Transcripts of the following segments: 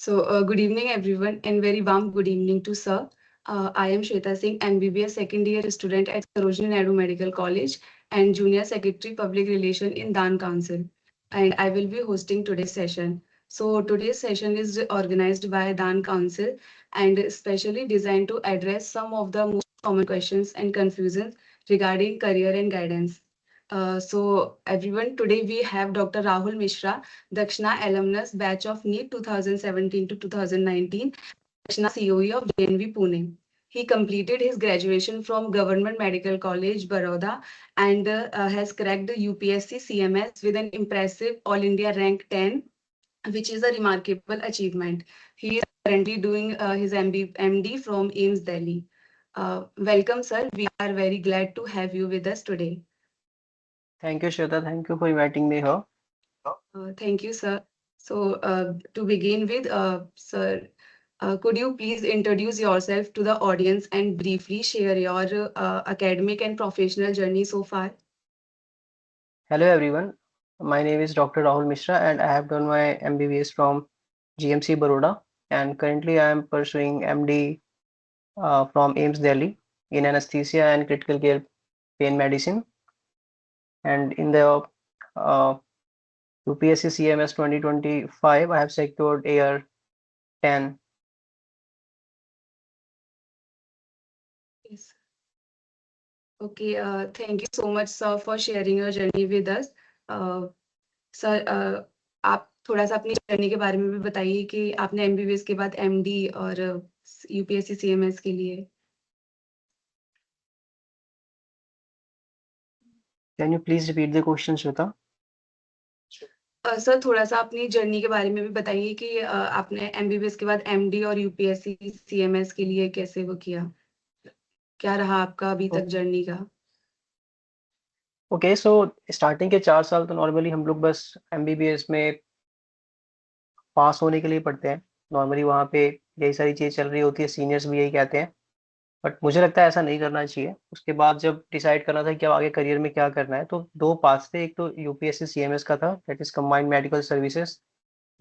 Good evening, everyone, and very warm good evening to Sir. I am Shweta Singh, MBBS second year student at Sarojini Naidu Medical College and Junior Secretary Public Relation in Dan Council. And I will be hosting today's session. So today's session is organized by Dan Council and specially designed to address some of the most common questions and confusions regarding career and guidance. Everyone, today we have Dr. Rahul Mishra, Dakshina alumnus batch of NEET 2017 to 2019, Dakshina COE of JNV Pune. He completed his graduation from Government Medical College, Baroda, and has cracked the UPSC CMS with an impressive All India rank 10, which is a remarkable achievement. He is currently doing his MD from AIMS Delhi. Welcome, sir. We are very glad to have you with us today. Thank you, Shweta. Thank you for inviting me here. Thank you, sir. To begin with, sir, could you please introduce yourself to the audience and briefly share your academic and professional journey so far? Hello, everyone. My name is Dr. Rahul Mishra, and I have done my MBBS from GMC Baroda, and currently I am pursuing MD from AIMS Delhi in anesthesia and critical care pain medicine. And in the uh, UPSC CMS 2025, I have secured AR 10. Yes. Okay, thank you so much, sir, for sharing your journey with us. Sir, आप थोड़ा सा अपनी journey के बारे में भी बताइए कि आपने एमबीबीएस के बाद एमडी और यूपीएससी सीएमएस के लिए. Can you please repeat the question, Shweta? Sir, थोड़ा सा अपनी जर्नी के बारे में भी बताइए कि आपने एमबीबीएस के बाद एमडी और यूपीएससी सीएमएस के लिए कैसे वो किया, क्या रहा आपका अभी तक जर्नी का. ओके, सो स्टार्टिंग के 4 साल तो नॉर्मली हम लोग बस MBBS में पास होने के लिए पढ़ते हैं. नॉर्मली वहाँ पे यही सारी चीज़ चल रही होती है, सीनियर्स भी यही कहते हैं. बट मुझे लगता है ऐसा नहीं करना चाहिए. उसके बाद जब डिसाइड करना था कि अब आगे करियर में क्या करना है, तो 2 पाथ्स थे. एक तो UPSC CMS का था, that is combined medical services,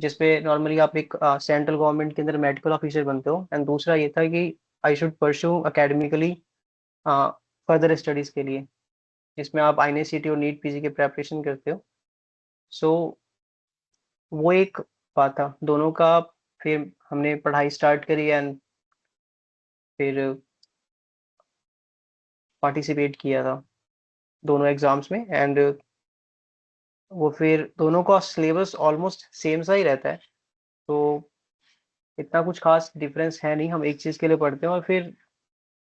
जिसपे नॉर्मली आप एक सेंट्रल गवर्नमेंट के अंदर मेडिकल ऑफिसर बनते हो. एंड दूसरा ये था कि I should pursue academically further studies के लिए, जिसमें आप INICET और नीट PG की प्रेपरेशन करते हो. सो वो एक बात था दोनों का. फिर हमने पढ़ाई स्टार्ट करी एंड फिर पार्टिसिपेट किया था दोनों एग्जाम्स में. एंड वो फिर दोनों का सिलेबस ऑलमोस्ट सेम सा ही रहता है, तो इतना कुछ खास डिफरेंस है नहीं. हम एक चीज़ के लिए पढ़ते हैं और फिर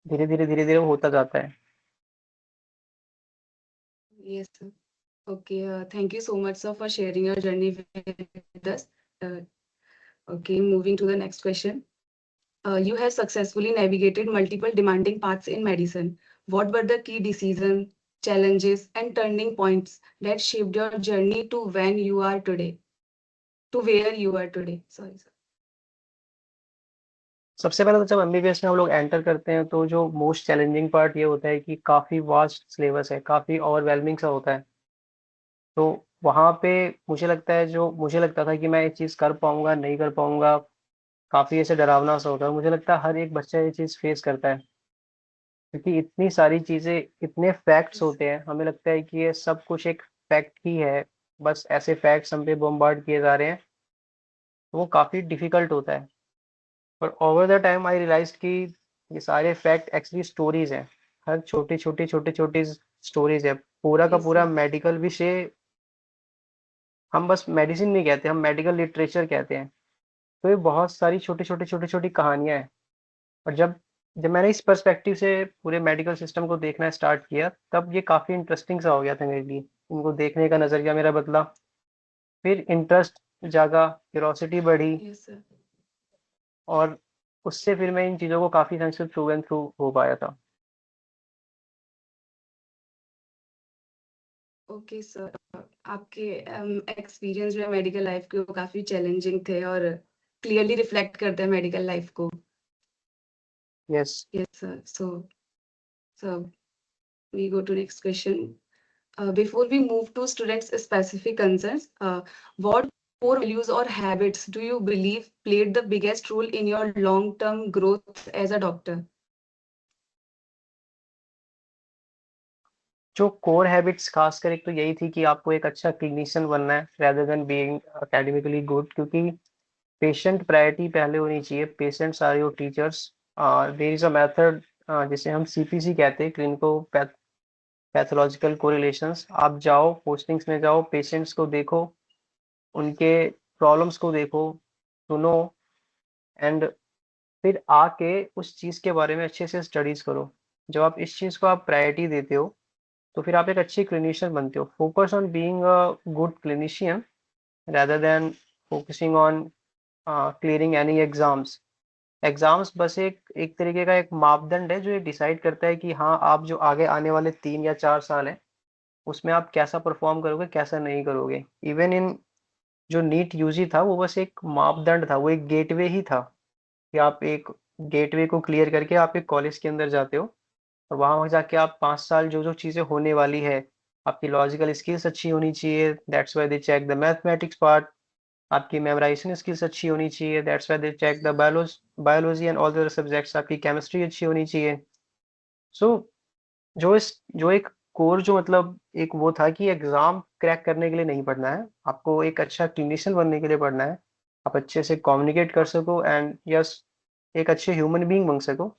धीरे धीरे वो होता जाता है. Yes, sir. Okay, thank you so much, sir, for sharing your journey with us. Okay, moving to the next question. You have successfully navigated multiple demanding paths in medicine. What were the key decisions, challenges, and turning points that shaped your journey to when you are today? To where you are today? Sorry, sir. सबसे पहले तो जब MBBS में हम लोग enter करते हैं, तो जो मोस्ट चैलेंजिंग पार्ट ये होता है कि काफ़ी वास्ट सिलेबस है, काफ़ी ओवरवेलमिंग सा होता है. तो वहाँ पे मुझे लगता था कि मैं ये चीज़ कर पाऊँगा, नहीं कर पाऊँगा, काफ़ी ऐसे डरावना सा होता है. मुझे लगता है हर एक बच्चा ये चीज़ फेस करता है, क्योंकि इतनी सारी चीज़ें, इतने फैक्ट्स Yes. होते हैं. हमें लगता है कि ये सब कुछ एक फैक्ट ही है, बस ऐसे फैक्ट्स हम पे बॉम्बार्ड किए जा रहे हैं, तो वो काफ़ी डिफ़िकल्ट होता है. पर ओवर द टाइम आई रियलाइज़्ड कि ये सारे फैक्ट एक्चुअली स्टोरीज़ हैं. हर छोटी-छोटी स्टोरीज़ है. पूरा का Yes, पूरा sir. मेडिकल विषय हम बस मेडिसिन नहीं कहते, हम मेडिकल लिटरेचर कहते हैं. तो ये बहुत सारी छोटी-छोटी कहानियाँ हैं. और जब जब मैंने इस पर्सपेक्टिव से पूरे मेडिकल सिस्टम को देखना स्टार्ट किया, तब ये काफ़ी इंटरेस्टिंग सा हो गया था मेरे लिए. इनको देखने का नज़रिया मेरा बदला, फिर इंटरेस्ट जागा, क्यूरोसिटी बढ़ी, Yes, sir. और उससे फिर मैं इन चीज़ों को काफ़ी ढंग से थ्रू एंड थ्रू हो पाया था. ओके सर, आपके एक्सपीरियंस जो है मेडिकल लाइफ के वो काफी चैलेंजिंग थे और क्लियरली रिफ्लेक्ट करते हैं मेडिकल लाइफ को. Yes. Yes sir. So we go to next question. Before we move to students' specific concerns, what core values or habits do you believe played the biggest role in your long-term growth as a doctor? जो core habits खासकर एक तो यही थी कि आपको एक अच्छा क्लिनिशियन बनना है rather than being academically good, क्योंकि पेशेंट प्रायोरिटी पहले होनी चाहिए। Patients are your teachers. There is a method जिसे हम सीपीसी कहते हैं, क्लिनिको पैथोलॉजिकल कोरिलेशंस। आप जाओ, पोस्टिंग्स में जाओ, पेशेंट्स को देखो, उनके प्रॉब्लम्स को देखो, सुनो, एंड फिर आके उस चीज़ के बारे में अच्छे से स्टडीज़ करो। जब आप इस चीज़ को आप प्रायोरिटी देते हो तो फिर आप एक अच्छे क्लिनिशियन बनते हो। Focus on being a good clinician rather than focusing on clearing any exams. Exams बस एक एक तरीके का एक मापदंड है जो ये डिसाइड करता है कि हाँ, आप जो आगे आने वाले 3 या 4 साल हैं उसमें आप कैसा परफॉर्म करोगे, कैसा नहीं करोगे। इवन इन जो नीट यूजी था वो बस एक मापदंड था, वो एक गेटवे ही था कि आप एक गेटवे को क्लियर करके आप एक कॉलेज के अंदर जाते हो और वहाँ जाके आप 5 साल जो जो चीज़ें होने वाली है, आपकी लॉजिकल स्किल्स अच्छी होनी चाहिए, that's why they check the mathematics part. आपकी मेमोराइजेशन स्किल्स अच्छी होनी चाहिए, that's why they check the biology and all the other subjects. आपकी केमिस्ट्री अच्छी होनी चाहिए। सो जो एक कोर जो मतलब एक वो था कि एग्जाम क्रैक करने के लिए नहीं पढ़ना है, आपको एक अच्छा क्लिनिशियन बनने के लिए पढ़ना है। आप अच्छे से कम्युनिकेट कर सको एंड यस, एक अच्छे ह्यूमन बीइंग बन सको।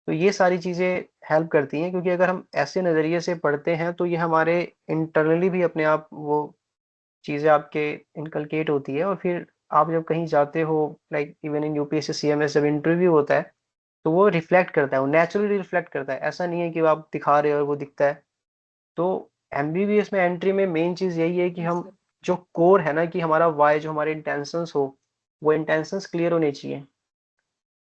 तो ये सारी चीज़ें हेल्प करती हैं, क्योंकि अगर हम ऐसे नज़रिए से पढ़ते हैं तो ये हमारे इंटरनली भी अपने आप वो चीज़ें आपके इनकलकेट होती है। और फिर आप जब कहीं जाते हो, like even in UPSC CMS जब इंटरव्यू होता है तो वो रिफ्लेक्ट करता है, वो नेचुरली रिफ्लेक्ट करता है। ऐसा नहीं है कि वो आप दिखा रहे हो और वो दिखता है। तो एमबीबीएस में एंट्री में मेन चीज़ यही है कि Yes, हम sir. जो कोर है ना, कि हमारा वाई, जो हमारे इंटेंशंस हो, वो इंटेंशंस क्लियर होने चाहिए।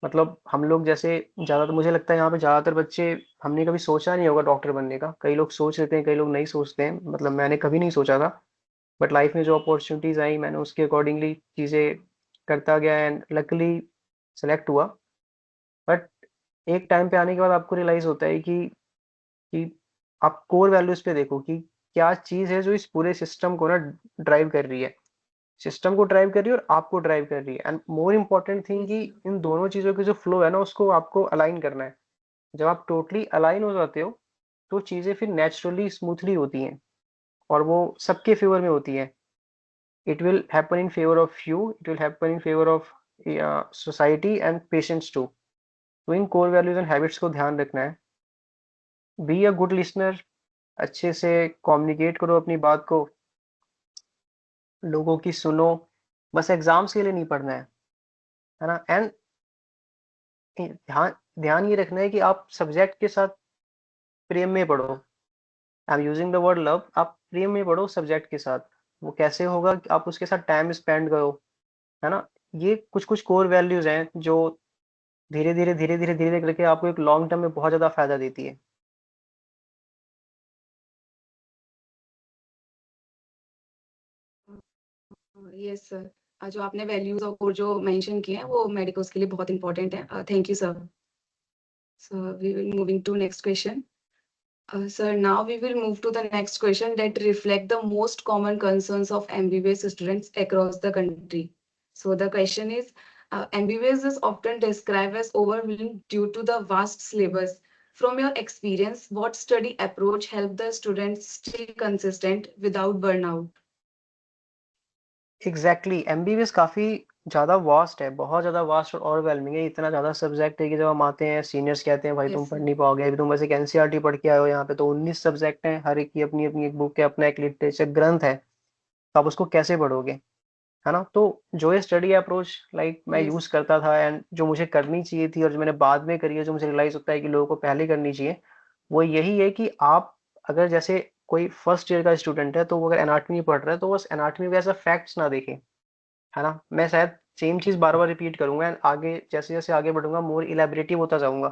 मतलब हम लोग जैसे ज़्यादातर, मुझे लगता है यहाँ पे ज़्यादातर बच्चे, हमने कभी सोचा नहीं होगा डॉक्टर बनने का। कई लोग सोच लेते हैं, कई लोग नहीं सोचते हैं। मतलब मैंने कभी नहीं सोचा था, बट लाइफ में जो अपॉर्चुनिटीज़ आई मैंने उसके अकॉर्डिंगली चीज़ें करता गया एंड लकीली सेलेक्ट हुआ। बट एक टाइम पे आने के बाद आपको रियलाइज़ होता है कि आप कोर वैल्यूज़ पे देखो कि क्या चीज़ है जो इस पूरे सिस्टम को ना ड्राइव कर रही है। सिस्टम को ड्राइव कर रही है और आपको ड्राइव कर रही है। And more important thing Yes, कि sir. इन दोनों चीज़ों की जो फ्लो है ना, उसको आपको अलाइन करना है। जब आप टोटली अलाइन हो जाते हो तो चीज़ें फिर नेचुरली स्मूथली होती हैं और वो सबके फेवर में होती हैं। It will happen in favour of you, it will happen in favour of society and patients too. तो इन कोर वैल्यूज एंड हैबिट्स को ध्यान रखना है। बी अ गुड लिसनर, अच्छे से कम्युनिकेट करो अपनी बात को, लोगों की सुनो। बस एग्जाम्स के लिए नहीं पढ़ना है ना। एंड ध्यान ध्यान ये रखना है कि आप सब्जेक्ट के साथ प्रेम में पढ़ो। I am using the word love. आप प्रेम में पढ़ो सब्जेक्ट के साथ। वो कैसे होगा कि आप उसके साथ टाइम स्पेंड करो, है ना। ये कुछ कुछ कोर वैल्यूज हैं जो धीरे धीरे करके आपको एक लॉन्ग टर्म में बहुत ज्यादा फायदा देती है। Yes sir. जो आपने वैल्यूज और जो मेंशन किए हैं वो मेडिकोस के लिए बहुत इंपॉर्टेंट है। Thank you sir. So we will moving to next question. Sir, now we will move to the next question that reflect the most common concerns of MBBS students across the country. So the question is, MBBS is often described as overwhelming due to the vast syllabus. From your experience, what study approach help the students stay consistent without burnout? Exactly MBBS काफी ज्यादा vast है, बहुत ज्यादा vast और overwhelming है। इतना ज्यादा subject है कि जब हम आते हैं सीनियर्स कहते हैं भाई तुम Yes, पढ़ sir. नहीं पाओगे, अभी तुम बस एक एनसीईआरटी पढ़ के आए हो। यहाँ पे तो 19 सब्जेक्ट हैं, हर एक की अपनी अपनी एक बुक है, अपना एक लिटरेचर ग्रंथ है। तो आप उसको कैसे पढ़ोगे, है ना। तो जो ये स्टडी अप्रोच लाइक मैं Yes. यूज करता था एंड जो मुझे करनी चाहिए थी और जो मैंने बाद में करी है, जो मुझे रियलाइज होता है कि लोगों को पहले करनी चाहिए, वो यही है कि आप अगर जैसे कोई फर्स्ट ईयर का स्टूडेंट है तो वो अगर एनाटॉमी पढ़ रहा है तो बस एनाटॉमी को एज अ फैक्ट्स ना देखें, है ना। मैं शायद सेम चीज बार बार रिपीट करूंगा एंड आगे जैसे जैसे आगे बढ़ूंगा मोर इलेबरेटिव होता जाऊंगा।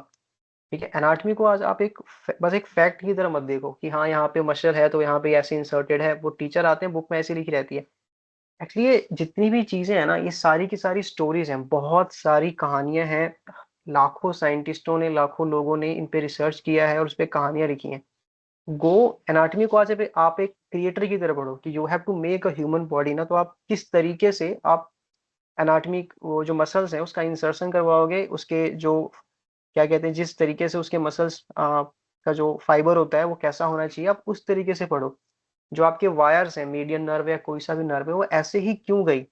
ठीक है, एनाटॉमी को आज आप एक बस एक फैक्ट की तरह मत देखो कि हाँ यहाँ पे मसल है तो यहाँ पे ऐसे इंसर्टेड है, वो टीचर आते हैं बुक में ऐसी लिखी रहती है। एक्चुअली ये जितनी भी चीजें हैं ना, ये सारी की सारी स्टोरीज हैं, बहुत सारी कहानियां हैं। लाखों साइंटिस्टों ने, लाखों लोगों ने इन पे रिसर्च किया है और उस पे कहानियां लिखी हैं। गो एनाटॉमी को आज आप एक क्रिएटर की तरह पढ़ो कि you have to make a human body ना, तो आप किस तरीके से आप एनाटॉमी वो जो मसल्स हैं उसका इंसर्शन करवाओगे, उसके जो क्या कहते हैं जिस तरीके से उसके मसल्स का जो फाइबर होता है वो कैसा होना चाहिए, आप उस तरीके से पढ़ो। जो आपके वायर्स हैं, मीडियन नर्व या कोई सा भी नर्व है, वो ऐसे ही क्यों गई,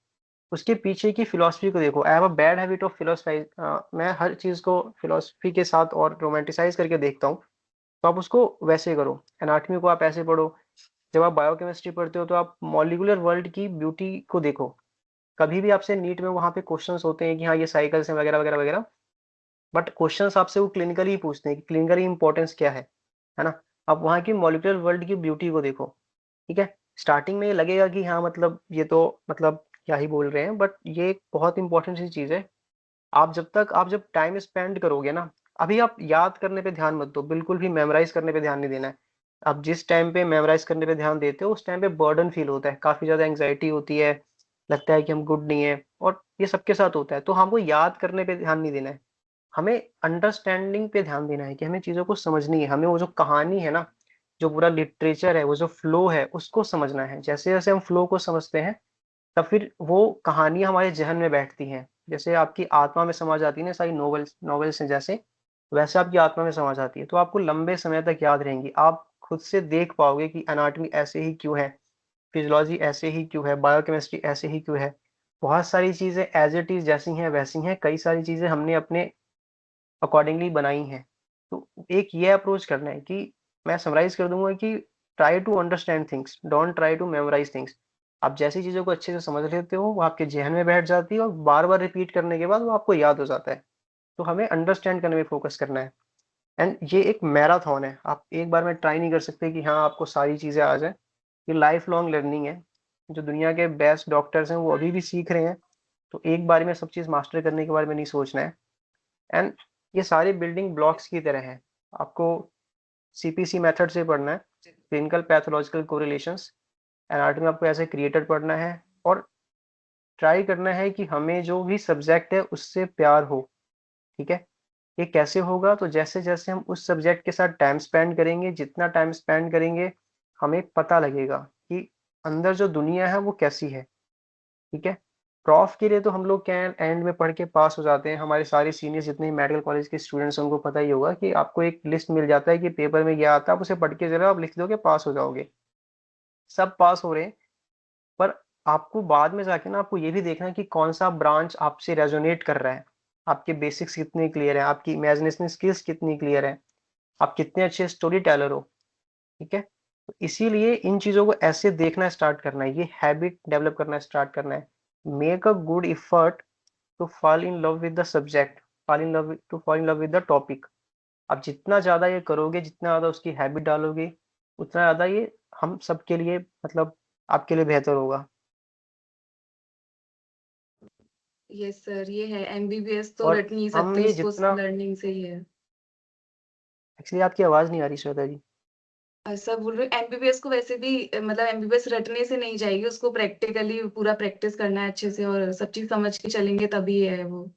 उसके पीछे की फिलॉसफी को देखो। I have a bad habit of philosophise, मैं हर चीज को फिलॉसफी के साथ और रोमांटिसाइज करके देखता हूँ, तो आप उसको वैसे करो। एनाटॉमी को आप ऐसे पढ़ो। जब आप बायोकेमिस्ट्री पढ़ते हो तो आप मॉलिक्यूलर वर्ल्ड की ब्यूटी को देखो। कभी भी आपसे नीट में वहाँ पे क्वेश्चंस होते हैं कि हाँ ये साइकिल्स हैं वगैरह वगैरह वगैरह, बट क्वेश्चंस आपसे वो क्लिनिकली ही पूछते हैं कि क्लिनिकली इंपॉर्टेंस क्या है ना। आप वहाँ की मॉलिक्यूलर वर्ल्ड की ब्यूटी को देखो। ठीक है, स्टार्टिंग में ये लगेगा कि हाँ मतलब ये तो मतलब क्या ही बोल रहे हैं, बट ये एक बहुत इंपॉर्टेंट सी चीज़ है। आप जब टाइम स्पेंड करोगे ना, अभी आप याद करने पे ध्यान मत दो, बिल्कुल भी मेमोराइज करने पे ध्यान नहीं देना है। आप जिस टाइम पे मेमोराइज करने पे ध्यान देते हो उस टाइम पे बर्डन फील होता है, काफी ज्यादा एंग्जाइटी होती है, लगता है कि हम गुड नहीं है, और ये सबके साथ होता है। तो हमको याद करने पे ध्यान नहीं देना है, हमें अंडरस्टैंडिंग पे ध्यान देना है कि हमें चीज़ों को समझनी है। हमें वो जो कहानी है ना, जो पूरा लिटरेचर है, वो जो फ्लो है उसको समझना है। जैसे-जैसे हम फ्लो को समझते हैं, तब फिर वो कहानियाँ हमारे ज़हन में बैठती हैं। जैसे आपकी आत्मा में समा जाती है ना सारी नॉवेल्स नॉवेल्स हैं जैसे, वैसे आपकी आत्मा में समा जाती है। तो आपको लंबे समय तक याद रहेंगी। आप खुद से देख पाओगे कि एनाटॉमी ऐसे ही क्यों है, फिजियोलॉजी ऐसे ही क्यों है, बायोकेमिस्ट्री ऐसे ही क्यों है। बहुत सारी चीज़ें एज़ इट इज़ जैसी हैं वैसी हैं, कई सारी चीज़ें हमने अपने अकॉर्डिंगली बनाई हैं। तो एक ये अप्रोच करना है कि मैं समराइज़ कर दूँगा कि try to understand things, don't try to memorise things. आप जैसी चीज़ों को अच्छे से समझ लेते हो, वो आपके ज़हन में बैठ जाती है और बार-बार रिपीट करने के बाद वो आपको याद हो जाता है। तो हमें अंडरस्टैंड करने में फ़ोकस करना है। एंड ये एक मैराथन है, आप एक बार में ट्राई नहीं कर सकते कि हाँ, आपको सारी चीज़ें आ जाएँ। ये लाइफ़ लॉन्ग लर्निंग है। जो दुनिया के बेस्ट डॉक्टर्स हैं, वो अभी भी सीख रहे हैं। तो एक बार में सब चीज़ मास्टर करने के बारे में नहीं सोचना है। एंड ये सारे बिल्डिंग ब्लॉक्स की तरह हैं। आपको सीपीसी मेथड से पढ़ना है, क्लिनिकल पैथोलॉजिकल कोरिलेशंस। एनाटॉमी आपको एज ए क्रिएटर पढ़ना है, और ट्राई करना है कि हमें जो भी सब्जेक्ट है उससे प्यार हो। ठीक है, ये कैसे होगा, तो जैसे जैसे हम उस सब्जेक्ट के साथ टाइम स्पेंड करेंगे, जितना टाइम स्पेंड करेंगे हमें पता लगेगा कि अंदर जो दुनिया है वो कैसी है। ठीक है, प्रॉफ के लिए तो हम लोग क्या है, एंड में पढ़ के पास हो जाते हैं। हमारे सारे सीनियर्स जितने मेडिकल कॉलेज के स्टूडेंट्स हैं उनको पता ही होगा कि आपको एक लिस्ट मिल जाता है कि पेपर में क्या आता है, आप उसे पढ़ के जरा आप लिख दोगे पास हो जाओगे। सब पास हो रहे हैं, पर आपको बाद में जाके ना आपको ये भी देखना है कि कौन सा ब्रांच आपसे रेजोनेट कर रहा है, आपके बेसिक्स कितने क्लियर है, आपकी इमेजिनेशन स्किल्स कितनी क्लियर है, आप कितने अच्छे स्टोरी टेलर हो। ठीक है, तो इसीलिए इन चीज़ों को ऐसे देखना स्टार्ट करना है, ये हैबिट डेवलप करना स्टार्ट करना है। Make a good effort to fall in love with the subject, fall in love with the topic। आप जितना ज़्यादा ये करोगे, जितना ज़्यादा उसकी हैबिट डालोगे, उतना ज़्यादा ये हम सबके लिए मतलब आपके लिए बेहतर होगा। यस सर, ये है एमबीबीएस तो और रट नहीं हम सकते, ये उसको जितना लर्निंग से ही है। एक्चुअली आपकी आवाज़ नहीं आ रही श्वेता जी। सर बोल रहे हैं एमबीबीएस को वैसे भी मतलब एमबीबीएस रटने से नहीं जाएगी, उसको प्रैक्टिकली पूरा प्रैक्टिस करना है अच्छे से और सब चीज़ समझ के चलेंगे तभी है वो।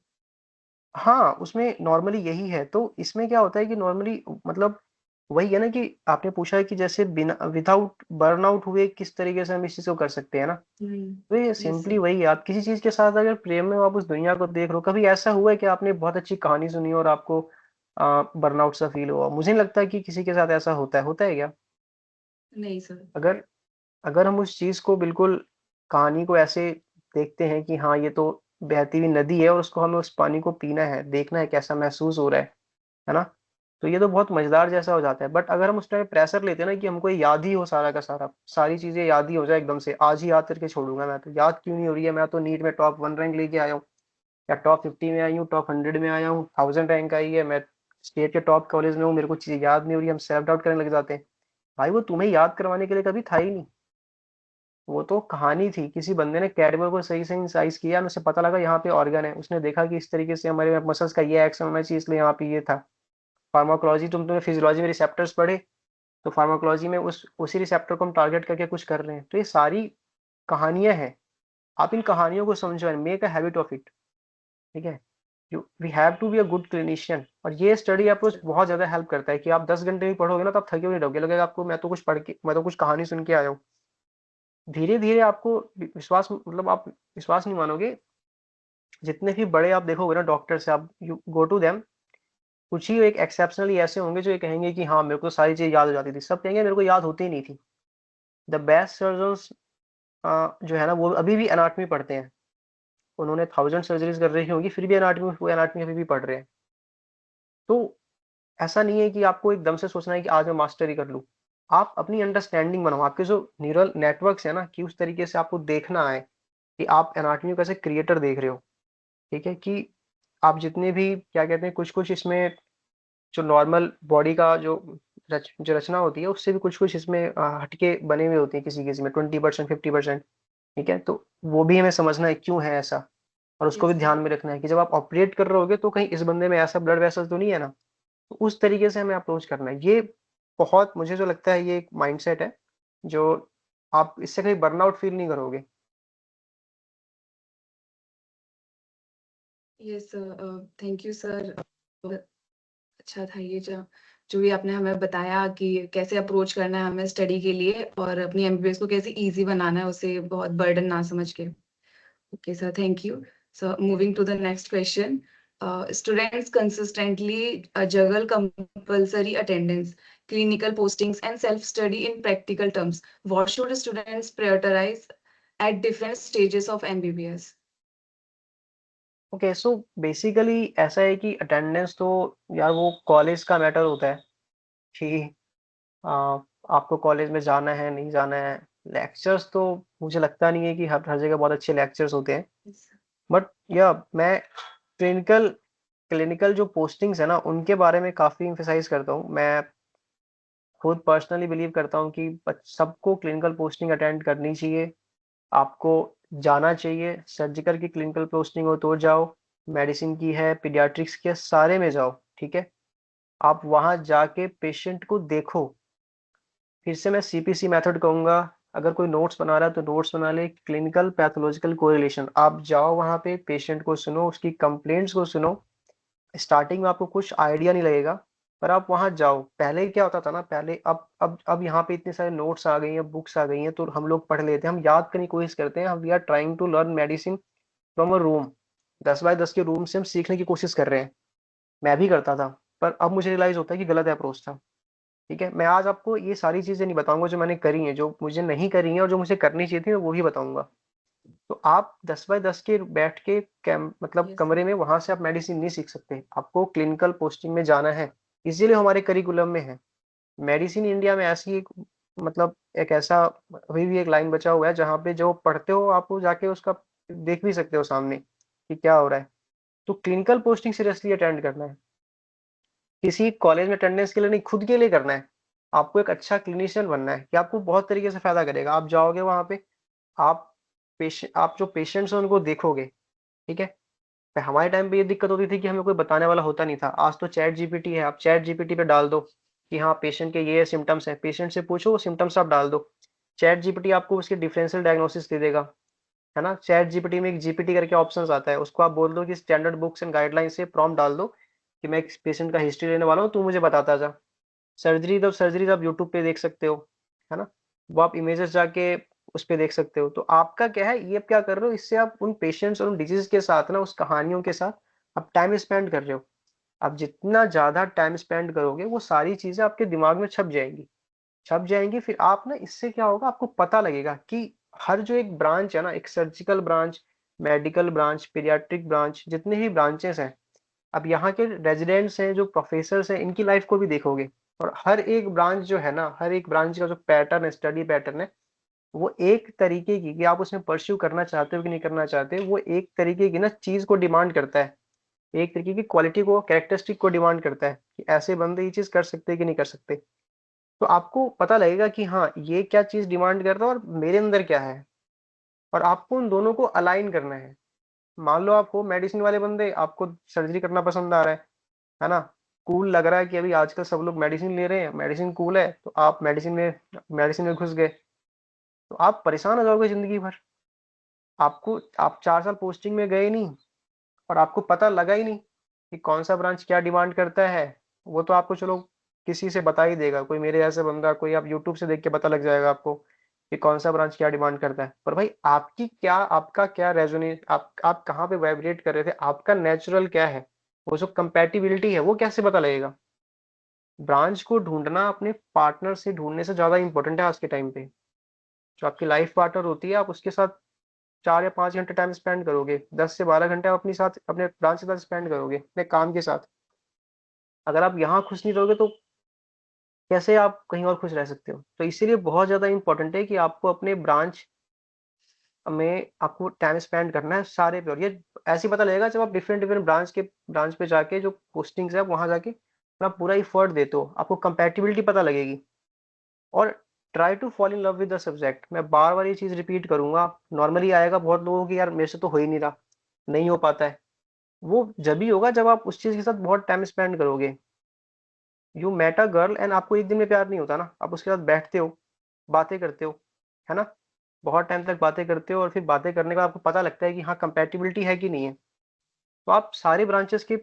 हाँ, उसमें नॉर्मली यही है। तो इसमें क्या होता है कि नॉर्मली मतलब वही है ना कि आपने पूछा है कि जैसे बिना विदाउट बर्नआउट हुए किस तरीके से हम इस चीज़ को कर सकते हैं ना? तो ये यस सिंपली सर। वही है, आप किसी चीज़ के साथ अगर प्रेम में हो, आप उस दुनिया को देख रहे हो। कभी ऐसा हुआ है कि आपने बहुत अच्छी कहानी सुनी हो और आपको बर्नआउट सा फ़ील हुआ? मुझे नहीं लगता कि किसी के साथ ऐसा होता है क्या? नहीं सर। अगर अगर हम उस चीज़ को बिल्कुल कहानी को ऐसे देखते हैं कि हाँ, ये तो बहती हुई नदी है और उसको हमें उस पानी को पीना है, देखना है कैसा महसूस हो रहा है ना? तो ये तो बहुत मज़ेदार जैसा हो जाता है। बट अगर हम उस टाइम प्रेशर लेते हैं ना कि हमको ये याद ही हो सारा का सारा, सारी चीज़ें याद ही हो जाए एकदम से, आज ही याद करके छोड़ूँगा मैं तो, याद क्यों नहीं हो रही है? मैं तो नीट में टॉप 1 रैंक लेके आया हूँ, या टॉप 50 में आई हूँ, टॉप 100 में आया हूँ, 1000 रैंक आई है, मैं स्टेट के टॉप कॉलेज में हूँ, मेरे को चीज़ें याद नहीं हो रही, हम सेल्फ डाउट करने लग जाते हैं। भाई वो तुम्हें याद करवाने के लिए कभी था ही नहीं। वो तो कहानी थी, किसी बंदे ने कैडबल को सही-सही इंसाइज़ किया, उसे पता लगा यहाँ पे ऑर्गन है। उसने देखा कि इस तरीके से हमारे मसल्स का ये एक्शन होना चाहिए, इसलिए यहाँ पे ये था। फार्माकोलॉजी तुमने फिजियोलॉजी में रिसेप्टर्स पढ़े, तो फार्माकोलॉजी में उस उसी रिसेप्टर को हम टारगेट करके कुछ कर रहे हैं। तो ये सारी कहानियाँ हैं। आप इन कहानियों को समझो and make a habit of it. ठीक है? We have to be a good clinician. और ये स्टडी अप्रोच बहुत ज़्यादा हेल्प करता है कि आप 10 घंटे भी पढ़ोगे ना तो आप थके हुए नहीं रहोगे, लगेगा आपको मैं तो कुछ पढ़ के, मैं तो कुछ कहानी सुन के आया हूँ। धीरे धीरे आपको विश्वास, मतलब आप विश्वास नहीं मानोगे, जितने भी बड़े आप देखोगे ना डॉक्टर से, आप यू गो टू देम, कुछ ही एक एक्सेप्शनली ऐसे होंगे जो ये कहेंगे कि हाँ मेरे को सारी चीज़ याद हो जाती थी, सब कहेंगे मेरे को याद होती ही नहीं थी। द बेस्ट सर्जन्स जो है ना वो अभी भी एनाटॉमी पढ़ते हैं, उन्होंने 1000 सर्जरीज कर रही होंगी फिर भी एनाटॉमी, वो एनाटॉमी अभी भी पढ़ रहे हैं। तो ऐसा नहीं है कि आपको एकदम से सोचना है कि आज मैं मास्टर ही कर लूँ। आप अपनी अंडरस्टैंडिंग बनाओ, आपके जो न्यूरल नेटवर्क्स है ना कि उस तरीके से आपको देखना है कि आप एनाटॉमी को ऐसे क्रिएटर देख रहे हो, ठीक है? कि आप जितने भी क्या कहते हैं कुछ-कुछ इसमें जो नॉर्मल बॉडी का जो रचना होती है उससे भी कुछ-कुछ इसमें हटके बने हुए होते हैं किसी-किसी में 20% 50%, ठीक है? तो वो भी हमें समझना है क्यों है ऐसा, और उसको भी Yes, ध्यान sir. में रखना है कि जब आप ऑपरेट कर रहे होगे तो कहीं इस बंदे में ऐसा ब्लड वेसल तो नहीं है ना? तो उस तरीके से हमें अप्रोच करना है। ये बहुत मुझे जो लगता है ये एक माइंडसेट है, जो आप इससे कहीं बर्नआउट फ़ील नहीं करोगे। Yes, sir. Thank you, sir. बहुत अच्छा था ये जो भी आपने हमें बताया कि कैसे अप्रोच करना है हमें स्टडी के लिए और अपनी एमबीबीएस को कैसे इजी बनाना है, उसे बहुत बर्डन ना समझ के। Okay, sir. Thank you. So moving to the next question. Students consistently juggle compulsory attendance, clinical postings, and self-study in practical terms. What should students prioritize at different stages of MBBS? Okay, so basically ऐसा है कि attendance तो यार वो college का matter होता है कि अ, आपको कॉलेज में जाना है, नहीं जाना है। लेक्चर्स तो मुझे लगता नहीं है कि हर हर जगह बहुत अच्छे लेक्चर्स होते हैं। Yes, sir. बट या मैं क्लिनिकल क्लिनिकल जो पोस्टिंग्स है ना, उनके बारे में काफ़ी एम्फसाइज़ करता हूँ। मैं खुद पर्सनली बिलीव करता हूँ कि सबको क्लिनिकल पोस्टिंग अटेंड करनी चाहिए। आपको जाना चाहिए, सर्जिकल की क्लिनिकल पोस्टिंग हो तो जाओ, मेडिसिन की है, पीडियाट्रिक्स की है, सारे में जाओ, ठीक है? आप वहाँ जाके पेशेंट को देखो। फिर से मैं सीपीसी मेथड कहूँगा, अगर कोई नोट्स बना रहा है तो नोट्स बना ले, क्लिनिकल पैथोलॉजिकल कोरिलेशन। आप जाओ वहाँ पे, पेशेंट को सुनो, उसकी कंप्लेंट्स को सुनो। स्टार्टिंग में आपको कुछ आइडिया नहीं लगेगा, पर आप वहाँ जाओ। पहले क्या होता था ना, पहले अब यहाँ पे इतने सारे नोट्स आ गई हैं, बुक्स आ गई हैं, तो हम लोग पढ़ लेते हैं, हम याद करने की कोशिश करते हैं, हम we are trying to learn medicine from a room. 10 by 10 के रूम से हम सीखने की कोशिश कर रहे हैं। मैं भी करता था, पर अब मुझे रियलाइज़ होता है कि गलत अप्रोच था, ठीक है? मैं आज आपको ये सारी चीज़ें नहीं बताऊँगा जो मैंने करी हैं, जो मुझे नहीं करी हैं और जो मुझे करनी चाहिए थी, मैं वो ही बताऊँगा। तो आप 10 बाय 10 के बैठ के मतलब Yes, sir. कमरे में वहां से आप मेडिसिन नहीं सीख सकते, आपको क्लिनिकल पोस्टिंग में जाना है, इसीलिए हमारे करिकुलम में है। मेडिसिन इंडिया में ऐसी एक, मतलब एक ऐसा अभी भी एक लाइन बचा हुआ है जहाँ पे जो पढ़ते हो आप वो जाके उसका देख भी सकते हो सामने कि क्या हो रहा है। तो क्लिनिकल पोस्टिंग सीरियसली अटेंड करना है, किसी कॉलेज में अटेंडेंस के लिए नहीं, खुद के लिए करना है। आपको एक अच्छा क्लिनिशियन बनना है कि आपको बहुत तरीके से फायदा करेगा। आप जाओगे वहां पे, आप आप जो पेशेंट्स हैं उनको देखोगे, ठीक है? हमारे टाइम पे ये दिक्कत होती थी कि हमें कोई बताने वाला होता नहीं था। आज तो चैट जीपीटी है, आप चैट जीपीटी पे डाल दो कि हाँ पेशेंट के ये सिम्टम्स हैं, पेशेंट से पूछो वो सिम्टम्स आप डाल दो। चैट जीपीटी आपको उसके डिफरेंशियल डायग्नोसिस दे देगा, है ना? चैट जीपीटी में एक जीपीटी करके ऑप्शंस आता है, उसको आप बोल दो कि स्टैंडर्ड बुक्स एंड गाइडलाइंस से प्रॉम्प्ट डाल दो कि मैं एक पेशेंट का हिस्ट्री लेने वाला हूँ, तू मुझे बताता जा। सर्जरीज आप यूट्यूब पे देख सकते हो, है ना? वो आप इमेजेस जाके उस पे देख सकते हो। तो आपका क्या है, ये आप क्या कर रहे हो, इससे आप उन पेशेंट्स और उन डिजीज़ के साथ ना, उस कहानियों के साथ आप टाइम स्पेंड कर रहे हो। आप जितना ज़्यादा टाइम स्पेंड करोगे, वो सारी चीज़ें आपके दिमाग में छप जाएँगी। फिर आप ना, इससे क्या होगा, आपको पता लगेगा कि हर जो एक ब्रांच है ना, एक surgical branch, medical branch, paediatric branch, जितने भी ब्रांचेज़ हैं, अब यहाँ के रेज़िडेंट्स हैं, जो प्रोफ़ेसर्स हैं, इनकी लाइफ़ को भी देखोगे। और हर एक ब्रांच जो है ना, हर एक ब्रांच का जो पैटर्न है, स्टडी पैटर्न है, वो एक तरीके की, कि आप उसमें परस्यू करना चाहते हो कि नहीं करना चाहते, वो एक तरीके की ना चीज़ को डिमांड करता है। एक तरीके की क्वालिटी को, कैरेक्टरिस्टिक को डिमांड करता है कि ऐसे बंदे ये चीज़ कर सकते हैं कि नहीं कर सकते। तो आपको पता लगेगा कि हाँ, ये क्या चीज़ डिमांड कर रहा है और मेरे अंदर क्या है, और आपको उन दोनों को अलाइन करना है। मान लो आप हो मेडिसिन वाले बंदे, आपको सर्जरी करना पसंद आ रहा है ना? कूल लग रहा है कि अभी आजकल सब लोग मेडिसिन ले रहे हैं, मेडिसिन कूल है, तो आप मेडिसिन में घुस गए, तो आप परेशान हो जाओगे ज़िंदगी भर। आप 4 साल पोस्टिंग में गए नहीं और आपको पता लगा ही नहीं। कि कौन सा ब्रांच क्या डिमांड करता है वो तो आपको चलो किसी से बता ही देगा, कोई मेरे जैसे बंदा, कोई आप यूट्यूब से देख के पता लग जाएगा आपको कि कौन सा ब्रांच क्या डिमांड करता है। पर भाई आपका क्या रेजोनेट, आप कहाँ पे वाइब्रेट कर रहे थे, आपका नेचुरल क्या है, वो जो कंपैटिबिलिटी है वो कैसे पता लगेगा। ब्रांच को ढूंढना अपने पार्टनर से ढूंढने से ज्यादा इंपॉर्टेंट है आज के टाइम पे। जो आपकी लाइफ पार्टनर होती है आप उसके साथ 4 या 5 घंटे टाइम स्पेंड करोगे, 10 से 12 घंटे आप अपनी साथ अपने ब्रांच के साथ स्पेंड करोगे अपने काम के साथ। अगर आप यहाँ खुश नहीं रहोगे तो कैसे आप कहीं और खुश रह सकते हो। तो इसीलिए बहुत ज्यादा इंपॉर्टेंट है कि आपको अपने ब्रांच में आपको टाइम स्पेंड करना है सारे पे। और ये ऐसे ही पता लगेगा जब आप डिफरेंट डिफरेंट ब्रांच पे जाके जो पोस्टिंग्स है वहां जाके अपना पूरा इफर्ट देते हो, आपको कंपेटिबिलिटी पता लगेगी। और try to fall in love with the subject. मैं बार बार ये चीज रिपीट करूंगा, नॉर्मली आएगा बहुत लोगों की यार मेरे से तो हो ही नहीं रहा, नहीं हो पाता है। वो जब भी होगा जब आप उस चीज के साथ बहुत टाइम स्पेंड करोगे। You met a girl and आपको एक दिन में प्यार नहीं होता ना, आप उसके साथ बैठते हो, बातें करते हो, है ना, बहुत टाइम तक बातें करते हो और फिर बातें करने के बाद आपको पता लगता है कि हाँ कंपैटिबिलिटी है कि नहीं है। तो आप सारे ब्रांचेस के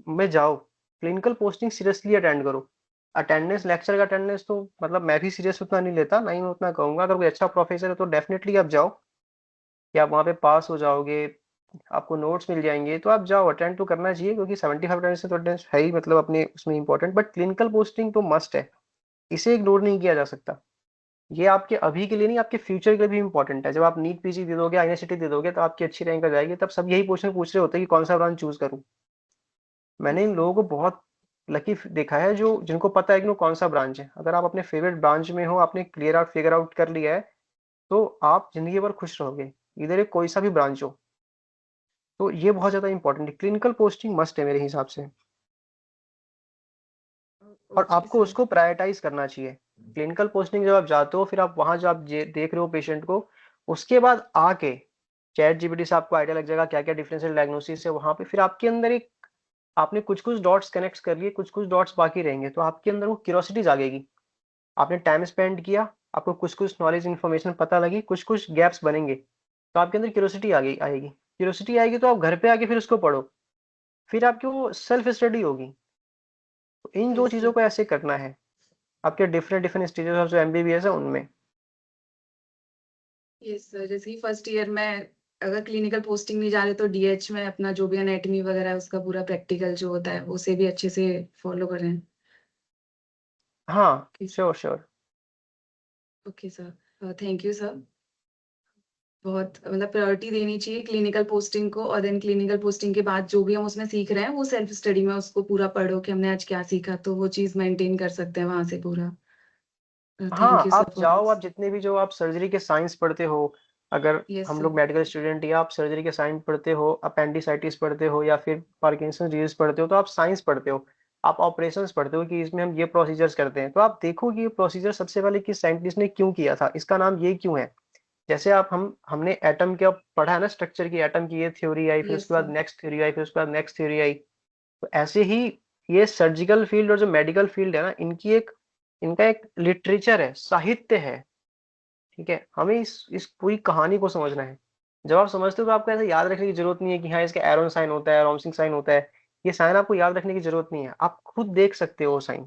में जाओ, क्लिनिकल पोस्टिंग सीरियसली अटेंड करो। अटेंडेंस, लेक्चर का अटेंडेंस तो मतलब मैं भी सीरियस उतना नहीं लेता, ना ही मैं उतना कहूंगा। अगर कोई अच्छा प्रोफेसर है तो डेफिनेटली आप जाओ, कि आप वहाँ पे पास हो जाओगे, आपको नोट्स मिल जाएंगे तो आप जाओ, अटेंड तो करना चाहिए क्योंकि 75 अटेंडेंस तो अटेंडेंस है ही मतलब अपने उसमें इंपॉर्टेंट। बट क्लिनिकल पोस्टिंग तो मस्ट है, इसे इग्नोर नहीं किया जा सकता। ये आपके अभी के लिए नहीं, आपके फ्यूचर के लिए भी इंपॉर्टेंट है। जब आप नीट पीजी दे दोगे, आईआईएससीटी दे दोगे तो आपकी अच्छी रैंक आ जाएगी, तब सब यही क्वेश्चन पूछ रहे होते हैं कि कौन सा ब्रांच चूज करूँ। मैंने इन Yes, लोगों को बहुत लकी देखा है जो जिनको पता है कि वो कौन सा ब्रांच है। अगर आप अपने फेवरेट ब्रांच में हो, आपने क्लियर आउट फिगर आउट कर लिया है, तो आप जिंदगी भर खुश रहोगे, इधर एक कोई सा भी ब्रांच हो। तो ये बहुत ज्यादा इंपॉर्टेंट है, क्लिनिकल पोस्टिंग मस्ट है मेरे हिसाब से। और okay, आपको sir. उसको प्रायोरिटाइज करना चाहिए। क्लिनिकल पोस्टिंग जब आप जाते हो, फिर आप वहां जब आप देख रहे हो पेशेंट को, उसके बाद आके चैट जीपीटी से आपको आइडिया लग जाएगा क्या क्या डिफरेंशियल डायग्नोसिस है वहां पे। फिर आपके अंदर एक, आपने कुछ कुछ डॉट्स कनेक्ट कर लिए, कुछ कुछ डॉट्स बाकी रहेंगे, तो आपके अंदर वो क्यूरोसिटी जागेगी। आपने टाइम स्पेंड किया, आपको कुछ कुछ नॉलेज इन्फॉर्मेशन पता लगी, कुछ कुछ गैप्स बनेंगे, तो आपके अंदर क्यूरोसिटी आ गई आएगी। क्यूरोसिटी आएगी तो आप घर पे आके फिर उसको पढ़ो, फिर आपकी वो सेल्फ स्टडी होगी। तो इन दो Yes, चीजों sir. को ऐसे करना है आपके डिफरेंट डिफरेंट स्टेजेस ऑफ जो एमबीबीएस है उनमें। यस सर, जैसे कि फर्स्ट ईयर में अगर क्लिनिकल पोस्टिंग नहीं जा रहे तो डीएच में अपना जो भी एनाटॉमी वगैरह है उसका पूरा प्रैक्टिकल जो होता है उसे भी अच्छे से फॉलो करें। हाँ, sure sure. Okay sir, thank you sir. बहुत मतलब प्रायोरिटी देनी चाहिए क्लिनिकल पोस्टिंग को, और देन क्लिनिकल पोस्टिंग के बाद जो भी हम उसमें सीख रहे हैं वो सेल्फ स्टडी में उसको पूरा पढ़ो कि हमने आज क्या सीखा, तो वो चीज मेंटेन कर सकते हैं वहां से पूरा। थैंक हाँ, यू आप सर फॉर जाओ, दिस। आप जितने भी जो आप सर्जरी के साइंस पढ़ते हो, अगर यस हम सर। लोग मेडिकल स्टूडेंट या आप सर्जरी के साइंस पढ़ते हो, अपेंडिसाइटिस पढ़ते हो या फिर पार्किंसन डिजीज पढ़ते हो, तो आप साइंस पढ़ते हो, आप ऑपरेशंस पढ़ते हो कि इसमें हम ये प्रोसीजर्स करते हैं, तो आप देखो कि ये प्रोसीजर सबसे पहले किस साइंटिस्ट ने क्यों किया था, इसका नाम ये क्यों है। जैसे आप हमने एटम का पढ़ा है ना, स्ट्रक्चर की, एटम की ये थ्योरी आई, फिर यस उसके बाद सर। नेक्स्ट थ्योरी आई, फिर उसके बाद नेक्स्ट थ्योरी आई। तो ऐसे ही ये सर्जिकल फील्ड और जो मेडिकल फील्ड है ना, इनका एक लिटरेचर है, साहित्य है। ठीक है, हमें इस पूरी कहानी को समझना है। जब आप समझते हो तो आपको ऐसे याद रखने की जरूरत नहीं है कि हाँ इसका एरोन साइन होता है, रोमसिंग साइन होता है। ये साइन आपको याद रखने की जरूरत नहीं है, आप खुद देख सकते हो वो साइन।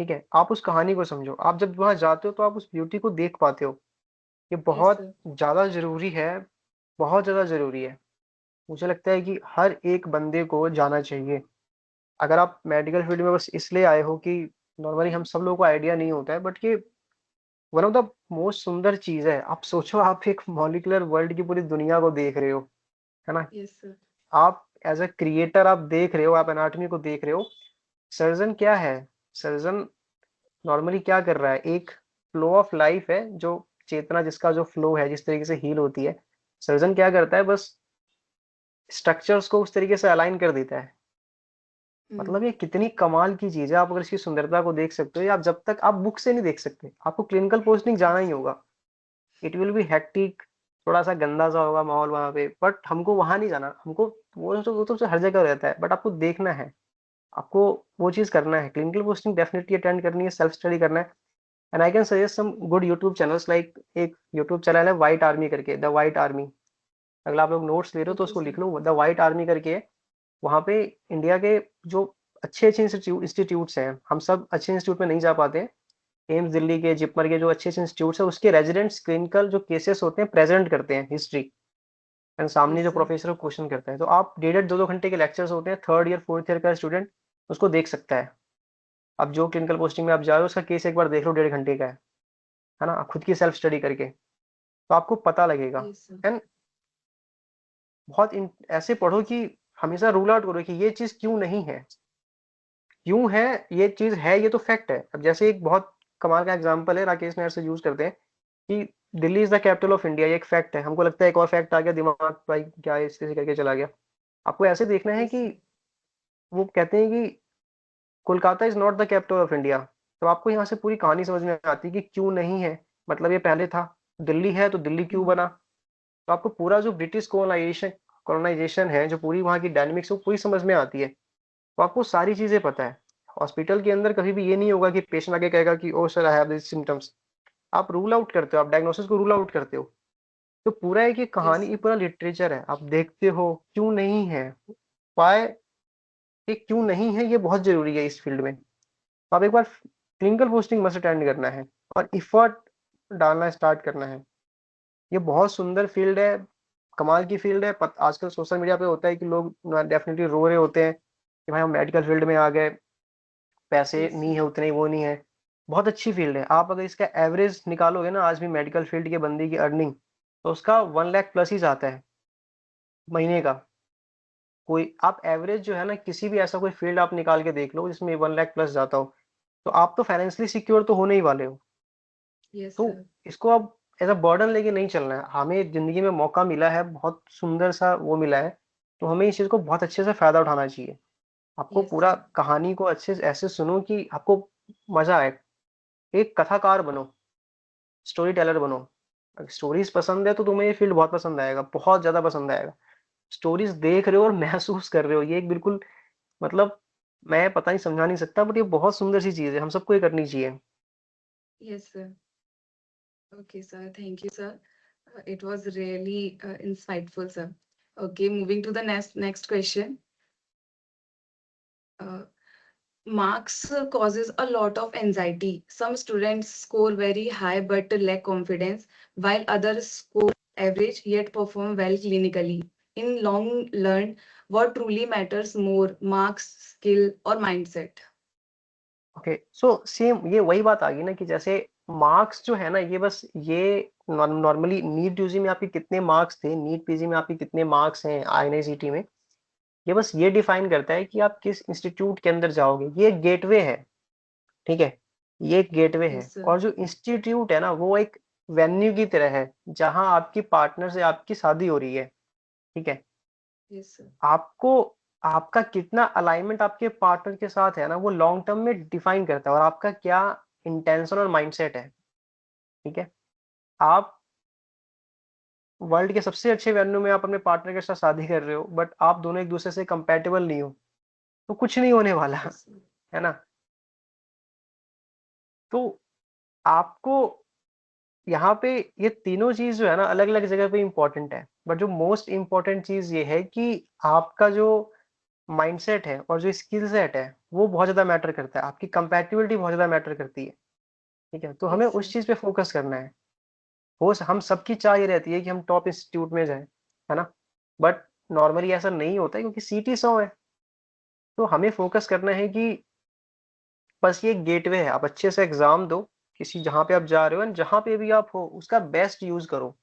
ठीक है, आप उस कहानी को समझो, आप जब वहां जाते हो तो आप उस ब्यूटी को देख पाते हो। ये यस बहुत सर। ज्यादा जरूरी है, बहुत ज्यादा जरूरी है। मुझे लगता है कि हर एक बंदे को जाना चाहिए। अगर आप मेडिकल फील्ड में बस इसलिए आए हो कि नॉर्मली हम सब लोगों को आइडिया नहीं होता है, बट ये वन ऑफ द मोस्ट सुंदर चीज है। आप सोचो, आप एक मॉलिक्यूलर वर्ल्ड की पूरी दुनिया को देख रहे हो, है ना। Yes sir. आप एज अ क्रिएटर आप देख रहे हो, आप एनाटॉमी को देख रहे हो। सर्जन क्या है, सर्जन नॉर्मली क्या कर रहा है, एक फ्लो ऑफ लाइफ है, जो चेतना जिसका जो फ्लो है, जिस तरीके से हील होती है, सर्जन क्या करता है, बस स्ट्रक्चर्स को उस तरीके से अलाइन कर देता है। मतलब ये कितनी कमाल की चीज है। आप अगर इसकी सुंदरता को देख सकते हो, या आप जब तक आप बुक से नहीं देख सकते, आपको क्लिनिकल पोस्टिंग जाना ही होगा। इट विल बी हेक्टिक, थोड़ा सा गंदा सा होगा माहौल वहां पे, बट हमको वहां नहीं जाना, हमको वो तो हर जगह रहता है, बट आपको देखना है, आपको वो चीज करना है। क्लिनिकल पोस्टिंग डेफिनेटली अटेंड करनी है, सेल्फ स्टडी करना है। And I can suggest some good YouTube channels, like एक यूट्यूब चैनल है व्हाइट आर्मी करके, द व्हाइट आर्मी। अगर आप लोग नोट्स ले रहे हो तो ओके उसको सर। लिख लो, द व्हाइट आर्मी करके है। वहाँ पे इंडिया के जो अच्छे इंस्टीट्यूट्स हैं, हम सब अच्छे इंस्टीट्यूट में नहीं जा पाते हैं। एम्स दिल्ली के, जिपमर के जो अच्छे इंस्टीट्यूट्स हैं, उसके रेजिडेंट्स क्लिनिकल जो केसेस होते हैं प्रेजेंट करते हैं हिस्ट्री, एंड सामने Yes, जो sir. प्रोफेसर क्वेश्चन करता है, तो आप 1.5-2 घंटे के लेक्चर्स होते हैं, थर्ड ईयर फोर्थ ईयर का स्टूडेंट उसको देख सकता है। अब जो क्लिनिकल पोस्टिंग में आप जा रहे हो उसका केस एक बार देख लो, 1.5 घंटे का है ना, आप खुद की सेल्फ स्टडी करके, तो आपको पता लगेगा। Yes, sir. एंड ऐसे पढ़ो कि हमेशा रूल आउट करो कि ये चीज क्यों नहीं है, क्यों है, ये चीज है, ये तो फैक्ट है। अब जैसे एक बहुत कमाल का एग्जांपल है, राकेश नायर से यूज करते हैं कि Delhi is the capital of India, ये एक फैक्ट है। हमको लगता है एक और फैक्ट आ गया दिमाग, भाई क्या है, इस तरह से करके चला गया। आपको ऐसे देखना है Yes, कि sir. वो कहते हैं कि Kolkata is not the capital of India, तो आपको यहाँ से पूरी कहानी समझ में आती है कि क्यों नहीं है, मतलब ये पहले था। दिल्ली है तो दिल्ली क्यों Hmm. बना, तो आपको पूरा जो ब्रिटिश कॉलोनाइजेशन है, जो पूरी वहाँ की डायनेमिक्स, वो पूरी समझ में आती है। तो आपको सारी चीजें पता है। हॉस्पिटल के अंदर कभी भी ये नहीं होगा कि पेशेंट आके कहेगा कि oh sir I have this symptoms. आप रूल आउट करते हो, आप डायग्नोसिस को रूल आउट करते हो। तो पूरा एक ये Yes, कहानी, ये sir. पूरा लिटरेचर है, आप देखते हो क्यों नहीं है, वाई, ये क्यों नहीं है, ये बहुत जरूरी है इस फील्ड में। आप एक बार क्लिनिकल पोस्टिंग मस्ट अटेंड करना है और इफर्ट डालना स्टार्ट करना है। ये बहुत सुंदर फील्ड है, कमाल की फील्ड है। आजकल सोशल मीडिया पे होता है कि लोग डेफिनेटली रो रहे होते हैं कि भाई हम मेडिकल फील्ड में आ गए, पैसे Yes, नहीं sir. है उतने, वो नहीं है। बहुत अच्छी फील्ड है। आप अगर इसका एवरेज निकालोगे ना, आज भी मेडिकल फील्ड के बंदे की अर्निंग, तो उसका 1 लाख प्लस ही जाता है महीने का। कोई आप एवरेज जो है ना, किसी भी ऐसा कोई फील्ड आप निकाल के देख लो जिसमें 1 लाख प्लस जाता हो, तो आप तो फाइनेंशियली सिक्योर तो होने ही वाले हो। Yes, तो sir. इसको अब एज अ बर्डन लेके नहीं चलना है। हमें जिंदगी में मौका मिला है, बहुत सुंदर सा वो मिला है, तो हमें इस चीज को बहुत अच्छे से फायदा उठाना चाहिए। आपको Yes, पूरा sir. कहानी को अच्छे से ऐसे सुनो कि आपको मजा आए। एक कथाकार बनो, स्टोरी टेलर बनो। अगर स्टोरीज पसंद है तो तुम्हें ये फील्ड बहुत पसंद आएगा, बहुत ज्यादा पसंद आएगा। स्टोरीज देख रहे हो और महसूस कर रहे हो, ये एक बिल्कुल, मतलब मैं पता नहीं, समझा नहीं सकता, बट ये बहुत सुंदर सी चीज है, हम सबको ये करनी चाहिए। Yes, sir. Okay, sir. Thank you, sir. It was really insightful, sir. Okay, moving to the next question. Uh, Marks causes a lot of anxiety. Some students score very high but lack confidence, while others score average yet perform well clinically. In long learn, what truly matters more, marks, skill, or mindset? Okay, so same ये वही बात आ गई ना कि जैसे marks जो है ना, ये बस ये नॉर्मली नीट यूजी में आपके कितने मार्क्स थे, नीट पीजी में आपके कितने मार्क्स हैं आईएनआईसीटी में, ये बस ये डिफाइन करता है कि आप किस इंस्टीट्यूट के अंदर जाओगे। ये एक गेटवे है, ठीक है, ये एक गेटवे है। Yes, sir. और जो इंस्टीट्यूट है ना, वो एक वेन्यू की तरह है जहां आपकी पार्टनर से आपकी शादी हो रही है, ठीक है। Yes, sir. आपको, आपका कितना अलाइनमेंट आपके पार्टनर के साथ है ना, वो लॉन्ग टर्म में डिफाइन करता है, और आपका क्या इंटेंशन और माइंडसेट है, ठीक है। आप वर्ल्ड के सबसे अच्छे वेन्यू में आप अपने पार्टनर के साथ शादी कर रहे हो, बट आप दोनों एक दूसरे से कंपैटिबल नहीं हो, तो कुछ नहीं होने वाला, Yes, sir. है ना। तो आपको यहाँ पे ये तीनों चीज जो है ना, अलग अलग जगह पे इंपॉर्टेंट है, बट जो मोस्ट इंपॉर्टेंट चीज ये है कि आपका जो माइंडसेट है और जो स्किल सेट है, वो बहुत ज्यादा मैटर करता है, आपकी कंपैटिबिलिटी बहुत ज्यादा मैटर करती है, ठीक है। तो हमें Yes, उस sir. चीज पे फोकस करना है। हो हम सबकी चाह ये रहती है कि हम टॉप इंस्टीट्यूट में जाएं, है ना, बट नॉर्मली ऐसा नहीं होता है क्योंकि सीटी 100 है। तो हमें फोकस करना है कि बस ये गेटवे है, आप अच्छे से एग्जाम दो, किसी जहाँ पे आप जा रहे हो, एंड जहाँ पे भी आप हो उसका बेस्ट यूज करो,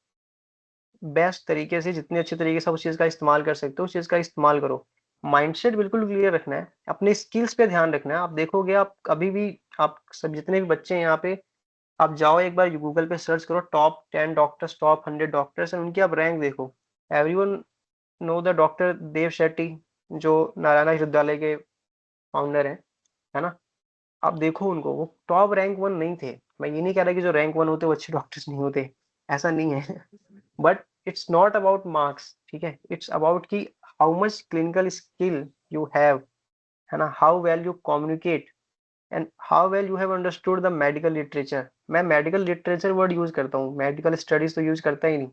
बेस्ट तरीके से, जितने अच्छे तरीके से आप उस चीज का इस्तेमाल कर सकते हो उस चीज का इस्तेमाल करो। माइंडसेट बिल्कुल क्लियर रखना है, अपने स्किल्स पे ध्यान रखना है। आप देखोगे, आप कभी भी, आप सब जितने भी बच्चे हैं यहाँ पे, आप जाओ एक बार गूगल पे सर्च करो top 10 doctors, top 100 doctors, and उनकी आप रैंक देखो। एवरीवन नो द डॉक्टर देव शेट्टी, जो नारायणा विश्वविद्यालय के फाउंडर है ना। आप देखो उनको, वो टॉप रैंक 1 नहीं थे। मैं ये नहीं कह रहा कि जो रैंक 1 होते वो अच्छे डॉक्टर्स नहीं होते, ऐसा नहीं है। But it's not about marks, ठीक है, इट्स अबाउट कि how much clinical skill you have, है ना, how well you communicate, and how well you have understood the medical literature. मैं मेडिकल लिटरेचर वर्ड यूज करता हूँ, मेडिकल स्टडीज तो use करता ही नहीं।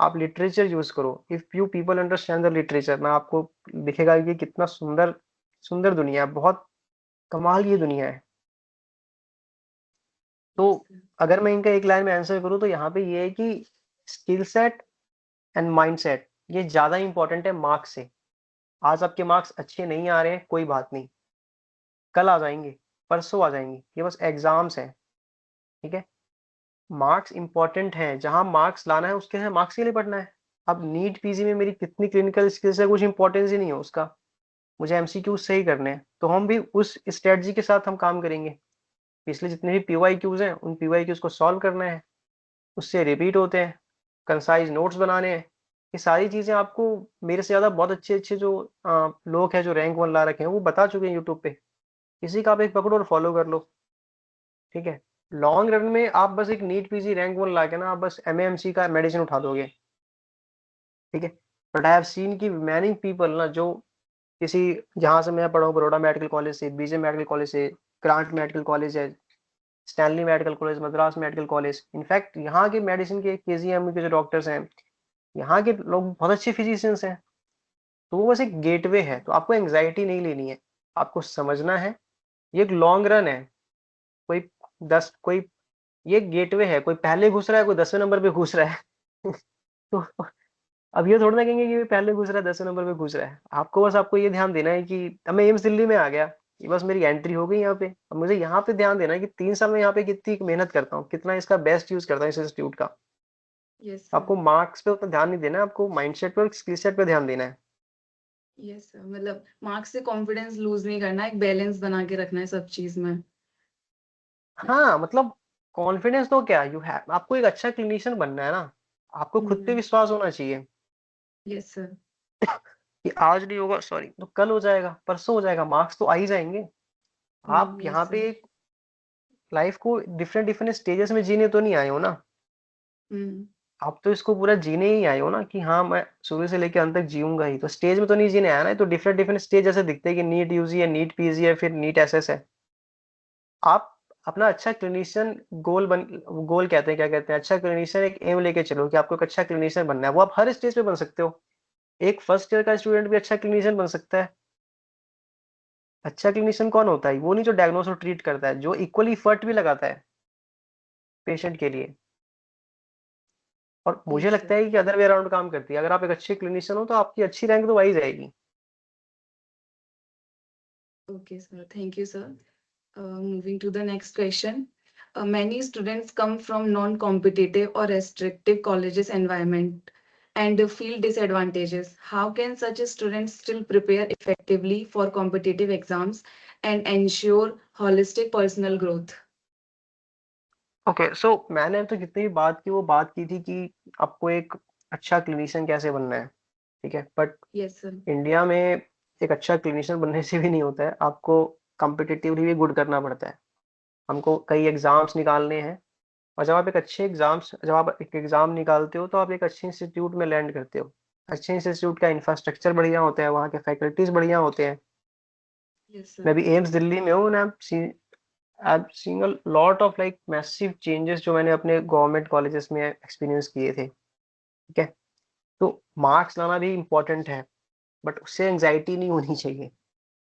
आप लिटरेचर यूज करो। If you people understand the literature ना, आपको दिखेगा कि कितना सुंदर सुंदर दुनिया है, बहुत कमाल की दुनिया है। तो Yes, sir. अगर मैं इनका एक लाइन में आंसर करूँ तो यहाँ पे ये है कि skill set and mind set ये ज़्यादा इंपॉर्टेंट है मार्क्स से। आज आपके मार्क्स अच्छे नहीं आ रहे हैं, कोई बात नहीं, कल आ जाएंगे, परसों आ जाएंगे, ये बस एग्जाम्स हैं, ठीक है। मार्क्स इंपॉर्टेंट हैं, जहां मार्क्स लाना है उसके लिए मार्क्स के लिए पढ़ना है। अब नीट पीजी में मेरी कितनी क्लिनिकल स्किल्स है कुछ इंपॉर्टेंस ही नहीं है उसका, मुझे एमसीक्यू सही करने हैं, तो हम भी उस स्ट्रेटजी के साथ हम काम करेंगे। पिछले जितने भी पीवाईक्यूज हैं उन पीवाईक्यूज को सॉल्व करना है, उससे रिपीट होते हैं, कंसाइज नोट्स बनाने हैं। ये सारी चीजें आपको मेरे से ज्यादा बहुत अच्छे अच्छे जो लोग हैं जो रैंक 1 ला रखे हैं वो बता चुके हैं यूट्यूब पे। किसी का आप एक पकड़ो और फॉलो कर लो, ठीक है। लॉन्ग रन में आप बस एक नीट पीजी रैंक 1 ला के ना आप बस एमएमसी का मेडिसिन उठा दोगे, ठीक है। बट आई हैव सीन की मैनी पीपल ना जो किसी, जहां से मैं पढ़ा हूँ बड़ौदा मेडिकल कॉलेज से, बीजे मेडिकल कॉलेज से, ग्रांट मेडिकल कॉलेज है, Stanley medical college, Madras medical college, in fact यहाँ के मेडिसिन के केजीएम के जो डॉक्टर्स हैं, यहाँ के लोग बहुत अच्छे फिजिशियंस हैं। तो वो बस एक गेटवे है, तो आपको एंग्जाइटी नहीं लेनी है, आपको समझना है ये एक लॉन्ग रन है। कोई 10 कोई ये गेटवे है, कोई पहले घुस रहा है, कोई 10वें नंबर पे घुस रहा है। तो अब ये थोड़ी ना कहेंगे कि ये पहले घुस रहा है 10वें नंबर पे घुस रहा है। आपको बस आपको ये ध्यान देना है कि अब मैं एम्स दिल्ली में आ गया, ये बस मेरी एंट्री हो गई यहाँ पे। अब मुझे यहाँ पे ध्यान देना है कि 3 साल में यहाँ पे कितनी मेहनत करता हूँ, कितना इसका बेस्ट यूज करता हूँ इस इंस्टीट्यूट का। Yes, sir. आपको मार्क्स पे उतना ध्यान नहीं देना है, आपको माइंडसेट पे और स्किल सेट पे ध्यान देना है। Yes, sir. मतलब मार्क्स से कॉन्फिडेंस लूज नहीं करना, एक बैलेंस बना के रखना है सब चीज में। हाँ, मतलब कॉन्फिडेंस तो क्या, यू हैव, आपको एक अच्छा क्लिनिशियन बनना है ना, आपको खुद पे विश्वास होना चाहिए यस सर। कि आज नहीं होगा, सॉरी, तो कल हो जाएगा, परसों हो जाएगा, मार्क्स तो आ ही जाएंगे। आप यस यहाँ सर। पे एक लाइफ को डिफरेंट डिफरेंट स्टेजेस में जीने तो नहीं आए हो ना, आप तो इसको पूरा जीने ही आए हो ना कि हाँ मैं शुरू से लेकर अंत तक जीऊंगा ही, तो स्टेज में तो नहीं जीने आया ना। तो डिफरेंट डिफरेंट स्टेज जैसे दिखते हैं कि नीट यूजी है, नीट पीजी है, फिर नीट एसएस है। आप अपना अच्छा क्लिनिशियन गोल कहते हैं, क्या कहते हैं, अच्छा क्लिनिशियन एक एम लेके चलो कि आपको एक अच्छा क्लिनिशियन बनना है। वो आप हर स्टेज पे बन सकते हो, एक फर्स्ट ईयर का स्टूडेंट भी अच्छा क्लिनिशियन बन सकता है। अच्छा क्लिनिशियन कौन होता है, वो नहीं जो डायग्नोस और ट्रीट करता है, जो इक्वली एफर्ट भी लगाता है पेशेंट के लिए। और मुझे यस लगता सर। है कि अदर वे अराउंड काम करती है, अगर आप एक अच्छे क्लिनिशियन हो तो आपकी अच्छी रैंक तो आ ही जाएगी। Okay, sir. Thank you, sir. Moving to the next question. Many students come from non-competitive or restrictive colleges environment and feel disadvantages. How can such students still prepare effectively for competitive exams and ensure holistic personal growth? Okay, so मैंने तो जितनी भी बात की वो बात की थी कि आपको एक अच्छा क्लिनिशियन कैसे बनना है, ठीक है। But Yes, sir. इंडिया में एक अच्छा क्लिनिशियन बनने से भी नहीं होता है, आपको कॉम्पिटिटिवली भी गुड करना पड़ता है। हमको कई एग्जाम्स निकालने हैं, और जब आप एक एग्जाम निकालते हो तो आप एक अच्छे इंस्टीट्यूट में लैंड करते हो। अच्छे इंस्टीट्यूट का इंफ्रास्ट्रक्चर बढ़िया होता है, वहाँ के फैकल्टीज बढ़िया होते हैं। Yes, मैं sir. भी एम्स दिल्ली में हूँ, I've seen a lot of like massive changes जो मैंने अपने गवर्नमेंट कॉलेजेस में एक्सपीरियंस किए थे, ठीक है। तो मार्क्स लाना भी इम्पोर्टेंट है, बट उससे एंजाइटी नहीं होनी चाहिए,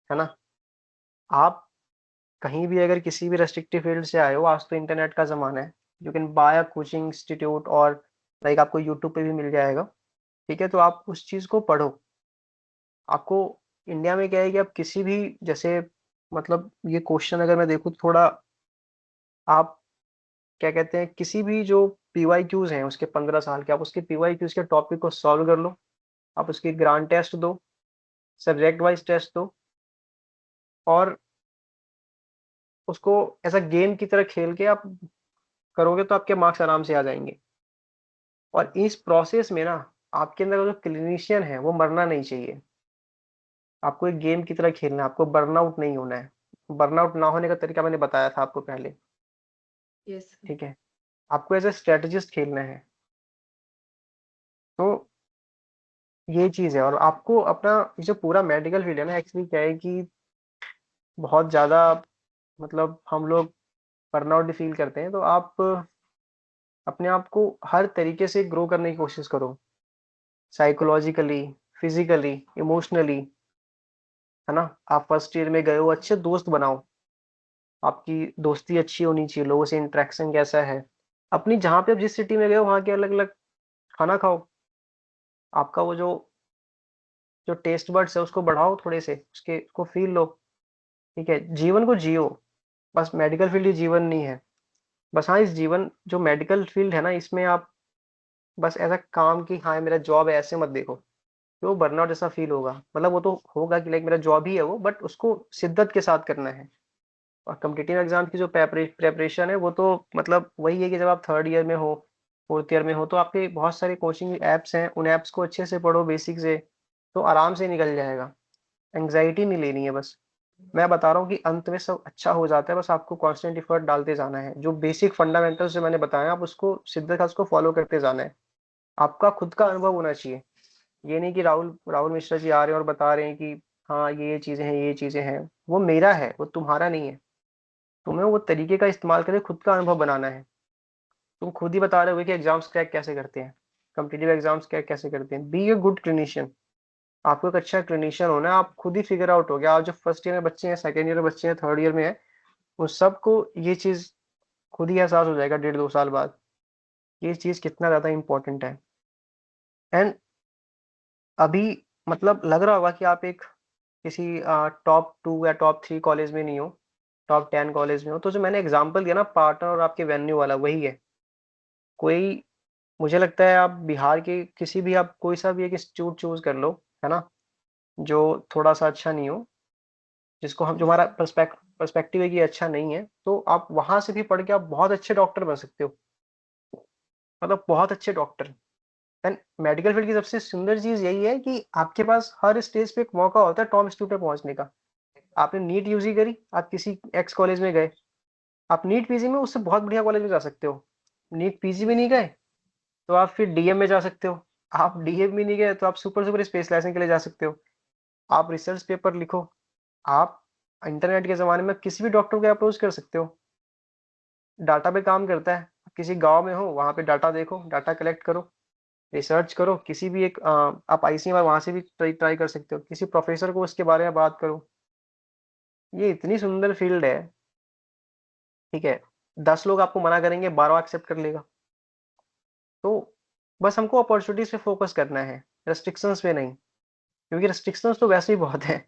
है ना। आप कहीं भी अगर किसी भी रेस्ट्रिक्टिव फील्ड से आए हो, आज तो इंटरनेट का ज़माना है, you can buy a coaching institute, और लाइक आपको यूट्यूब पे भी मिल जाएगा, ठीक है। तो आप उस चीज़ को पढ़ो। आपको इंडिया में क्या है कि आप किसी भी, जैसे मतलब ये क्वेश्चन अगर मैं देखूँ थोड़ा, आप क्या कहते हैं, किसी भी जो पीवाईक्यूज हैं उसके 15 साल के, आप उसके पीवाईक्यूज के टॉपिक को सॉल्व कर लो, आप उसकी ग्रांड टेस्ट दो, सब्जेक्ट वाइज टेस्ट दो, और उसको ऐसा गेम की तरह खेल के आप करोगे तो आपके मार्क्स आराम से आ जाएंगे। और इस प्रोसेस में ना आपके अंदर जो क्लिनिशियन है वो मरना नहीं चाहिए। आपको एक गेम की तरह खेलना है, आपको बर्नआउट नहीं होना है। बर्नआउट ना होने का तरीका मैंने बताया था आपको पहले, Yes, sir. ठीक है। आपको एज ए स्ट्रेटेजिस्ट खेलना है, तो ये चीज़ है। और आपको अपना ये जो पूरा मेडिकल फील्ड है ना, एक्चुअली क्या है कि बहुत ज़्यादा, मतलब हम लोग बर्नआउट फील करते हैं, तो आप अपने आप को हर तरीके से ग्रो करने की कोशिश करो। साइकोलॉजिकली, फिजिकली, इमोशनली, है ना। आप फर्स्ट ईयर में गए हो, अच्छे दोस्त बनाओ, आपकी दोस्ती अच्छी होनी चाहिए, लोगों से इंटरेक्शन कैसा है, अपनी जहाँ पे आप जिस सिटी में गए हो वहाँ के अलग अलग खाना खाओ, आपका वो जो जो टेस्ट बड्स है उसको बढ़ाओ थोड़े से, उसको फील लो। ठीक है, जीवन को जियो, बस मेडिकल फील्ड ही जीवन नहीं है। बस हाँ, इस जीवन जो मेडिकल फील्ड है ना, इसमें आप बस ऐसा काम कि हाँ मेरा जॉब है ऐसे मत देखो, तो वो बर्नआउट जैसा फील होगा। मतलब वो तो होगा कि लाइक मेरा जॉब ही है वो, बट उसको शिद्दत के साथ करना है। और कॉम्पिटिटिव एग्जाम की जो प्रेपरेशन है वो तो मतलब वही है कि जब आप थर्ड ईयर में हो, फोर्थ ईयर में हो, तो आपके बहुत सारे कोचिंग ऐप्स हैं, उन ऐप्स को अच्छे से पढ़ो बेसिक से, तो आराम से निकल जाएगा। एंग्जाइटी नहीं लेनी है बस। मैं बता रहा हूँ कि अंत में सब अच्छा हो जाता है, बस आपको कांस्टेंट एफर्ट डालते जाना है। जो बेसिक फंडामेंटल्स जो मैंने बताया आप उसको शिद्दत से उसको फॉलो करते जाना है। आपका खुद का अनुभव होना चाहिए। ये नहीं कि राहुल राहुल मिश्रा जी आ रहे हैं और बता रहे हैं कि हाँ ये चीजें हैं, ये चीजें हैं। वो मेरा है, वो तुम्हारा नहीं है। तुम्हें वो तरीके का इस्तेमाल करके खुद का अनुभव बनाना है। तुम खुद ही बता रहे हो कि एग्जाम्स क्रैक कैसे करते हैं, कॉम्पिटिटिव एग्जाम्स क्रैक कैसे करते हैं। Be a good clinician. आपको एक अच्छा क्लिनिशियन होना है, आप खुद ही फिगर आउट हो गया। आप जो फर्स्ट ईयर में बच्चे हैं, सेकंड ईयर में बच्चे हैं, थर्ड ईयर में है, उन सबको ये चीज खुद ही एहसास हो जाएगा 1.5-2 साल बाद, ये चीज कितना ज्यादा इंपॉर्टेंट है। एंड अभी मतलब लग रहा होगा कि आप एक किसी टॉप 2 या टॉप 3 कॉलेज में नहीं हो, टॉप 10 कॉलेज में हो। तो जो मैंने एग्जांपल दिया ना पार्टनर और आपके वेन्यू वाला, वही है। कोई मुझे लगता है आप बिहार के किसी भी, आप कोई सा भी एक इंस्टीट्यूट चूज कर लो, है ना, जो थोड़ा सा अच्छा नहीं हो, जिसको हम जो Yes, हमारा sir. पर्सपेक्टिव है कि अच्छा नहीं है, तो आप वहां से भी पढ़ के आप बहुत अच्छे डॉक्टर बन सकते हो। मतलब बहुत अच्छे डॉक्टर। एंड मेडिकल फील्ड की सबसे सुंदर चीज यही है कि आपके पास हर स्टेज पे एक मौका होता है टॉप इंस्टीट्यूट पे पहुंचने का। आपने नीट यूजी करी, आप किसी एक्स कॉलेज में गए, आप नीट पीजी में उससे बहुत बढ़िया कॉलेज में जा सकते हो। नीट पीजी में नहीं गए तो आप फिर डीएम में जा सकते हो। आप डीएम में नहीं गए तो आप सुपर सुपर स्पेशलाइजेशन के लिए जा सकते हो। आप रिसर्च पेपर लिखो, आप इंटरनेट के ज़माने में किसी भी डॉक्टर को अप्रोच कर सकते हो। डाटा पे काम करता है। किसी गाँव में हो, वहाँ पे डाटा देखो, डाटा कलेक्ट करो, रिसर्च करो, किसी भी एक आप आईसीएमआर वहाँ से भी ट्राई ट्राई कर सकते हो। किसी प्रोफ़ेसर को उसके बारे में बात करो। ये इतनी सुंदर फ़ील्ड है, ठीक है? 10 लोग आपको मना करेंगे, 12वाँ एक्सेप्ट कर लेगा। तो बस हमको अपॉर्च्युनिटीज़ पे फ़ोकस करना है, रिस्ट्रिक्शंस पे नहीं। क्योंकि रिस्ट्रिक्शंस तो वैसे ही बहुत हैं।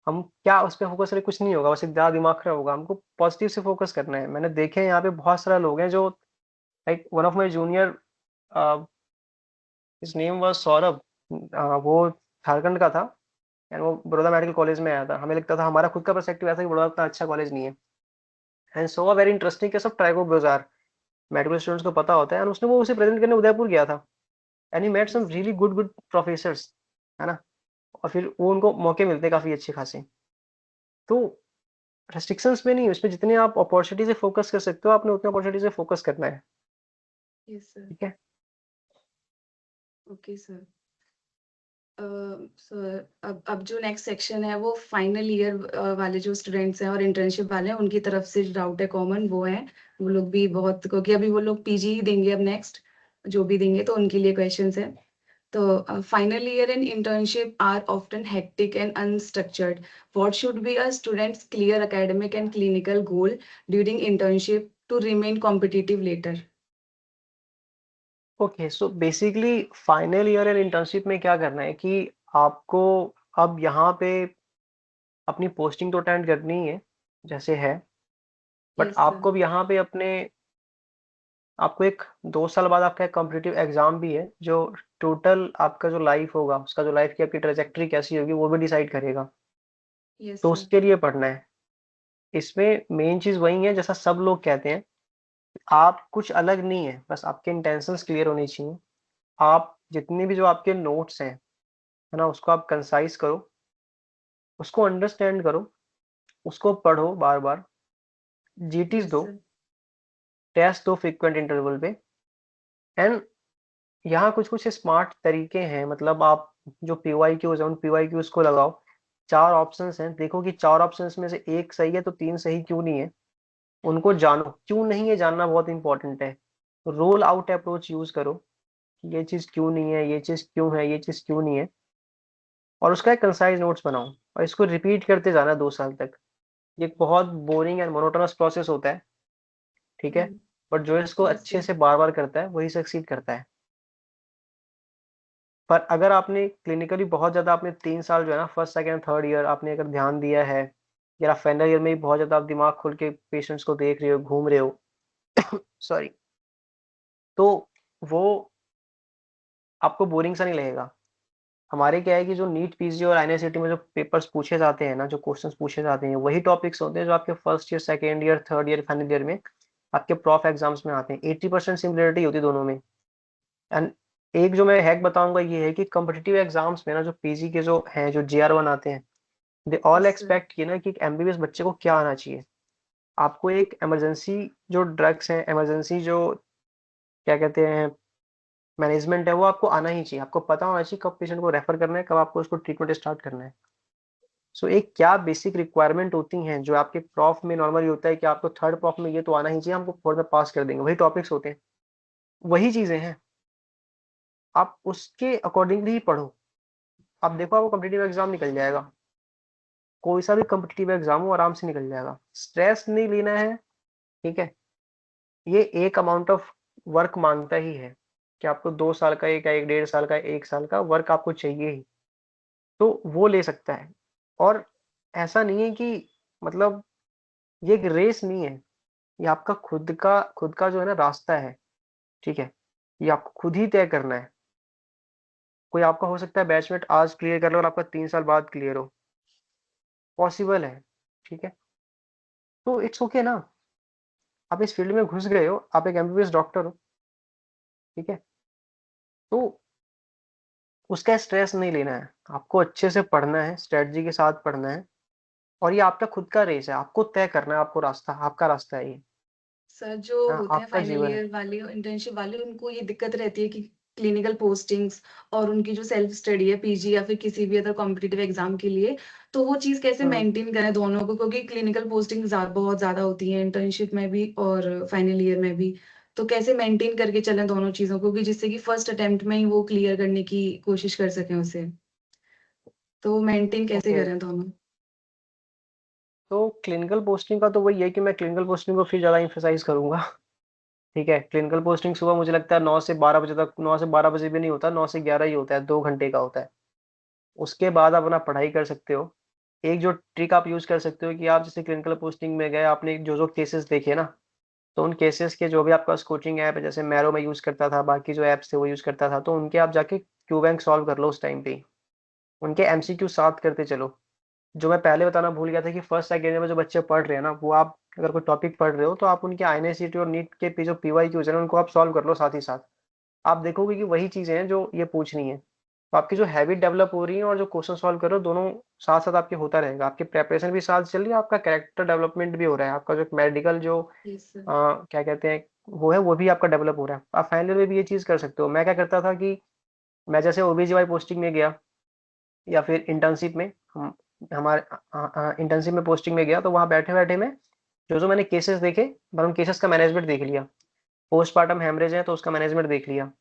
हम क्या उस पे फोकस करें, कुछ नहीं होगा, बस एक ज़्यादा दिमाग खराब होगा। हमको पॉजिटिव से फोकस करना है। मैंने देखे हैं यहाँ पे बहुत सारे लोग हैं जो like one of my junior, his name was Saurabh. वो झारखंड का था एंड वो बड़ौदा मेडिकल कॉलेज में आया था। हमें लगता था, हमारा खुद का पर्सपेक्टिव ऐसा कि बड़ौदा इतना अच्छा कॉलेज नहीं है। एंड सो वेरी इंटरेस्टिंग के सब ट्राइगो बाजार मेडिकल स्टूडेंट्स को पता होता है। एंड उसने वो उसे प्रेजेंट करने उदयपुर गया था and he met some Yes, sir. Really good good professors, है ना। और फिर वो उनको मौके मिलते हैं काफी अच्छे खासे। तो रेस्ट्रिक्शंस में नहीं, उसमें जितने आप अपॉर्चुनिटी से फोकस कर सकते हो, आपने उतने अपॉर्चुनिटी से फोकस करना है। Yes, sir. ठीक है। Okay, sir. सर अब जो नेक्स्ट सेक्शन है वो फाइनल ईयर वाले जो स्टूडेंट्स हैं और इंटर्नशिप वाले हैं उनकी तरफ से डाउट है कॉमन वो है। वो लोग भी बहुत, क्योंकि अभी वो लोग पीजी ही देंगे अब नेक्स्ट, जो भी देंगे तो उनके लिए क्वेश्चंस है। तो final year and internship are often hectic and unstructured. What should be a student's clear academic and clinical goal during internship to remain competitive later? Okay, so basically final year and internship में क्या करना है कि आपको अब यहाँ पे अपनी पोस्टिंग तो अटेंड करनी ही है जैसे है, बट Yes, sir. आपको भी यहाँ पे अपने आपको एक 2 साल बाद आपका एक कॉम्पिटिटिव एग्जाम भी है, जो टोटल आपका जो लाइफ होगा, उसका जो लाइफ की आपकी ट्रेजेक्टरी कैसी होगी वो भी डिसाइड करेगा। Yes, तो sir. उसके लिए पढ़ना है। इसमें मेन चीज वही है जैसा सब लोग कहते हैं, आप कुछ अलग नहीं है, बस आपके इंटेंशंस क्लियर होने चाहिए। आप जितने भी जो आपके नोट्स हैं, है ना, उसको आप कंसाइज़ करो, उसको अंडरस्टैंड करो, उसको पढ़ो बार-बार, जीटीज़ Yes, दो, sir. टेस्ट दो फ्रीक्वेंट इंटरवल पे। एंड यहाँ कुछ-कुछ स्मार्ट तरीके हैं, मतलब आप जो पीवाईक्यूज़ हैं, उन पीवाईक्यूज़ को लगाओ। 4 ऑप्शंस हैं, देखो कि 4 ऑप्शंस में से 1 सही है तो 3 सही क्यों नहीं है? उनको जानो, क्यों नहीं है जानना बहुत इंपॉर्टेंट है। रोल आउट अप्रोच यूज़ करो। कि ये चीज़ क्यों नहीं है, ये चीज़ क्यों है, ये चीज़ क्यों नहीं है, और उसका एक कंसाइज़ नोट्स बनाओ और इसको रिपीट करते जाना 2 साल तक। ये एक बहुत बोरिंग एंड मोनोटोनस प्रोसेस होता है, ठीक है? बट जो इसको यस अच्छे सर। से बार-बार करता है, वही सक्सीड करता है। पर अगर आपने क्लिनिकली बहुत ज़्यादा आपने 3 साल जो है ना फर्स्ट, सेकंड, थर्ड ईयर आपने अगर ध्यान दिया है, या फाइनल ईयर में भी बहुत ज़्यादा आप दिमाग खोल के पेशेंट्स को देख रहे हो, घूम रहे हो, सॉरी, तो वो आपको बोरिंग सा नहीं लगेगा। हमारे क्या है कि जो नीट पीजी और आईआईएससीटी में जो पेपर्स पूछे जाते हैं ना, जो क्वेश्चंस पूछे जाते हैं, वही टॉपिक्स होते हैं जो आपके first year, second year, third year, final year में आपके प्रॉफ एग्जाम्स में आते हैं। 80% सिमिलरिटी होती है दोनों में। एंड एक जो मैं हैक बताऊंगा ये है कि कॉम्पिटिटिव एग्जाम्स में ना जो पीजी के जो हैं, जो जीआर 1 आते हैं, they all yes sir. Expect ये ना कि एक एमबीबीएस बच्चे को क्या आना चाहिए। आपको एक इमरजेंसी जो ड्रग्स हैं, इमरजेंसी जो क्या कहते हैं मैनेजमेंट है, वो आपको आना ही चाहिए। आपको पता होना चाहिए कब पेशेंट को रेफर करना है, कब आपको उसको ट्रीटमेंट स्टार्ट करना है। सो एक क्या बेसिक रिक्वायरमेंट होती हैं जो आपके प्रॉफ में नॉर्मली होता है कि आपको थर्ड प्रॉफ में ये तो आना ही चाहिए, हमको फोर्थ में पास कर देंगे, वही टॉपिक्स होते हैं, वही चीजें हैं। आप उसके अकॉर्डिंगली ही पढ़ो। आप देखो आपको कॉम्पिटिटिव एग्जाम निकल जाएगा, कोई सा भी कॉम्पिटिटिव एग्जाम हो आराम से निकल जाएगा। स्ट्रेस नहीं लेना है, ठीक है? ये एक अमाउंट ऑफ वर्क मांगता ही है कि आपको 2 साल का, एक 1.5 साल का, 1 साल का वर्क आपको चाहिए ही, तो वो ले सकता है। और ऐसा नहीं है कि मतलब ये एक रेस नहीं है, ये आपका खुद का जो है ना रास्ता है, ठीक है? ये आपको खुद ही तय करना है। कोई आपका हो सकता है बैचमेट आज क्लियर कर लो और आपका 3 साल बाद क्लियर हो, पॉसिबल है, ठीक है? तो इट्स ओके ना। आप इस फील्ड में घुस गए हो, आप एक एमबीबीएस डॉक्टर हो, ठीक है? तो उसका स्ट्रेस नहीं लेना है, आपको अच्छे से पढ़ना है, स्ट्रेटजी के साथ पढ़ना है, और ये आपका खुद का रेस है, आपको तय करना है, आपको रास्ता, आपका रास्ता है ये, सर जो हाँ, होते हैं आपका फाइनल जीवन है। ईयर वाले इंटर्नशिप वाले उनको ये दिक्कत रहती है कि क्लिनिकल पोस्टिंग्स और उनकी जो सेल्फ स्टडी है पीजी या फिर किसी भी अदर कॉम्पिटिटिव एग्जाम के लिए, तो वो चीज़ कैसे हुँ, मेंटेन करें दोनों को, क्योंकि क्लिनिकल पोस्टिंग बहुत ज़्यादा होती है इंटर्नशिप में भी और फाइनल ईयर में भी। तो कैसे मेंटेन करके चलें दोनों चीज़ों को कि जिससे कि फर्स्ट अटेम्प्ट में ही वो क्लियर करने की कोशिश कर सकें उसे। तो मेंटेन कैसे ओके। करें दोनों? तो क्लिनिकल पोस्टिंग का तो वही है कि मैं क्लिनिकल पोस्टिंग को फिर ज़्यादा एम्फसाइज़ करूँगा, ठीक है? क्लिनिकल पोस्टिंग सुबह मुझे लगता है 9 से 12 बजे तक, 9 से 12 बजे भी नहीं होता, 9 से 11 ही होता है, 2 घंटे का होता है। उसके बाद आप अपना पढ़ाई कर सकते हो। एक जो ट्रिक आप यूज़ कर सकते हो कि आप जैसे क्लिनिकल पोस्टिंग में गए, आपने जो-जो केसेज़ देखे ना, तो उन केसेस के जो भी आपके पास कोचिंग ऐप है, जैसे मैरो मैं यूज़ करता था, बाकी जो ऐप्स थे वो यूज़ करता था, तो उनके आप जाके क्यू बैंक सॉल्व कर लो उस टाइम पे ही। उनके एमसीक्यू साथ करते चलो। जो मैं पहले बताना भूल गया था कि फर्स्ट सेकंड ईयर में जो बच्चे पढ़ रहे हैं ना, वो आप अगर कोई टॉपिक पढ़ रहे हो तो आप उनके आईएनएसईटी और नीट के जो पीवाईक्यूज़ है ना, उनको आप सॉल्व कर लो साथ ही साथ। आप देखोगे कि वही चीज़ें हैं जो ये पूछ रही हैं। तो आपकी जो हैबिट डेवलप हो रही है और जो क्वेश्चन सॉल्व कर रहे हो, दोनों साथ-साथ आपके होता रहेगा। आपकी प्रिपरेशन भी साथ चल रही है, आपका कैरेक्टर डेवलपमेंट भी हो रहा है। आपका जो मेडिकल जो यस सर। क्या कहते हैं, वो है, वो भी आपका डेवलप हो रहा है। आप फाइनल ईयर में भी ये चीज़ कर सकते हो। मैं क्या करता था कि मैं जैसे ओबीजीवाई पोस्टिंग में गया या फिर इंटर्नशिप में, हम हमारे इंटर्नशिप में पोस्टिंग में गया, तो वहाँ बैठे-बैठे में जो-जो मैंने केसेस देखे, मैंने उन केसेस का मैनेजमेंट देख लिया। पोस्टपार्टम हेमरेज है तो उसका मैनेजमेंट देख लिया।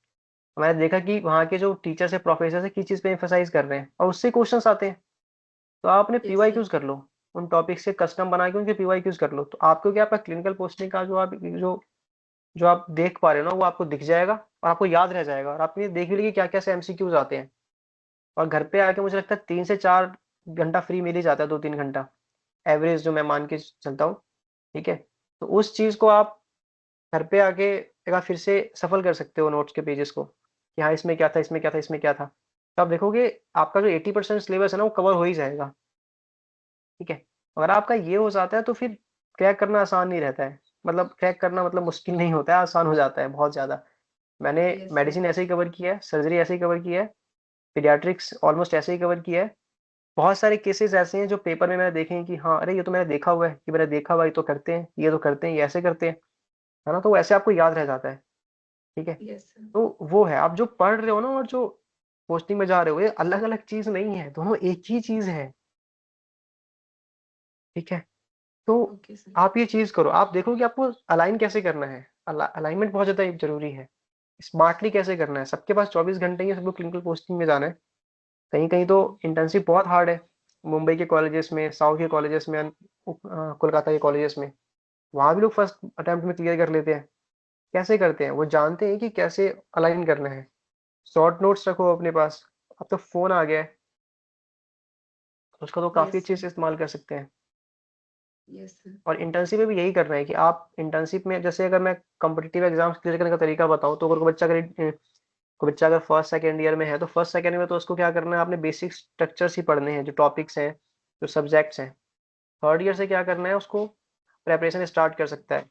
मैंने देखा कि वहाँ के जो टीचर्स हैं, प्रोफेसर्स हैं, किस चीज़ पे एम्फसाइज़ कर रहे हैं और उससे क्वेश्चन्स आते हैं। तो आप अपने यस सर। पीवाईक्यूज़ कर लो। उन टॉपिक से कस्टम बना के उनके पीवाईक्यूज़ कर लो। तो आपको क्या, आपका क्लिनिकल पोस्टिंग का जो जो आप देख पा रहे हो ना, वो आपको दिख जाएगा और आपको याद रह जाएगा, और आप ये देख भी लेंगे क्या-क्या से एमसीक्यूज़ आते हैं। और घर पे आके मुझे लगता है 3 से 4 घंटा फ्री मिल ही जाता है, 2-3 घंटा, एवरेज जो मैं मान के चलता हूँ, ठीक है? तो उस चीज़ को आप घर पे आके एक बार फिर से सफल कर सकते हो नोट्स के पेजेस को, कि हाँ, इसमें क्या था, इसमें क्या था, इसमें क्या था। तो आप देखोगे आपका जो 80% सिलेबस है ना, वो कवर हो ही जाएगा, ठीक है? अगर आपका ये हो जाता है तो फिर क्रैक करना आसान नहीं रहता है। मतलब क्रैक करना मतलब मुश्किल नहीं होता है, आसान हो जाता है बहुत ज़्यादा। मैंने यस सर। मेडिसिन ऐसे ही कवर किया है, सर्जरी ऐसे ही कवर किया है, पीडियाट्रिक्स ऑलमोस्ट ऐसे ही कवर किया है। बहुत सारे केसेज़ ऐसे हैं जो पेपर में मैंने देखे हैं कि हाँ, अरे ये तो मैंने देखा हुआ है, ये मैंने देखा हुआ है, ये तो करते हैं, ये तो करते हैं, ये ऐसे करते हैं, है ना? तो वैसे आपको याद रह जाता है, ठीक है? Yes sir. तो वो है, आप जो पढ़ रहे हो ना और जो पोस्टिंग में जा रहे हो, ये अलग-अलग चीज़ नहीं है, दोनों एक ही चीज़ है, ठीक है? तो ओके सर। आप ये चीज़ करो, आप देखो कि आपको अलाइन कैसे करना है। अलाइनमेंट बहुत ज़्यादा ज़रूरी है। स्मार्टली कैसे करना है। सबके पास 24 घंटे ही है, सबको क्लिनिकल पोस्टिंग में जाना है। कहीं-कहीं तो इंटर्नशिप बहुत हार्ड है। मुंबई के कॉलेजेस में, साउथ के कॉलेजेस में, कोलकाता के कॉलेजेस में, वहाँ भी लोग फर्स्ट अटेम्प्ट में क्लियर कर लेते हैं। कैसे करते हैं? वो जानते हैं कि कैसे अलाइन करना है। शॉर्ट नोट्स रखो अपने पास। अब तो फ़ोन आ गया है, उसका तो काफ़ी Yes, अच्छे sir. से इस्तेमाल कर सकते हैं। Yes, sir. और इंटर्नशिप में भी यही करना है कि आप इंटर्नशिप में, जैसे अगर मैं कॉम्पिटिटिव एग्ज़ाम्स क्लियर करने का तरीका बताऊँ, तो अगर कोई बच्चा अगर फर्स्ट सेकंड ईयर में है, तो फर्स्ट सेकंड में तो उसको क्या करना है, आपने बेसिक स्ट्रक्चर्स ही पढ़ने हैं, जो टॉपिक्स हैं, जो सब्जेक्ट्स हैं। थर्ड ईयर से क्या करना है, उसको प्रिपरेशन स्टार्ट कर सकता है।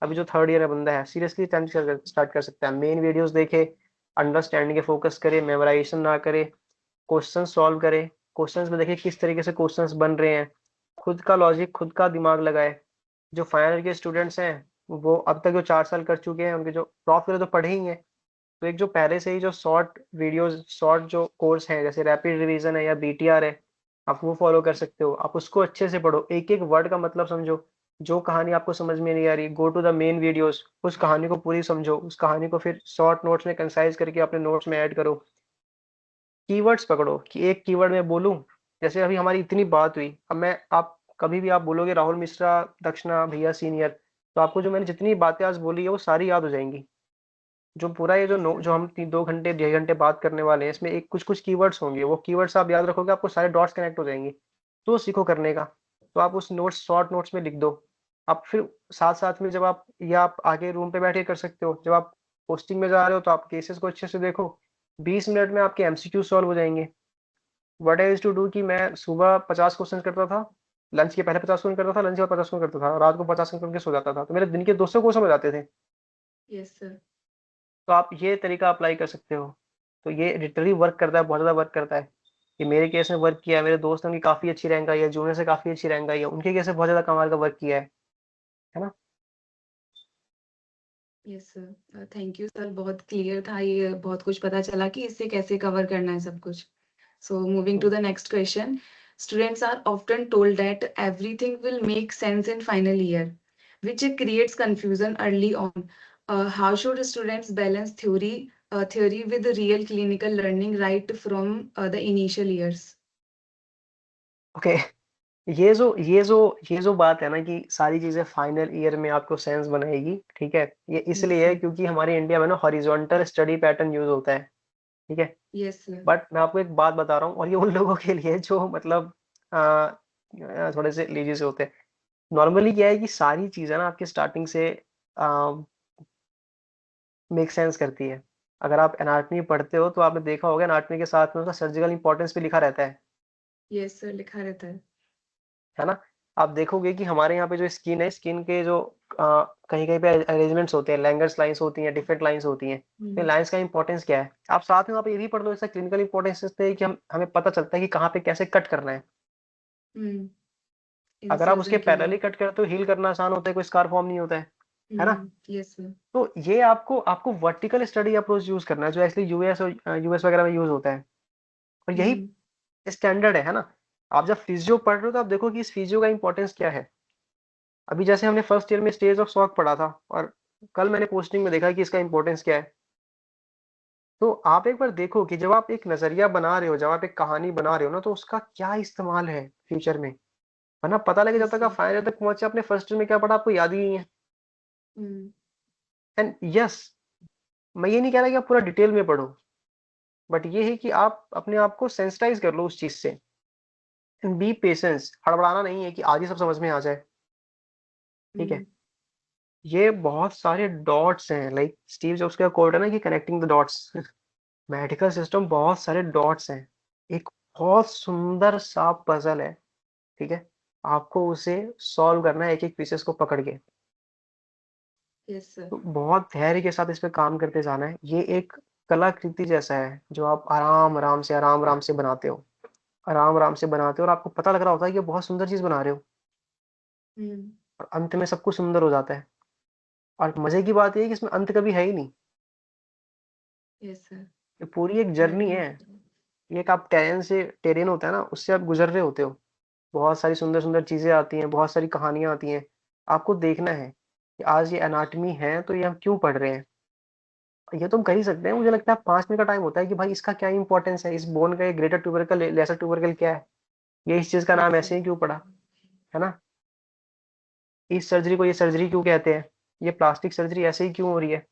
अभी जो थर्ड ईयर में बंदा है, सीरियसली स्टार्ट कर सकता है। मेन वीडियोस देखे, अंडरस्टैंडिंग के फोकस करे, मेमोराइजेशन ना करे, क्वेश्चन सॉल्व करे। क्वेश्चंस में देखिए किस तरीके से क्वेश्चंस बन रहे हैं, खुद का लॉजिक, खुद का दिमाग लगाए। जो फाइनल ईयर के स्टूडेंट्स हैं, वो अब तक जो 4 साल कर चुके हैं, उनके जो प्रॉफ तो पढ़े ही हैं। तो एक जो पहले से ही जो शॉर्ट वीडियोस, शॉर्ट जो कोर्स है, जैसे रैपिड रिवीजन है या बीटीआर है, आप वो फॉलो कर सकते हो। आप उसको अच्छे से पढ़ो, एक एक वर्ड का मतलब समझो। जो कहानी आपको समझ में नहीं आ रही, go to the main videos, उस कहानी को पूरी समझो, उस कहानी को फिर शॉर्ट नोट्स में कंसाइज करके अपने नोट्स में ऐड करो। कीवर्ड्स पकड़ो कि एक कीवर्ड मैं बोलूं। जैसे अभी हमारी इतनी बात हुई, अब मैं आप कभी भी आप बोलोगे राहुल मिश्रा, दक्षिणा भैया सीनियर, तो आपको जो मैंने जितनी बातें आज बोली है वो सारी याद हो जाएंगी। जो पूरा ये जो Yes, नो sir. जो हम 2 घंटे 1.5 घंटे बात करने वाले हैं, इसमें एक कुछ कुछ कीवर्ड्स होंगे, वो कीवर्ड्स आप याद रखोगे, आपको सारे डॉट्स कनेक्ट हो जाएंगे। तो सीखो करने का। तो आप उस नोट्स, शॉर्ट नोट्स में लिख दो। आप फिर साथ साथ में जब आप, या आप आगे रूम पे बैठ के कर सकते हो, जब आप पोस्टिंग में जा रहे हो तो आप केसेस को अच्छे से देखो। 20 मिनट में आपके एमसीक्यू सॉल्व हो जाएंगे। What I used to do कि मैं सुबह 50 क्वेश्चन करता था, लंच के पहले 50 क्वेश्चन करता था, लंच के बाद 50 क्वेश्चन करता था, और रात को 50 क्वेश्चन करके सो जाता था, तो मेरे दिन के 200 क्वेश्चन हो जाते थे। Yes, sir. तो आप ये तरीका अप्लाई कर सकते हो। तो ये लिटरली वर्क करता है, बहुत ज़्यादा वर्क करता है। ये मेरे केस में वर्क किया है, मेरे दोस्तों की काफ़ी अच्छी रैंक आई है, जूनियर से काफ़ी अच्छी रैंक आई है, उनके केस में बहुत ज़्यादा कमाल का वर्क किया है ना? Yes, sir. Thank you, sir. बहुत क्लियर था ये, बहुत कुछ पता चला कि इससे कैसे कवर करना है सब कुछ. So moving to hmm. the next question. Students are often told that everything will make sense in final year, which creates confusion early on. How should students balance theory with real clinical learning right from the initial years? Okay, ये जो बात है ना कि सारी चीज़ें final year में आपको सेंस बनाएगी, ठीक है? ये Yes, इसलिए है sir. क्योंकि हमारे इंडिया में ना हॉरिज़ॉन्टल स्टडी पैटर्न यूज़ होता है, ठीक है? Yes, sir. बट मैं आपको एक बात बता रहा हूँ, और ये उन लोगों के लिए जो मतलब थोड़े से लेज़ी से होते हैं। नॉर्मली क्या है कि सारी चीज़ें ना आपकी स्टार्टिंग से अ, मेक सेंस करती है। अगर आप एनाटॉमी पढ़ते हो तो आपने देखा होगा एनाटॉमी के साथ में उसका सर्जिकल इम्पोर्टेंस भी लिखा रहता Yes, sir. लिखा रहता है. है ना? आप देखोगे कि हमारे यहाँ पे जो स्किन है, स्किन के जो कहीं-कहीं पे अरेंजमेंट्स होते हैं, लैंगर्स लाइन्स होती हैं, डिफरेंट लाइन्स होती हैं। तो Hmm. लाइन्स का इम्पोर्टेंस क्या है? आप साथ में वहाँ पे ये भी पढ़ लो, इसका क्लिनिकल इम्पोर्टेंस है कि हमें पता चलता है कि कहाँ पे कैसे कट करना है। Hmm. अगर आप उसके Incision के लिए. पैरेलली कट करते हो, हील करना आसान होता है, कोई स्कार फॉर्म नहीं होता है ना? Hmm. Yes, sir. तो ये आपको आपको वर्टिकल स्टडी अप्रोच यूज़ करना है, जो एक्चुअली यूएस और यूएस वगैरह में यूज़ होता है। और यही Hmm. स्टैंडर्ड है ना? आप जब फिजियो पढ़ रहे हो तो आप देखो कि इस फिजियो का इम्पोर्टेंस क्या है। अभी जैसे हमने फर्स्ट ईयर में स्टेज ऑफ शॉक पढ़ा था, और कल मैंने पोस्टिंग में देखा कि इसका इम्पोर्टेंस क्या है। तो आप एक बार देखो कि जब आप एक नज़रिया बना रहे हो, जब आप एक कहानी बना रहे हो ना, तो उसका क्या इस्तेमाल है फ्यूचर में। वरना पता लगे जब Yes, तक आप sir. फाइनल ईयर तक पहुँचे, आपने फर्स्ट ईयर में क्या पढ़ा आपको याद ही नहीं है। Hmm. एंड यस, मैं ये नहीं कह रहा कि आप पूरा डिटेल में पढ़ो, बट ये है कि आप अपने आप को सेंसिटाइज़ कर लो उस चीज़ से। एंड बी पेशेंस, हड़बड़ाना नहीं है कि आज ही सब समझ में आ जाए, ठीक है? Hmm. ये बहुत सारे डॉट्स हैं, लाइक स्टीव जॉब्स का कोट है ना कि connecting the dots. Medical system बहुत सारे डॉट्स हैं। एक बहुत सुंदर सा पज़ल है, ठीक है? आपको उसे सॉल्व करना है एक-एक पीसेस को पकड़ के। Yes, sir. तो बहुत धैर्य के साथ इस पे काम करते जाना है। ये एक कलाकृति जैसा है, जो आप आराम-आराम से बनाते हो। आराम-आराम से बनाते हो और आपको पता लग रहा होता है कि बहुत सुंदर चीज़ बना रहे हो, Hmm. और अंत में सब कुछ सुंदर हो जाता है। और मज़े की बात ये है कि इसमें अंत कभी है ही नहीं। Yes, sir. ये पूरी एक I जर्नी है। understand. ये एक आप टेरेन होता है ना, उससे आप गुज़र रहे होते हो। बहुत सारी सुंदर-सुंदर चीज़ें आती हैं, बहुत सारी कहानियाँ आती हैं। आपको देखना है कि आज ये एनाटॉमी है, तो ये हम क्यों पढ़ रहे हैं? ये तुम कर ही सकते हैं। मुझे लगता है 5 मिनट का टाइम होता है कि भाई इसका क्या इंपॉर्टेंस है, इस बोन का ग्रेटर ट्यूबरकल लेसर ट्यूबरकल क्या है, ये इस चीज का नाम Yes, ऐसे sir. ही क्यों पड़ा, है ना, इस सर्जरी को ये सर्जरी क्यों कहते हैं, ये प्लास्टिक सर्जरी ऐसे ही क्यों हो रही है।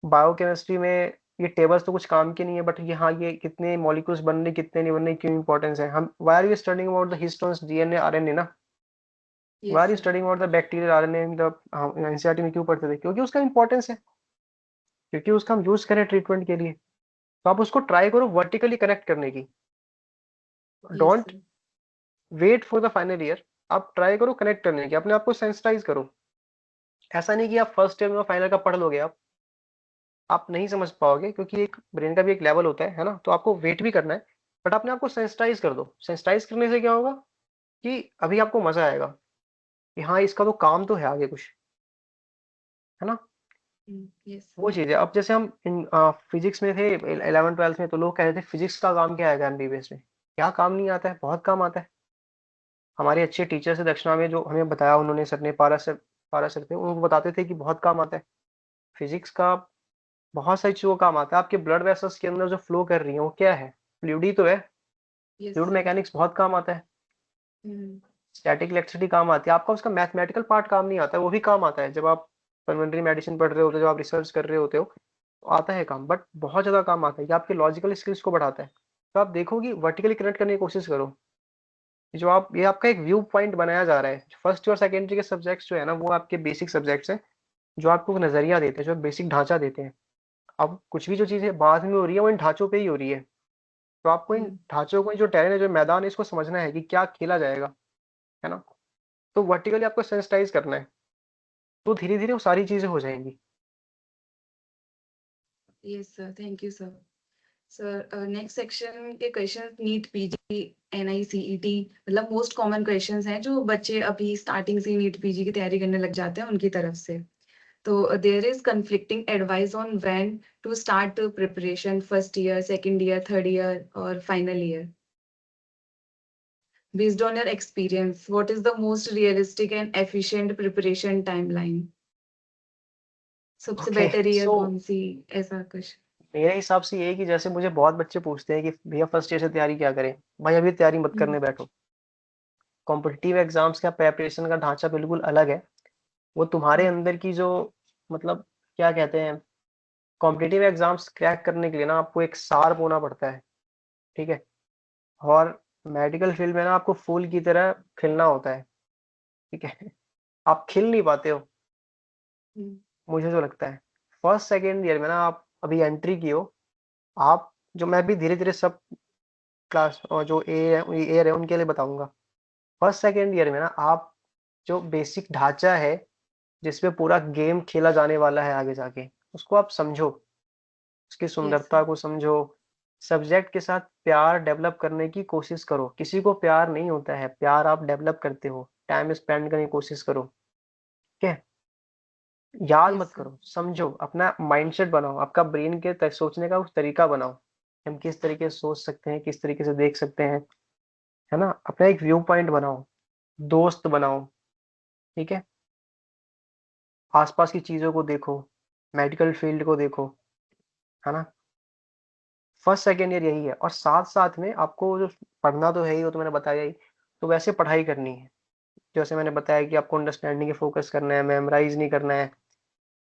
बायोकेमिस्ट्री में ये टेबल्स तो कुछ काम के नहीं है, बट ये हाँ, ये कितने मॉलिक्यूल्स बन रहे कितने नहीं बन रहे क्यों इंपॉर्टेंस है। हम why are you studying about the histones DNA RNA ना, why Yes, are you sir. Studying about the bacterial RNA in the NCERT में क्यों पढ़ते थे, क्योंकि उसका इंपॉर्टेंस है, क्योंकि उसका हम यूज करें ट्रीटमेंट के लिए। तो आप उसको ट्राई करो वर्टिकली कनेक्ट करने की, Yes, don't sir. Wait for the final year, आप ट्राई करो कनेक्ट करने की, अपने आप को सेंसिटाइज करो। ऐसा नहीं कि आप फर्स्ट ईयर में फाइनल का पढ़ लोगे, आप नहीं समझ पाओगे, क्योंकि एक ब्रेन का भी एक लेवल होता है ना, तो आपको वेट भी करना है, बट अपने आप को सेंसिटाइज कर दो। सेंसिटाइज करने से क्या होगा कि अभी आपको मजा आएगा कि हाँ इसका तो काम तो है आगे कुछ, है ना। Yes, sir. वो चीज़ है। अब जैसे हम फिजिक्स में थे 11th 12th में, तो लोग कह रहे थे फिजिक्स का काम क्या आएगा एमबीबीएस में, क्या काम नहीं आता है, बहुत काम आता है। हमारे अच्छे टीचर से दक्षिणा में जो हमें बताया उन्होंने, सर ने, पारा सर थे, उनको बताते थे कि बहुत काम आता है फिजिक्स का, बहुत सारी चीजों का काम आता है। आपके ब्लड वेसल्स के अंदर जो फ्लो कर रही है वो क्या है, फ्लूइड ही तो है। Yes, fluid sir. मैकेनिक्स बहुत काम आता है, Mm. स्टैटिक इलेक्ट्रिसिटी काम आती है। आपका उसका मैथमेटिकल पार्ट काम नहीं आता है, वो भी काम आता है जब आप पल्मोनरी मेडिसिन पढ़ रहे होते हो, जब आप रिसर्च कर रहे होते हो, तो आता है काम, बट बहुत ज्यादा काम आता है। ये आपके लॉजिकल स्किल्स को बढ़ाता है। तो आप देखो कि वर्टिकली कनेक्ट करने की कोशिश करो। जो आप, ये आपका एक व्यू पॉइंट बनाया जा रहा है। फर्स्ट और सेकेंडरी के सब्जेक्ट्स जो है ना, वो आपके बेसिक सब्जेक्ट्स हैं, जो आपको एक नजरिया देते हैं, जो बेसिक ढांचा देते हैं। अब कुछ भी जो चीजें बाद में हो रही है वो इन ढांचों पे ही हो रही है। तो आपको इन Mm. ढांचों को, जो टेरेन है, जो मैदान है, इसको समझना है कि क्या खेला जाएगा, है ना। तो वर्टिकली आपको सेंसिटाइज करना है, तो धीरे धीरे वो सारी चीजें हो जाएंगी। Yes, sir. Thank you, sir. Sir next section के क्वेश्चन नीट पीजी एनआईसीईटी, मतलब मोस्ट कॉमन क्वेश्चंस हैं जो बच्चे अभी स्टार्टिंग से नीट पीजी की तैयारी करने लग जाते हैं उनकी तरफ से। तो there is conflicting advice on when to start preparation, first year, second year, third year और final year. Based on your experience, what is the most realistic and efficient preparation timeline? सबसे ओके, बेटर ईयर सो कौन सी, ऐसा कुछ? मेरे हिसाब से ये है कि जैसे मुझे बहुत बच्चे पूछते हैं कि भैया फर्स्ट ईयर से तैयारी क्या करें, भाई अभी तैयारी मत करने बैठो। कॉम्पिटिटिव एग्जाम्स का प्रेपरेशन का ढांचा बिल्कुल अलग है। वो तुम्हारे अंदर की जो, मतलब क्या कहते हैं, कॉम्पिटिटिव एग्जाम्स क्रैक करने के लिए ना आपको एक शार्प होना पड़ता है, ठीक है। और मेडिकल फील्ड में ना आपको फूल की तरह खिलना होता है, ठीक है। आप खिल नहीं पाते हो, मुझे जो लगता है। फर्स्ट सेकेंड ईयर में ना आप अभी एंट्री की हो, आप, जो मैं भी धीरे धीरे सब क्लास और जो एयर है उनके लिए बताऊंगा। फर्स्ट सेकेंड ईयर में ना आप, जो बेसिक ढांचा है जिसपे पूरा गेम खेला जाने वाला है आगे जाके, उसको आप समझो, उसकी यस सुंदरता को समझो। सब्जेक्ट के साथ प्यार डेवलप करने की कोशिश करो। किसी को प्यार नहीं होता है, प्यार आप डेवलप करते हो, टाइम स्पेंड करने की कोशिश करो, ठीक है। याद यस मत सर। करो, समझो, अपना माइंडसेट बनाओ, आपका ब्रेन के सोचने का कुछ तरीका बनाओ। हम किस तरीके से सोच सकते हैं, किस तरीके से देख सकते हैं, है ना। अपना एक व्यू पॉइंट बनाओ, दोस्त बनाओ, ठीक है। आसपास की चीजों को देखो, मेडिकल फील्ड को देखो, है ना। फर्स्ट सेकेंड ईयर यही है। और साथ साथ में आपको जो पढ़ना तो है ही, वो तो मैंने बताया ही, तो वैसे पढ़ाई करनी है। जैसे मैंने बताया कि आपको अंडरस्टैंडिंग पे फोकस करना है, मेमोराइज नहीं करना है।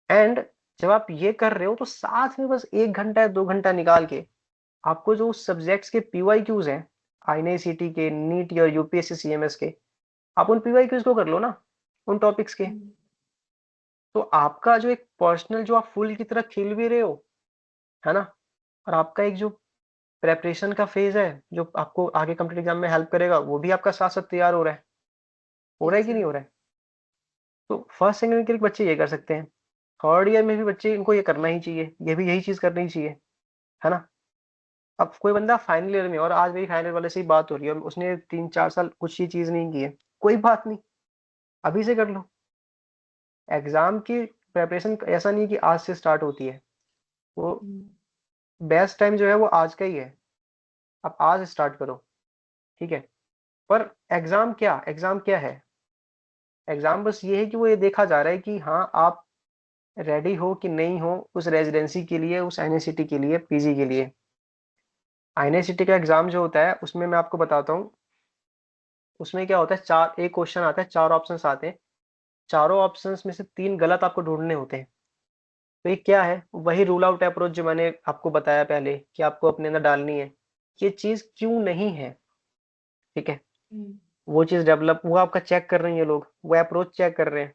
एंड जब आप ये कर रहे हो तो साथ में बस 1 घंटा या 2 घंटा निकाल के आपको जो सब्जेक्ट्स के पीवाईक्यूज हैं, आईएनसीटी के, नीट या यूपीएससी सीएमएस के, आप उन पीवाईक्यूज को कर लो ना, उन टॉपिक्स के। तो आपका जो एक पर्सनल, जो आप फूल की तरह खिल भी रहे हो, है ना, और आपका एक जो प्रेपरेशन का फेज है जो आपको आगे कम्पिटिटिव एग्जाम में हेल्प करेगा, वो भी आपका साथ साथ तैयार हो रहा है। हो रहा है यस कि नहीं सर। हो रहा है। तो फर्स्ट सेकंड के बच्चे ये कर सकते हैं। थर्ड ईयर में भी बच्चे, इनको ये करना ही चाहिए, ये भी यही चीज करनी चाहिए, है ना। अब कोई बंदा फाइनल ईयर में, और आज मेरी फाइनल वाले से ही बात हो रही है, उसने 3 4 साल कुछ ही चीज नहीं की है, कोई बात नहीं, अभी से कर लो। एग्जाम की प्रेपरेशन ऐसा नहीं है कि आज से स्टार्ट होती है, वो बेस्ट टाइम जो है वो आज का ही है। आप आज स्टार्ट करो, ठीक है। पर एग्जाम क्या है, एग्जाम बस ये है कि वो ये देखा जा रहा है कि हाँ आप रेडी हो कि नहीं हो उस रेजिडेंसी के लिए, उस एनआईसीटी के लिए, पीजी के लिए। एनआईसीटी का एग्जाम जो होता है उसमें मैं आपको बताता हूँ, उसमें क्या होता है, चार एक क्वेश्चन आता है, चार ऑप्शंस आते हैं, चारों ऑप्शंस में से 3 गलत आपको ढूंढने होते हैं। तो ये क्या है, वही रूल आउट अप्रोच जो मैंने आपको बताया पहले कि आपको अपने अंदर डालनी है, ये चीज क्यों नहीं है, ठीक है। वो चीज डेवलप, वो आपका चेक कर रही है लोग, वो अप्रोच चेक कर रहे हैं,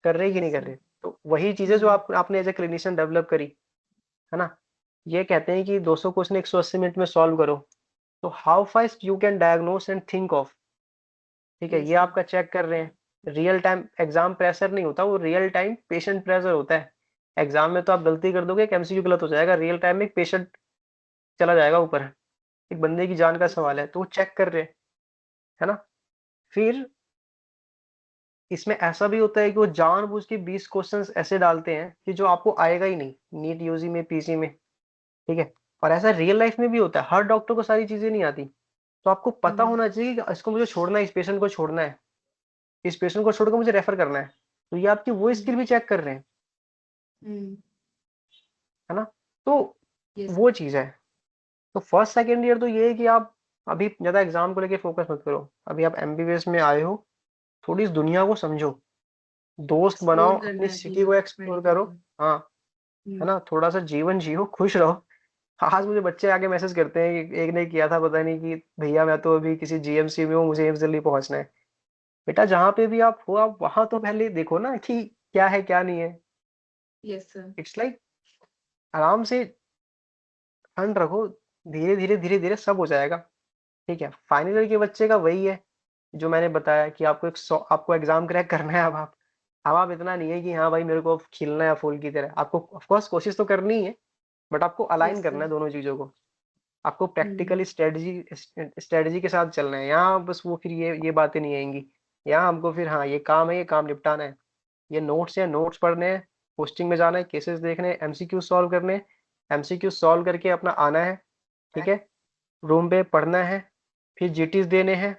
कर रहे हैं कि नहीं Yes, कर sir. रहे। तो वही चीजें जो आपने एज ए क्लिनिशियन डेवलप करी है ना, ये कहते हैं कि 200 क्वेश्चन 180 मिनट में सॉल्व करो। तो how fast you can diagnose and think of, ठीक है, Yes, ये sir. आपका चेक कर रहे हैं। रियल टाइम एग्जाम प्रेशर नहीं होता, वो रियल टाइम पेशेंट प्रेशर होता है। एग्जाम में तो आप गलती कर दोगे, एक एमसीक्यू गलत हो जाएगा, रियल टाइम में एक पेशेंट चला जाएगा ऊपर, एक बंदे की जान का Yes, सवाल sir. है, तो वो चेक कर रहे हैं, है ना। फिर इसमें ऐसा भी होता है कि वो जानबूझ के 20 क्वेश्चंस ऐसे डालते हैं कि जो आपको आएगा ही नहीं, नीट यूजी में, पीसी में, ठीक है। और ऐसा रियल लाइफ में भी होता है, हर डॉक्टर को सारी चीजें नहीं आती। तो आपको पता होना चाहिए कि इसको मुझे छोड़ना है, इस पेशेंट को छोड़ना है, इस पेशेंट को छोड़कर मुझे रेफर करना है। तो ये आपकी वो स्किल भी चेक कर रहे हैं, है ना। तो Yes, sir. वो चीज है। तो फर्स्ट सेकेंड ईयर तो ये है कि आप अभी ज्यादा एग्जाम को लेके फोकस मत करो, अभी आप एमबीबीएस में आए हो, थोड़ी इस दुनिया को समझो, दोस्त बनाओ, एक्सप्लोर करना अपनी है सिटी अपना को एक्सप्लोर मेडिकल करो। का। हाँ, है ना, थोड़ा सा जीवन जियो, खुश रहो। आज मुझे बच्चे आके मैसेज करते हैं कि एक ने किया था, पता नहीं, कि भैया मैं तो अभी किसी जीएमसी में हूँ, मुझे एम्स दिल्ली पहुंचना है। बेटा जहाँ पे भी आप हो, आप वहां तो पहले देखो ना कि क्या है क्या नहीं है। Yes, sir. इट्स लाइक आराम से ठंड रखो, धीरे धीरे धीरे धीरे सब हो जाएगा, ठीक है। फाइनल ईयर के बच्चे का वही है जो मैंने बताया कि आपको आपको एग्जाम क्रैक करना है। अब आप इतना नहीं है कि हाँ भाई मेरे को खिलना है फूल की तरह, आपको ऑफ कोर्स कोशिश तो करनी ही है, बट आपको अलाइन Yes, करना sir. है दोनों चीजों को। आपको प्रैक्टिकली स्ट्रेटजी के साथ चलना है, यहाँ बस वो फिर ये बातें नहीं आएंगी। यहाँ हमको फिर हाँ ये काम है, ये काम निपटाना है, ये नोट्स है, नोट्स पढ़ने हैं, पोस्टिंग में जाना है, केसेस देखने हैं, एमसीक्यू सॉल्व करने हैं, एमसीक्यू सॉल्व करके अपना आना है, ठीक है, रूम पे पढ़ना है, फिर जीटीज देने हैं,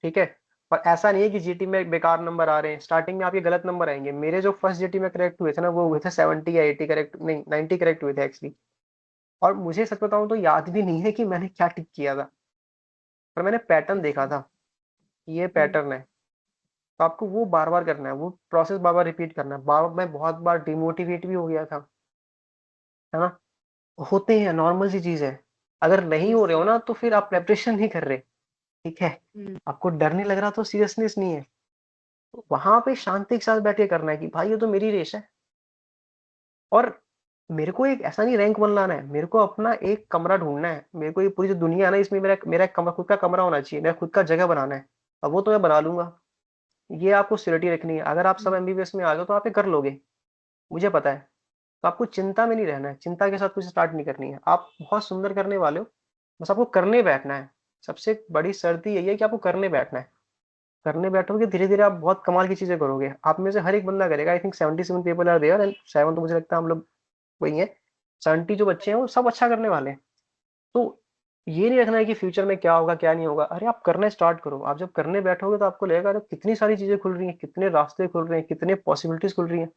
ठीक है। और ऐसा नहीं है कि जीटी में बेकार नंबर आ रहे हैं, स्टार्टिंग में आपके गलत नंबर आएंगे। मेरे जो फर्स्ट जीटी में करेक्ट हुए थे ना, वो हुए थे 70 या 80 करेक्ट, नहीं 90 करेक्ट हुए थे एक्चुअली। और मुझे सच बताऊं तो याद भी नहीं है कि मैंने क्या टिक किया था, पर मैंने पैटर्न Yes, देखा sir. था, ये पैटर्न है। तो आपको वो बार बार करना है, वो प्रोसेस बार बार रिपीट करना है। बार मैं बहुत बार डिमोटिवेट भी हो गया था, है ना, होते हैं, नॉर्मल सी चीज है। अगर नहीं हो Yes, रहे हो sir. ना तो फिर आप प्रेपरेशन नहीं कर रहे, ठीक है। आपको डर नहीं लग रहा तो सीरियसनेस नहीं है। तो वहां पे शांति के साथ बैठ के करना है कि भाई ये तो मेरी रेस है, और मेरे को एक ऐसा नहीं रैंक वन लाना है, मेरे को अपना एक कमरा ढूंढना है, मेरे को ये पूरी जो दुनिया है ना, इसमें मेरा मेरा एक कमरा, खुद का कमरा होना चाहिए, मेरा खुद का जगह बनाना है। अब वो तो मैं बना लूंगा, ये आपको सियोरिटी रखनी है। अगर आप सब एमबीबीएस में आ गए तो आप ये कर लोगे, मुझे पता है। तो आपको चिंता में नहीं रहना है, चिंता के साथ कुछ स्टार्ट नहीं करनी है। आप बहुत सुंदर करने वाले हो, बस आपको करने बैठना है। सबसे बड़ी शर्त यही है कि आपको करने बैठना है। करने बैठोगे धीरे धीरे आप बहुत कमाल की चीजें करोगे। आप में से हर एक बंदा करेगा। I think 77 people are there and 7 तो मुझे लगता है हम लोग वही है। 70 जो बच्चे हैं वो सब अच्छा करने वाले हैं। तो ये नहीं रखना है कि फ्यूचर में क्या होगा क्या नहीं होगा। अरे आप करना स्टार्ट करो। आप जब करने बैठोगे तो आपको लगेगा अरे कितनी सारी चीजें खुल रही हैं, कितने रास्ते खुल रहे हैं, कितने पॉसिबिलिटीज खुल रही हैं।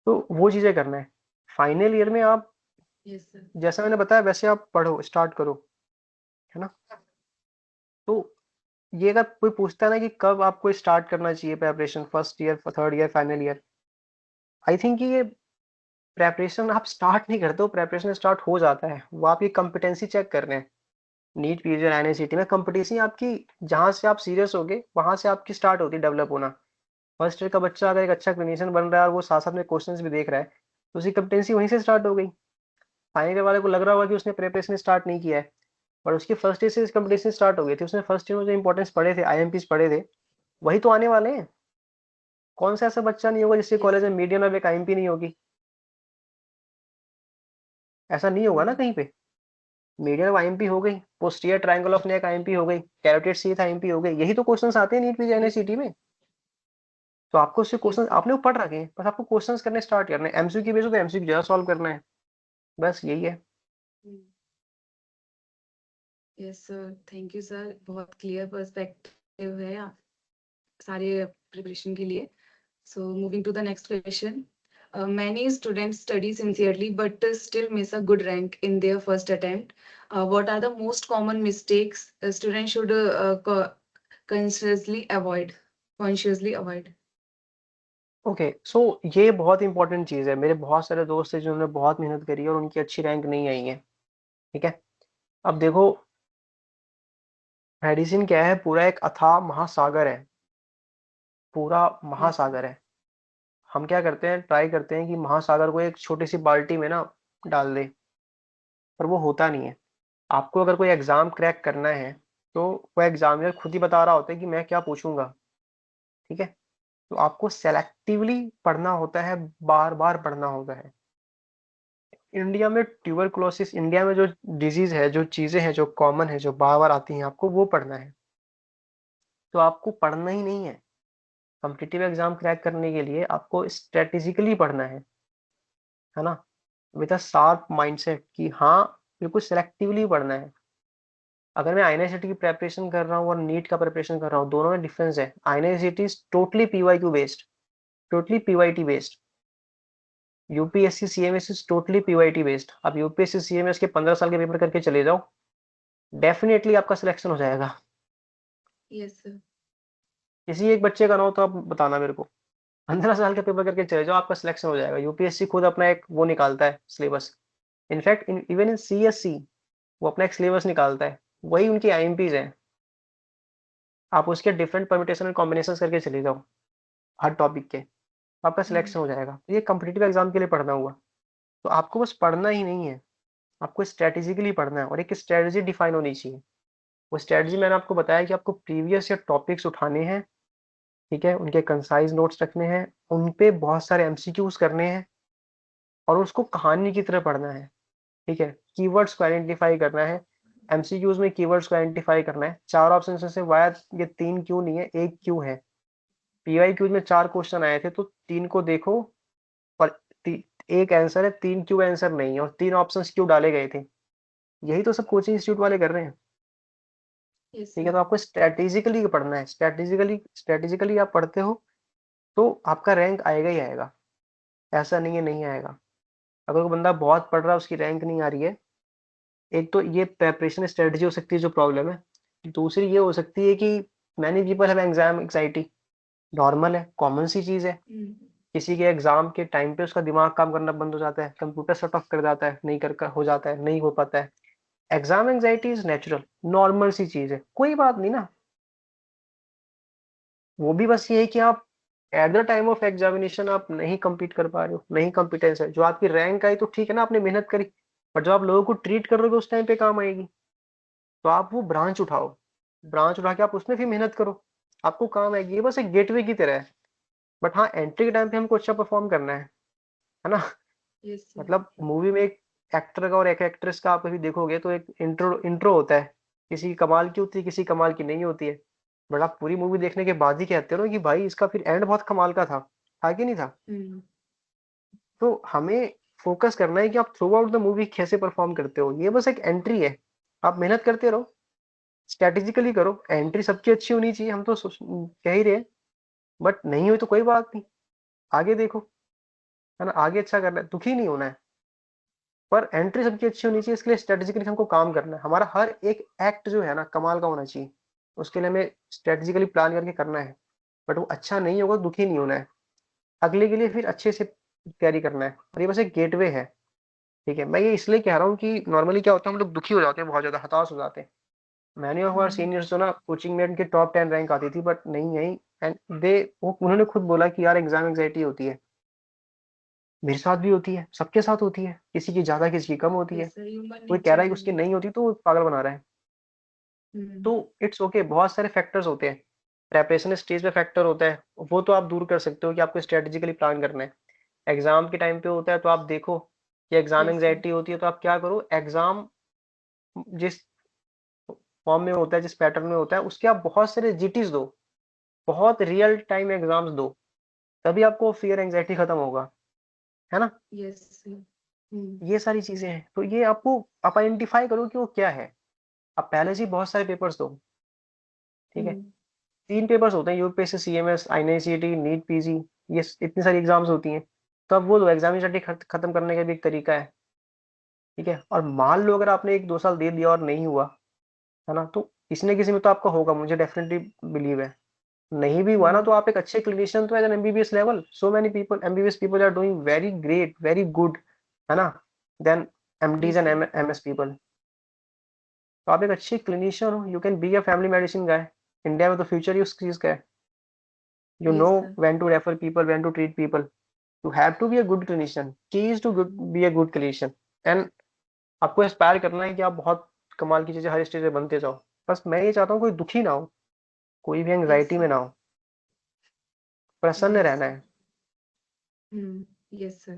तो वो चीजें करना है। फाइनल ईयर में आप Yes, sir. जैसा मैंने बताया वैसे आप पढ़ो, स्टार्ट करो, है ना। तो ये अगर कोई पूछता है ना कि कब आपको स्टार्ट करना चाहिए preparation, first year, third year, final year, I think ये प्रेपरेशन आप स्टार्ट नहीं करते हो, प्रेपरेशन स्टार्ट हो जाता है। वो आपकी कंपिटेंसी चेक कर रहे हैं। नीट पीजी और एनआईसीटी में कंपटीशन आपकी, जहां से आप सीरियस होगे वहां से आपकी स्टार्ट होती है डेवलप होना। फर्स्ट ईयर का बच्चा अगर एक अच्छा क्लिनिशियन बन रहा है और वो साथ साथ में क्वेश्चंस भी देख रहा है, तो उसकी कंपिटेंसी वहीं से स्टार्ट हो गई। फाइनल ईयर वाले को लग रहा होगा कि उसने प्रिपरेशन स्टार्ट नहीं किया है, पर उसकी फर्स्ट ईयर से कंपटीशन स्टार्ट हो गई थी। उसने फर्स्ट ईयर में जो इंपॉर्टेंस पढ़े थे, आईएमपीज पढ़े थे, वही तो आने वाले हैं। कौन सा ऐसा बच्चा नहीं होगा जिसके Yes, कॉलेज में sir. मीडियन और एक आईएमपी नहीं होगी। ऐसा नहीं होगा ना कहीं पे। मीडियन ऑफ आईएमपी हो गई, posterior triangle of neck IMP हो गई, कैरोटिड शीथ आईएमपी हो गई, यही तो क्वेश्चंस आते हैं नीट पीजी Yes, एनआईसीटी में। तो आपको उससे yes, क्वेश्चन sir. आपने वो पढ़ रखे हैं, बस आपको क्वेश्चंस करने स्टार्ट करने हैं। एमसीक्यू बेस्ड हो तो एमसीक्यू ज्यादा सॉल्व करना है, बस यही है। Yes sir, thank you sir, बहुत क्लियर पर्सपेक्टिव है सारे प्रिपरेशन के लिए। So moving to the next question. Many students study sincerely but still miss a good rank in their first attempt. What are the most common mistakes a student should consciously avoid? Consciously avoid. Okay, so ये बहुत important चीज़ है। मेरे बहुत सारे दोस्त हैं जिन्होंने बहुत मेहनत करी है और उनकी अच्छी रैंक नहीं आई है। ठीक है, अब देखो, मेडिसिन क्या है, पूरा एक अथाह महासागर है, पूरा Yes. महासागर है। हम क्या करते हैं, ट्राई करते हैं कि महासागर को एक छोटी सी बाल्टी में ना डाल दे, पर वो होता नहीं है। आपको अगर कोई एग्जाम क्रैक करना है तो वो एग्जामिनर खुद ही बता रहा होता है कि मैं क्या पूछूंगा। ठीक है, तो आपको सेलेक्टिवली पढ़ना होता है, बार बार पढ़ना होता है। इंडिया में ट्यूबरकुलोसिस, इंडिया में जो डिजीज है, जो चीजें हैं जो कॉमन है, जो बार बार आती हैं, आपको वो पढ़ना है। तो आपको पढ़ना ही नहीं है। कॉम्पिटिटिव एग्जाम क्रैक करने के लिए आपको स्ट्रेटेजिकली पढ़ना है ना, विद अ शार्प माइंडसेट कि हाँ, बिल्कुल सेलेक्टिवली पढ़ना है। अगर मैं आईएनएसईटी की प्रिपरेशन कर रहा हूँ और नीट का प्रिपरेशन कर रहा हूँ, दोनों में डिफरेंस है। INSET is totally PYQ based, totally PYT based. UPSC CMS is totally PYT based. आप यूपीएससी सीएमएस के 15 साल के पेपर करके चले जाओ, डेफिनेटली आपका सिलेक्शन हो जाएगा। Yes, sir. किसी एक बच्चे का ना हो तो आप बताना मेरे को, 15 साल का पेपर करके चले जाओ, आपका सिलेक्शन हो जाएगा। यूपीएससी खुद अपना एक वो निकालता है syllabus. In fact even in CSC वो अपना एक सिलेबस निकालता है, वही उनकी आईएमपीज है। आप उसके डिफरेंट परमिटेशन एंड कॉम्बिनेशन करके चले जाओ हर टॉपिक के, तो आपका सिलेक्शन हो जाएगा। तो ये कॉम्पिटिटिव एग्जाम के लिए पढ़ना हुआ। तो आपको बस पढ़ना ही नहीं है, आपको स्ट्रेटेजिकली पढ़ना है और एक स्ट्रेटजी डिफाइन होनी चाहिए। वो स्ट्रेटजी मैंने आपको बताया कि आपको प्रीवियस या टॉपिक्स उठाने हैं, ठीक है, उनके कंसाइज नोट्स रखने हैं, उन पे बहुत सारे एमसीक्यूज करने हैं और उसको कहानी की तरह पढ़ना है। ठीक है, कीवर्ड्स को आइडेंटिफाई करना है। एमसीक्यूज में कीवर्ड्स को आइडेंटिफाई करना है। 4 ऑप्शन से वाया ये 3 क्यों नहीं है, 1 क्यों है। पीवाई क्यूज में 4 क्वेश्चन आए थे तो 3 को देखो और एक आंसर है, 3 क्यों आंसर नहीं है और 3 ऑप्शन क्यों डाले गए थे। यही तो सब कोचिंग इंस्टीट्यूट वाले कर रहे हैं। Yes, ठीक है, sir. तो आपको स्ट्रेटेजिकली पढ़ना है। स्ट्रेटेजिकली आप पढ़ते हो तो आपका रैंक आएगा ही आएगा, ऐसा नहीं है नहीं आएगा। अगर कोई बंदा बहुत पढ़ रहा है उसकी रैंक नहीं आ रही है, एक तो ये प्रेपरेशन स्ट्रेटजी हो सकती है जो प्रॉब्लम है। दूसरी ये हो सकती है कि many people have exam anxiety. Normal है, कॉमन सी चीज है। Mm. किसी के एग्जाम के टाइम पे उसका दिमाग काम करना बंद हो जाता है, कंप्यूटर शट ऑफ कर जाता है, नहीं कर हो जाता है, नहीं हो पाता है। Exam anxiety is natural, normal सी चीज है, कोई बात नहीं ना। वो भी बस ये है कि आप at the time of examination आप नहीं compete कर पा रहे हो, नहीं कॉम्पिटेंस है। जो आपकी रैंक आई तो ठीक है ना, आपने मेहनत करी, बट जब आप लोगों को ट्रीट करोगे उस टाइम पे काम आएगी। तो आप वो ब्रांच उठाओ, ब्रांच उठा के आप उसमें भी मेहनत करो, आपको काम आएगी। ये बस एक गेटवे की तरह है। बट हाँ, एंट्री के टाइम पे हमको अच्छा परफॉर्म करना है ना। Yes, sir. मतलब मूवी में एक एक्टर का और एक एक्ट्रेस का आप कभी देखोगे तो एक इंट्रो इंट्रो होता है, किसी की कमाल की होती है, किसी कमाल की नहीं होती है। बट आप पूरी मूवी देखने के बाद ही कहते हो ना कि भाई इसका फिर एंड बहुत कमाल का था कि नहीं था। Mm. तो हमें फोकस करना है कि आप थ्रू आउट द मूवी कैसे परफॉर्म करते हो। ये बस एक एंट्री है, आप मेहनत करते रहो, स्ट्रेटेजिकली करो। एंट्री सबकी अच्छी होनी चाहिए, हम तो कह ही रहे हैं। बट नहीं हुई तो कोई बात नहीं, आगे देखो, है ना, आगे अच्छा करना है, दुखी नहीं होना है। पर एंट्री सबकी अच्छी होनी चाहिए, इसके लिए स्ट्रेटेजिकली हमको काम करना है। हमारा हर एक एक्ट जो है ना कमाल का होना चाहिए, उसके लिए हमें स्ट्रेटेजिकली प्लान करके करना है। बट वो अच्छा नहीं होगा, दुखी नहीं होना है, अगले के लिए फिर अच्छे से तैयारी करना है। और ये बस एक गेटवे है। ठीक है, मैं ये इसलिए कह रहा हूँ कि नॉर्मली क्या होता है, हम लोग दुखी हो जाते हैं, बहुत ज्यादा हताश हो जाते हैं। Many of our Mm. Seniors जो ना कोचिंग में उनके टॉप 10 रैंक आती थी, बट नहीं आई। एंड दे वो उन्होंने खुद बोला कि यार एग्जाम एंग्जाइटी होती है, मेरे साथ भी होती है, सबके साथ होती है, किसी की ज्यादा किसी की कम होती है। Yes, sir. Human कोई कह nature रहा है कि उसकी है. नहीं होती तो वो पागल बना रहा है। Mm. तो इट्स ओके, बहुत सारे फैक्टर्स होते हैं। प्रेपरेशन स्टेज पे फैक्टर होता है, वो तो आप दूर कर सकते हो कि आपको स्ट्रेटेजिकली प्लान करना है। एग्जाम के टाइम पे होता है तो आप देखो कि एग्जाम Yes, sir. एंग्जाइटी होती है तो आप क्या करो, एग्जाम जिस फॉर्म में होता है, जिस पैटर्न में होता है, उसके आप बहुत सारे जीटीज दो, बहुत रियल टाइम एग्जाम्स दो, तभी आपको फियर एंग्जाइटी खत्म होगा, है ना। Yes, sir. Mm. ये सारी चीजें हैं, तो ये आपको आप आइडेंटिफाई करो कि वो क्या है। आप पहले से ही बहुत सारे पेपर्स दो, ठीक है। Mm. 3 पेपर्स होते हैं, यूपीएससी, सीएमएस, आईएनसीईटी, नीट, पीजी, ये इतनी सारी एग्जाम्स होती हैं। तो अब वो एग्जाम स्टडी खत्म करने का भी एक तरीका है, ठीक है। और मान लो अगर आपने 1-2 साल दे दिया और नहीं हुआ, है ना, तो किसी न किसी में तो आपका होगा, मुझे डेफिनेटली बिलीव है। नहीं भी हुआ ना, तो आप एक अच्छे क्लिनिशियन तो as an MBBS level, so many people, MBBS people are doing very great, very good, है ना, then MDs Yes, and sir. MS people. तो आप एक अच्छे क्लिनिशियन हो, you can be a family medicine guy. India में तो future ही उस चीज का है। You Yes, know sir. when to refer people, when to treat people. You have to be a good clinician. Key is to be a good clinician. And आपको inspire करना है कि आप बहुत कमाल की चीजें हर स्टेज पे बनते जाओ। बस मैं ये चाहता हूँ कोई दुखी ना हो, कोई भी Yes, एंग्जाइटी में sir. ना हो, प्रसन्न Yes. रहना है। Yes, sir.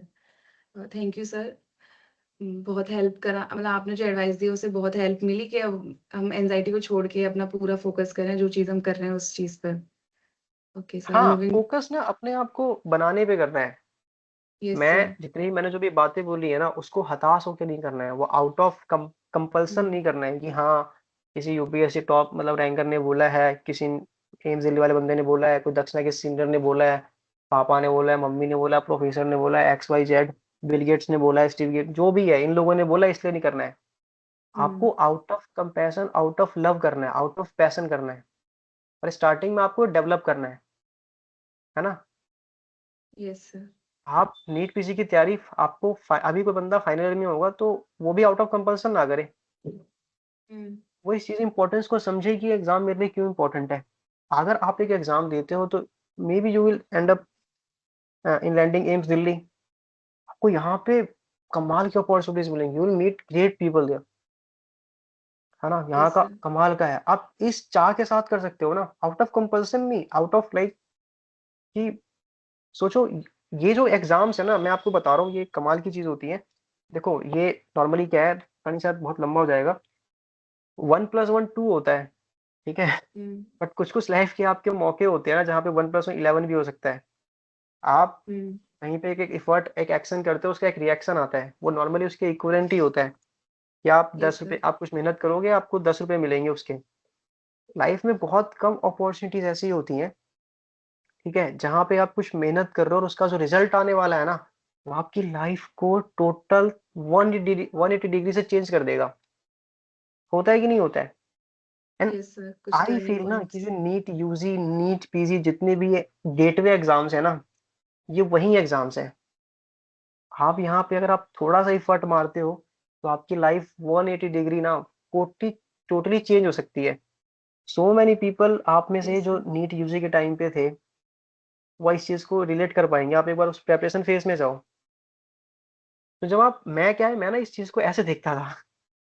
Thank you, sir. बहुत हेल्प करा, मतलब आपने जो एडवाइस दी उससे बहुत हेल्प मिली कि अब हम एंजाइटी को छोड़ के अपना पूरा फोकस करें जो चीज हम कर रहे हैं उस चीज पर। ओके सर, हाँ, मूविंग। फोकस ना अपने आप को बनाने पे करना है। यस मैं सर। जितनी मैंने जो भी बातें बोली है ना, उसको हताश होकर नहीं करना है, वो आउट ऑफ कंपल्सन नहीं करना है कि हाँ किसी यूपीएससी टॉप मतलब रैंकर ने बोला है, किसी एम्स दिल्ली वाले बंदे ने बोला है, कोई दक्षिणा के सीनियर ने बोला है, पापा ने बोला है, मम्मी ने बोला है, प्रोफेसर ने बोला है, X Y Z, Bill Gates ने बोला है, स्टीव गेट, जो भी है इन लोगों ने बोला है, इसलिए नहीं करना है। आपको out of compassion, out of love करना है, आउट ऑफ पैशन करना है, और स्टार्टिंग में आपको डेवलप करना है ना। Yes sir. आप नीट पीजी की तैयारी आपको अभी कोई बंदा फाइनल ईयर में होगा तो वो भी आउट ऑफ कंपल्सन ना करे, वो इस चीज इंपॉर्टेंस को समझे कि एग्जाम मेरे लिए क्यों इंपॉर्टेंट है। अगर आप एक एग्जाम देते हो तो maybe you will end up in landing AIIMS Delhi, आपको यहाँ पे कमाल की अपॉर्चुनिटीज मिलेंगी, you will meet great people there, है ना। यहाँ यस का सर। कमाल का है, आप इस चाह के साथ कर सकते हो ना, आउट ऑफ कंपल्सन नहीं, आउट ऑफ लाइक कि सोचो, ये जो एग्जाम्स है ना, मैं आपको बता रहा हूँ ये कमाल की चीज होती है। देखो ये नॉर्मली क्या है, कहीं शायद बहुत लंबा हो जाएगा, 1+1 2 होता है, ठीक है। बट कुछ कुछ लाइफ के आपके मौके होते हैं ना जहाँ पे 1+1 11 भी हो सकता है। आप कहीं पे एक एफर्ट, एक एक्शन करते हो, उसका एक रिएक्शन आता है, वो नॉर्मली उसके इक्विवेलेंट ही होता है कि आप यस 10 रुपये, सर। आप कुछ मेहनत करोगे, आपको 10 रुपये मिलेंगे उसके। लाइफ में बहुत कम अपॉर्चुनिटीज ऐसी होती हैं, ठीक है, जहाँ पे आप कुछ मेहनत कर रहे हो और उसका जो रिजल्ट आने वाला है ना, वो आपकी लाइफ को टोटल 180 डिग्री से चेंज कर देगा। होता है कि नहीं होता है। एंड यस सर, कुछ आई टर्निंग फील ना कि पॉइंट्स। जो नीट यूजी, नीट पीजी जितने भी ये गेटवे एग्जाम्स है ना, ये वही एग्जाम्स हैं। आप यहाँ पे अगर आप थोड़ा सा एफर्ट मारते हो तो आपकी लाइफ 180 डिग्री ना टोटली टोटली चेंज हो सकती है। सो मैनी पीपल आप में से यस जो सर। नीट यूजी के टाइम पे थे, वो इस चीज को रिलेट कर पाएंगे। आप एक बार उस प्रेपरेशन फेज में जाओ, तो जब आप, मैं क्या है, मैं ना इस चीज को ऐसे देखता था,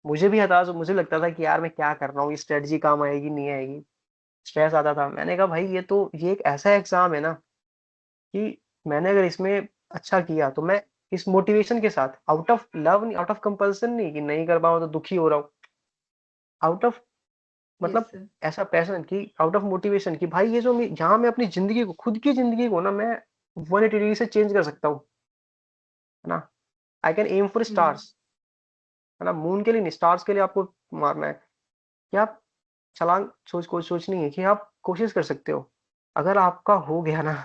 मुझे भी हताश, मुझे लगता था कि यार मैं क्या कर रहा हूँ, ये स्ट्रेटजी काम आएगी नहीं आएगी, स्ट्रेस आता था। मैंने कहा भाई ये एक ऐसा एग्जाम है ना कि मैंने अगर इसमें अच्छा किया तो मैं इस मोटिवेशन के साथ, आउट ऑफ लव नहीं, आउट ऑफ कंपल्सन नहीं कि नहीं कर पाऊँ तो दुखी हो रहा हूँ, आउट ऑफ यस मतलब सर। ऐसा पैशन कि आउट ऑफ मोटिवेशन कि भाई ये जो यहाँ मैं अपनी जिंदगी को, खुद की जिंदगी को ना मैं 180 डिग्री से चेंज कर सकता हूँ, है ना। I can aim for stars, है ना, मून के लिए नहीं, स्टार्स के लिए आपको मारना है कि आप छलांग सोचनी है कि आप कोशिश कर सकते हो। अगर आपका हो गया ना,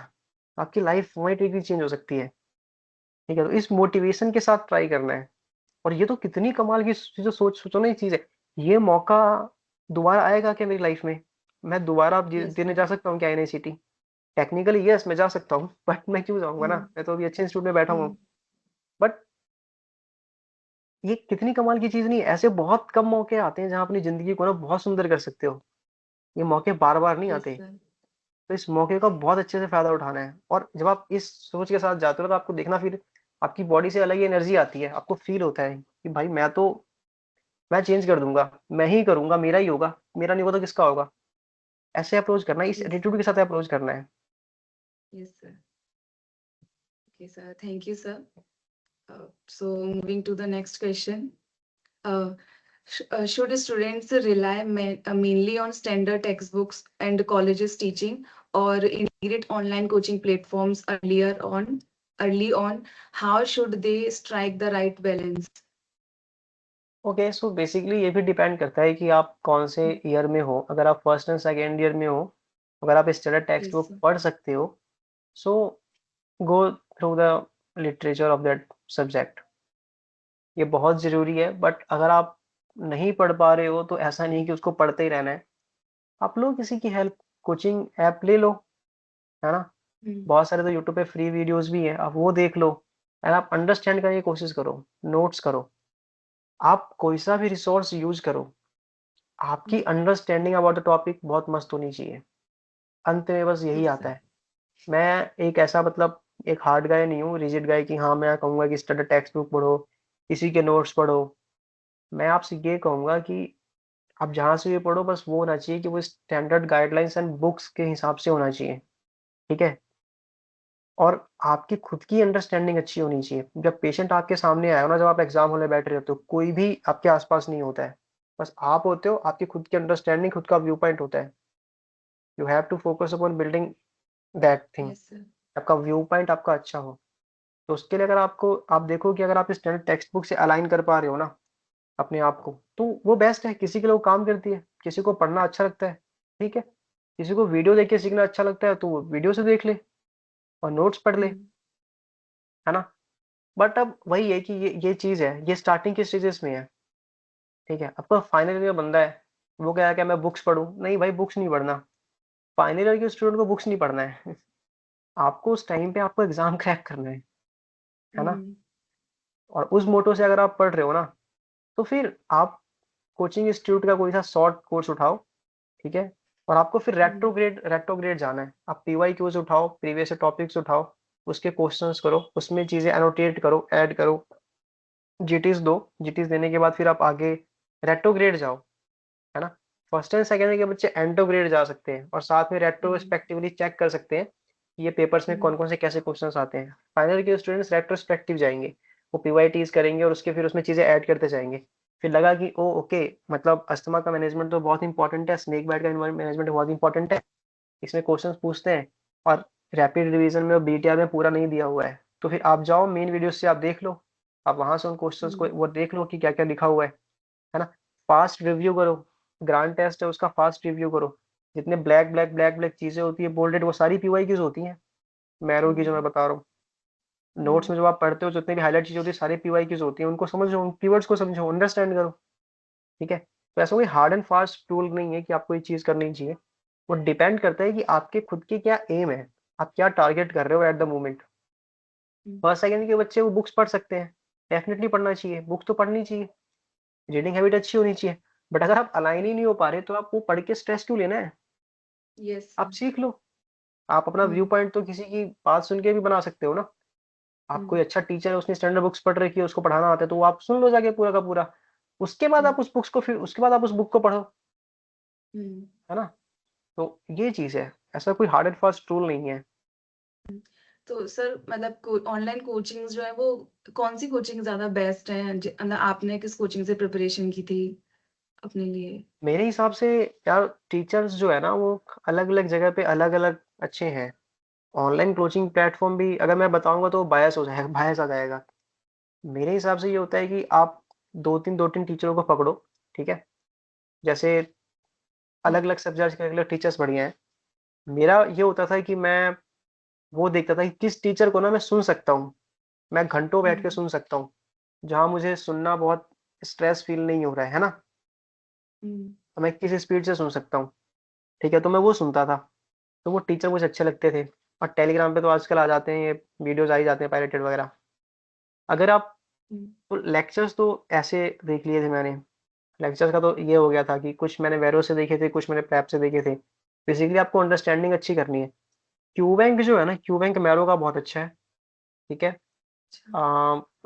आपकी लाइफ 180 डिग्री चेंज हो सकती है, ठीक है। तो इस मोटिवेशन के साथ ट्राई करना है। और ये तो कितनी कमाल की चीज़, सोचो ना ये चीज़ है, ये मौका दोबारा आएगा क्या मेरी लाइफ में? मैं दोबारा अब यस देने सर। जा सकता हूँ क्या एनआईसीटी? टेक्निकली यस मैं जा सकता हूँ, बट मैं क्यों जाऊंगा ना, मैं तो अभी अच्छे इंस्टीट्यूट में बैठा हुआ हूँ। बट ये कितनी कमाल की चीज़ नहीं है, ऐसे बहुत कम मौके आते हैं जहाँ अपनी जिंदगी को ना बहुत सुंदर कर सकते हो। ये मौके बार बार नहीं यस आते। सर। तो इस मौके का बहुत अच्छे से फायदा उठाना है, और जब आप इस सोच के साथ जाते हो तो आपको देखना, फिर आपकी बॉडी से अलग ही एनर्जी आती है, आपको फील होता है कि भाई मैं चेंज कर दूंगा, मैं ही करूंगा, मेरा ही होगा, मेरा नहीं होगा तो किसका होगा। ऐसे अप्रोच करना है, इस यस एटीट्यूड सर। के साथ अप्रोच करना है। Yes sir. Okay sir, thank you sir. So moving to the next question. Uh, should students rely mainly on standard textbooks and colleges teaching, or integrate online coaching platforms early on? How should they strike the right balance? Okay, so basically ये भी depend करता है कि आप कौन से year में हो। अगर आप फर्स्ट एंड सेकेंड ईयर में हो अगर आप standard text Yes, book sir. पढ़ सकते हो, so go through the literature of that subject. ये बहुत ज़रूरी है, बट अगर आप नहीं पढ़ पा रहे हो तो ऐसा नहीं कि उसको पढ़ते ही रहना है। आप लो किसी की हेल्प, कोचिंग ऐप ले लो, है ना? Mm. बहुत सारे तो यूट्यूब पे फ्री वीडियोज़ भी हैं, आप वो देख लो एंड आप अंडरस्टैंड करने की कोशिश करो, नोट्स करो। आप कोई सा भी रिसोर्स यूज़ करो, आपकी Mm. Understanding about the topic बहुत मस्त होनी चाहिए। अंत में बस यही Yes, आता sir. है। मैं एक ऐसा मतलब एक हार्ड गाय नहीं हूँ, रिजिड गाय कि हाँ, मैं कहूँगा कि स्टैंडर्ड टेक्स्ट बुक पढ़ो, इसी के नोट्स पढ़ो। मैं आपसे ये कहूँगा कि आप जहाँ से भी पढ़ो बस वो होना चाहिए कि वो स्टैंडर्ड गाइडलाइंस एंड बुक्स के हिसाब से होना चाहिए, ठीक है? और आपकी खुद की अंडरस्टैंडिंग अच्छी होनी चाहिए। जब पेशेंट आपके सामने आए हो ना, जब आप एग्ज़ाम हॉल में बैठे रहते हो, कोई भी आपके आस-पास नहीं होता है। बस आप होते हो, आपकी खुद की अंडरस्टैंडिंग, खुद का व्यू पॉइंट होता है। You have to focus upon building that thing. Yes, sir. आपका व्यू पॉइंट आपका अच्छा हो। तो उसके लिए अगर आपको आप देखो कि अगर आप स्टैंडर्ड टेक्स्ट बुक से अलाइन कर पा रहे हो ना अपने आप को, तो वो बेस्ट है। किसी के लिए वो काम करती है, किसी को पढ़ना अच्छा लगता है, ठीक है? किसी को वीडियो देख के सीखना अच्छा लगता है, तो वो वीडियो से देख ले और नोट्स पढ़ ले, Mm. है ना? बट अब वही है कि ये चीज़ है, ये स्टार्टिंग के स्टेजेस में है, ठीक है? आपका फाइनल ईयर का बंदा है, वो कह रहा है कि मैं बुक्स पढूँ, नहीं भाई बुक्स नहीं पढ़ना। फाइनल ईयर के स्टूडेंट को बुक्स नहीं पढ़ना है। आपको उस टाइम पे आपको एग्ज़ाम क्रैक करना है ना? Mm. और उस मोटो से अगर आप पढ़ रहे हो ना, तो फिर आप कोचिंग इंस्टीट्यूट का कोई सा शॉर्ट कोर्स उठाओ, ठीक है? और आपको फिर Mm. रेट्रोग्रेड जाना है। आप पीवाईक्यूज़ उठाओ, प्रीवियस टॉपिक्स उठाओ, उसके क्वेश्चंस करो, उसमें चीज़ें एनोटेट करो, ऐड करो, जीटीज़ दो, जीटीज़ देने के बाद फिर आप आगे रेट्रोग्रेड जाओ, है ना? फर्स्ट एंड सेकंड ईयर के बच्चे एंटोग्रेड जा सकते हैं और साथ में Mm. रेट्रोस्पेक्टिवली चेक कर सकते हैं कि ये पेपर्स में Mm. कौन-कौन से कैसे क्वेश्चंस आते हैं। फाइनल ईयर के स्टूडेंट्स रेट्रोस्पेक्टिव जाएँगे, वो पीवाईटीज़ करेंगे और उसके फिर उसमें चीज़ें ऐड करते जाएँगे। फिर लगा कि ओह! ओके, मतलब अस्थमा का मैनेजमेंट तो बहुत इंपॉर्टेंट है, स्नेक बाइट का मैनेजमेंट बहुत इंपॉर्टेंट है, इसमें क्वेश्चंस पूछते हैं और रैपिड रिवीजन में और बीटीआर में पूरा नहीं दिया हुआ है। तो फिर आप जाओ मेन वीडियो से आप देख लो, आप वहाँ से उन क्वेश्चंस को Mm. वो देख लो कि क्या-क्या लिखा हुआ है ना? फास्ट रिव्यू करो, ग्रांड टेस्ट है उसका फास्ट रिव्यू करो। जितने ब्लैक चीज़ें होती है बोल्डेड वो सारी पीवाईक्यूज़ होती हैं, मैरो की जो मैं Mm. बता रहा हूँ। Notes Mm. में जब आप पढ़ते हो जितनी भी हाइलाइट चीज़ें होती हैं सारी पीवाईक्यूज़ होती हैं, उनको समझो, उन कीवर्ड्स को समझो, अंडरस्टैंड करो, ठीक है? तो ऐसा कोई हार्ड एंड फास्ट रूल नहीं है कि आपको ये चीज़ करनी चाहिए। वो डिपेंड करता है कि आपके खुद की क्या एम है, आप क्या टारगेट कर रहे हो at the moment. Mm. First second के बच्चे वो बुक्स पढ़ सकते हैं, डेफिनिटली पढ़ना चाहिए, बुक्स तो पढ़नी चाहिए, रीडिंग हैबिट अच्छी होनी चाहिए। बट अगर आप अलाइन ही नहीं हो पा रहे तो आप वो पढ़ के स्ट्रेस क्यों लेना है? Yes, आप sir. सीख लो। आप अपना व्यू Mm. पॉइंट तो किसी की बात सुन के भी बना सकते हो ना। आप कोई Mm. अच्छा टीचर है, उसने स्टैंडर्ड बुक्स पढ़ रखी है, उसको पढ़ाना आता है, तो वो आप सुन लो जाके पूरा का पूरा। उसके बाद आप Mm. उस बुक्स को फिर उसके बाद आप उस बुक को पढ़ो, Mm. है ना? तो ये चीज़ है, ऐसा कोई हार्ड एंड फास्ट रूल नहीं है। तो सर मतलब ऑनलाइन कोचिंग्स जो है वो कौन सी कोचिंग ज़्यादा बेस्ट है? मतलब आपने किस कोचिंग से प्रिपरेशन की थी अपने लिए? मेरे हिसाब से यार टीचर्स जो है ना वो अलग-अलग जगह पे अलग-अलग अच्छे हैं। ऑनलाइन कोचिंग प्लेटफ़ॉर्म भी अगर मैं बताऊँगा तो बायस हो जाएगा बायस आ जाएगा। मेरे हिसाब से ये होता है कि आप 2-3 टीचरों को पकड़ो, ठीक है? जैसे हुँ, अलग-अलग सब्जेक्ट्स के अलग टीचर्स बढ़िया हैं। मेरा ये होता था कि मैं वो देखता था कि किस टीचर को ना मैं सुन सकता हूँ, मैं घंटों बैठ के हुँ, सुन सकता हूँ, जहाँ मुझे सुनना बहुत स्ट्रेस फ़ील नहीं हो रहा है ना? हुँ, तो मैं किस स्पीड से सुन सकता हूँ, ठीक है? तो मैं वो सुनता था, तो वो टीचर मुझे अच्छे लगते थे और टेलीग्राम पे तो आजकल आ जाते हैं ये वीडियोज़ आ ही जाते हैं पायरेटेड वगैरह। अगर आप हुँ, तो लेक्चर्स तो ऐसे देख लिए थे मैंने, लेक्चर्स का तो ये हो गया था कि कुछ मैंने वेरो से देखे थे, कुछ मैंने प्रेप से देखे थे। बेसिकली आपको अंडरस्टैंडिंग अच्छी करनी है। क्यूबैंक जो है ना, क्यूबैंक मैरो का बहुत अच्छा है, ठीक है? अच्छा।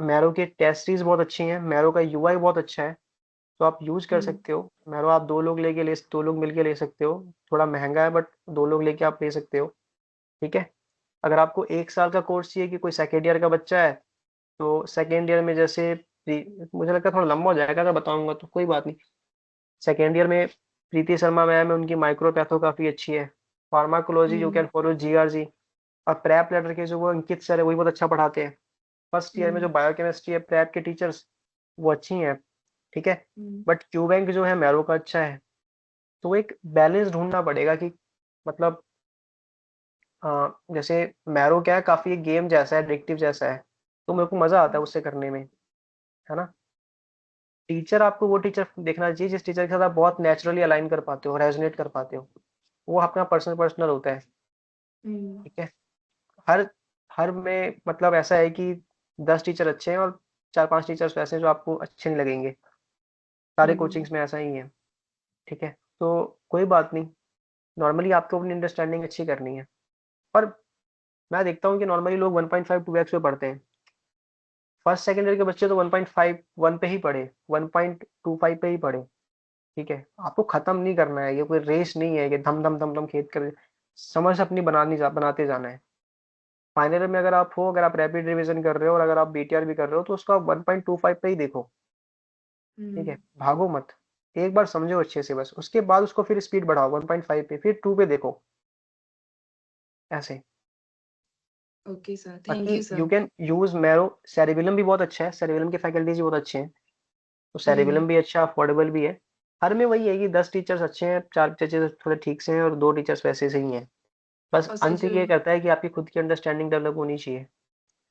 मैरो की टेस्ट सीरीज़ बहुत अच्छी हैं, मैरो का यूआई बहुत अच्छा है, तो आप यूज़ कर हुँ, सकते हो। मैरो आप 2 लोग मिलके ले सकते हो। थोड़ा महँगा है बट 2 लोग लेके आप ले सकते हो, ठीक है? अगर आपको 1 साल का कोर्स चाहिए कि कोई सेकंड ईयर का बच्चा है, तो सेकंड ईयर में जैसे मुझे लगता है थोड़ा लंबा हो जाएगा अगर बताऊँगा तो, कोई बात नहीं। सेकंड ईयर में प्रीति शर्मा मैम है, उनकी माइक्रोपैथो काफ़ी अच्छी है। Pharmacology you hmm, can follow GRG और प्रेप लेटर के जो वो अंकित सर है, वो भी बहुत अच्छा पढ़ाते हैं। फर्स्ट ईयर में जो हुँ, बायोकेमिस्ट्री है, प्रेप के टीचर्स वो अच्छी हैं, ठीक है? हुँ, बट क्यूबैंक जो है मैरो का अच्छा है। तो एक बैलेंस ढूँढना पड़ेगा कि मतलब जैसे मैरो क्या है, काफी एक गेम जैसा है, एडिक्टिव जैसा है, तो मेरे को मजा आता है उससे करने में, है ना। टीचर, आपको वो टीचर देखना चाहिए जिस टीचर के साथ आप बहुत नेचुरली अलाइन कर पाते हो, रेजोनेट कर पाते हो, वो अपना पर्सनल पर्सनल होता है। हम्म। ठीक है। हर हर में मतलब ऐसा है कि 10 टीचर अच्छे हैं और 4-5 टीचर्स वैसे हैं जो आपको अच्छे नहीं लगेंगे। सारे हम्म। कोचिंग्स में ऐसा ही है। ठीक है। तो कोई बात नहीं, नॉर्मली आपको अपनी अंडरस्टैंडिंग अच्छी करनी है। और मैं देखता हूँ कि नॉर्मली लोग 1.5 2x पे पढ़ते हैं। फर्स्ट सेकंड ईयर के बच्चे तो 1.5 1 पे ही पढ़े, 1.25 पे ही पढ़े। ठीक है। आपको खत्म नहीं करना है, ये कोई रेस नहीं है कि धम धम धम धम खेद कर, समझ अपनी बनाते जाना है। फाइनल ईयर में अगर आप हो, अगर आप रैपिड रिवीजन कर रहे हो और अगर आप बीटीआर भी कर रहे हो, तो उसका 1.25 पे ही देखो। ठीक है। हम्म। भागो मत, एक बार समझो अच्छे से बस, उसके बाद उसको फिर स्पीड बढ़ाओ 1.5 पे, फिर 2 पे देखो, ऐसे। ओके सर, थैंक बाकी you you sir. Can use marrow, cerebellum भी बहुत अच्छा है, सेरिबेलम के फैकल्टीज भी बहुत अच्छे हैं, तो हम्म। सेरिबेलम भी अच्छा, अफोर्डेबल भी है। हर में वही है कि 10 टीचर्स अच्छे हैं, 4 टीचर्स थोड़े ठीक से हैं और 2 टीचर्स वैसे से ही हैं। बस और सर अंत जो ये करता है कि आपकी खुद की अंडरस्टैंडिंग डेवलप होनी चाहिए। और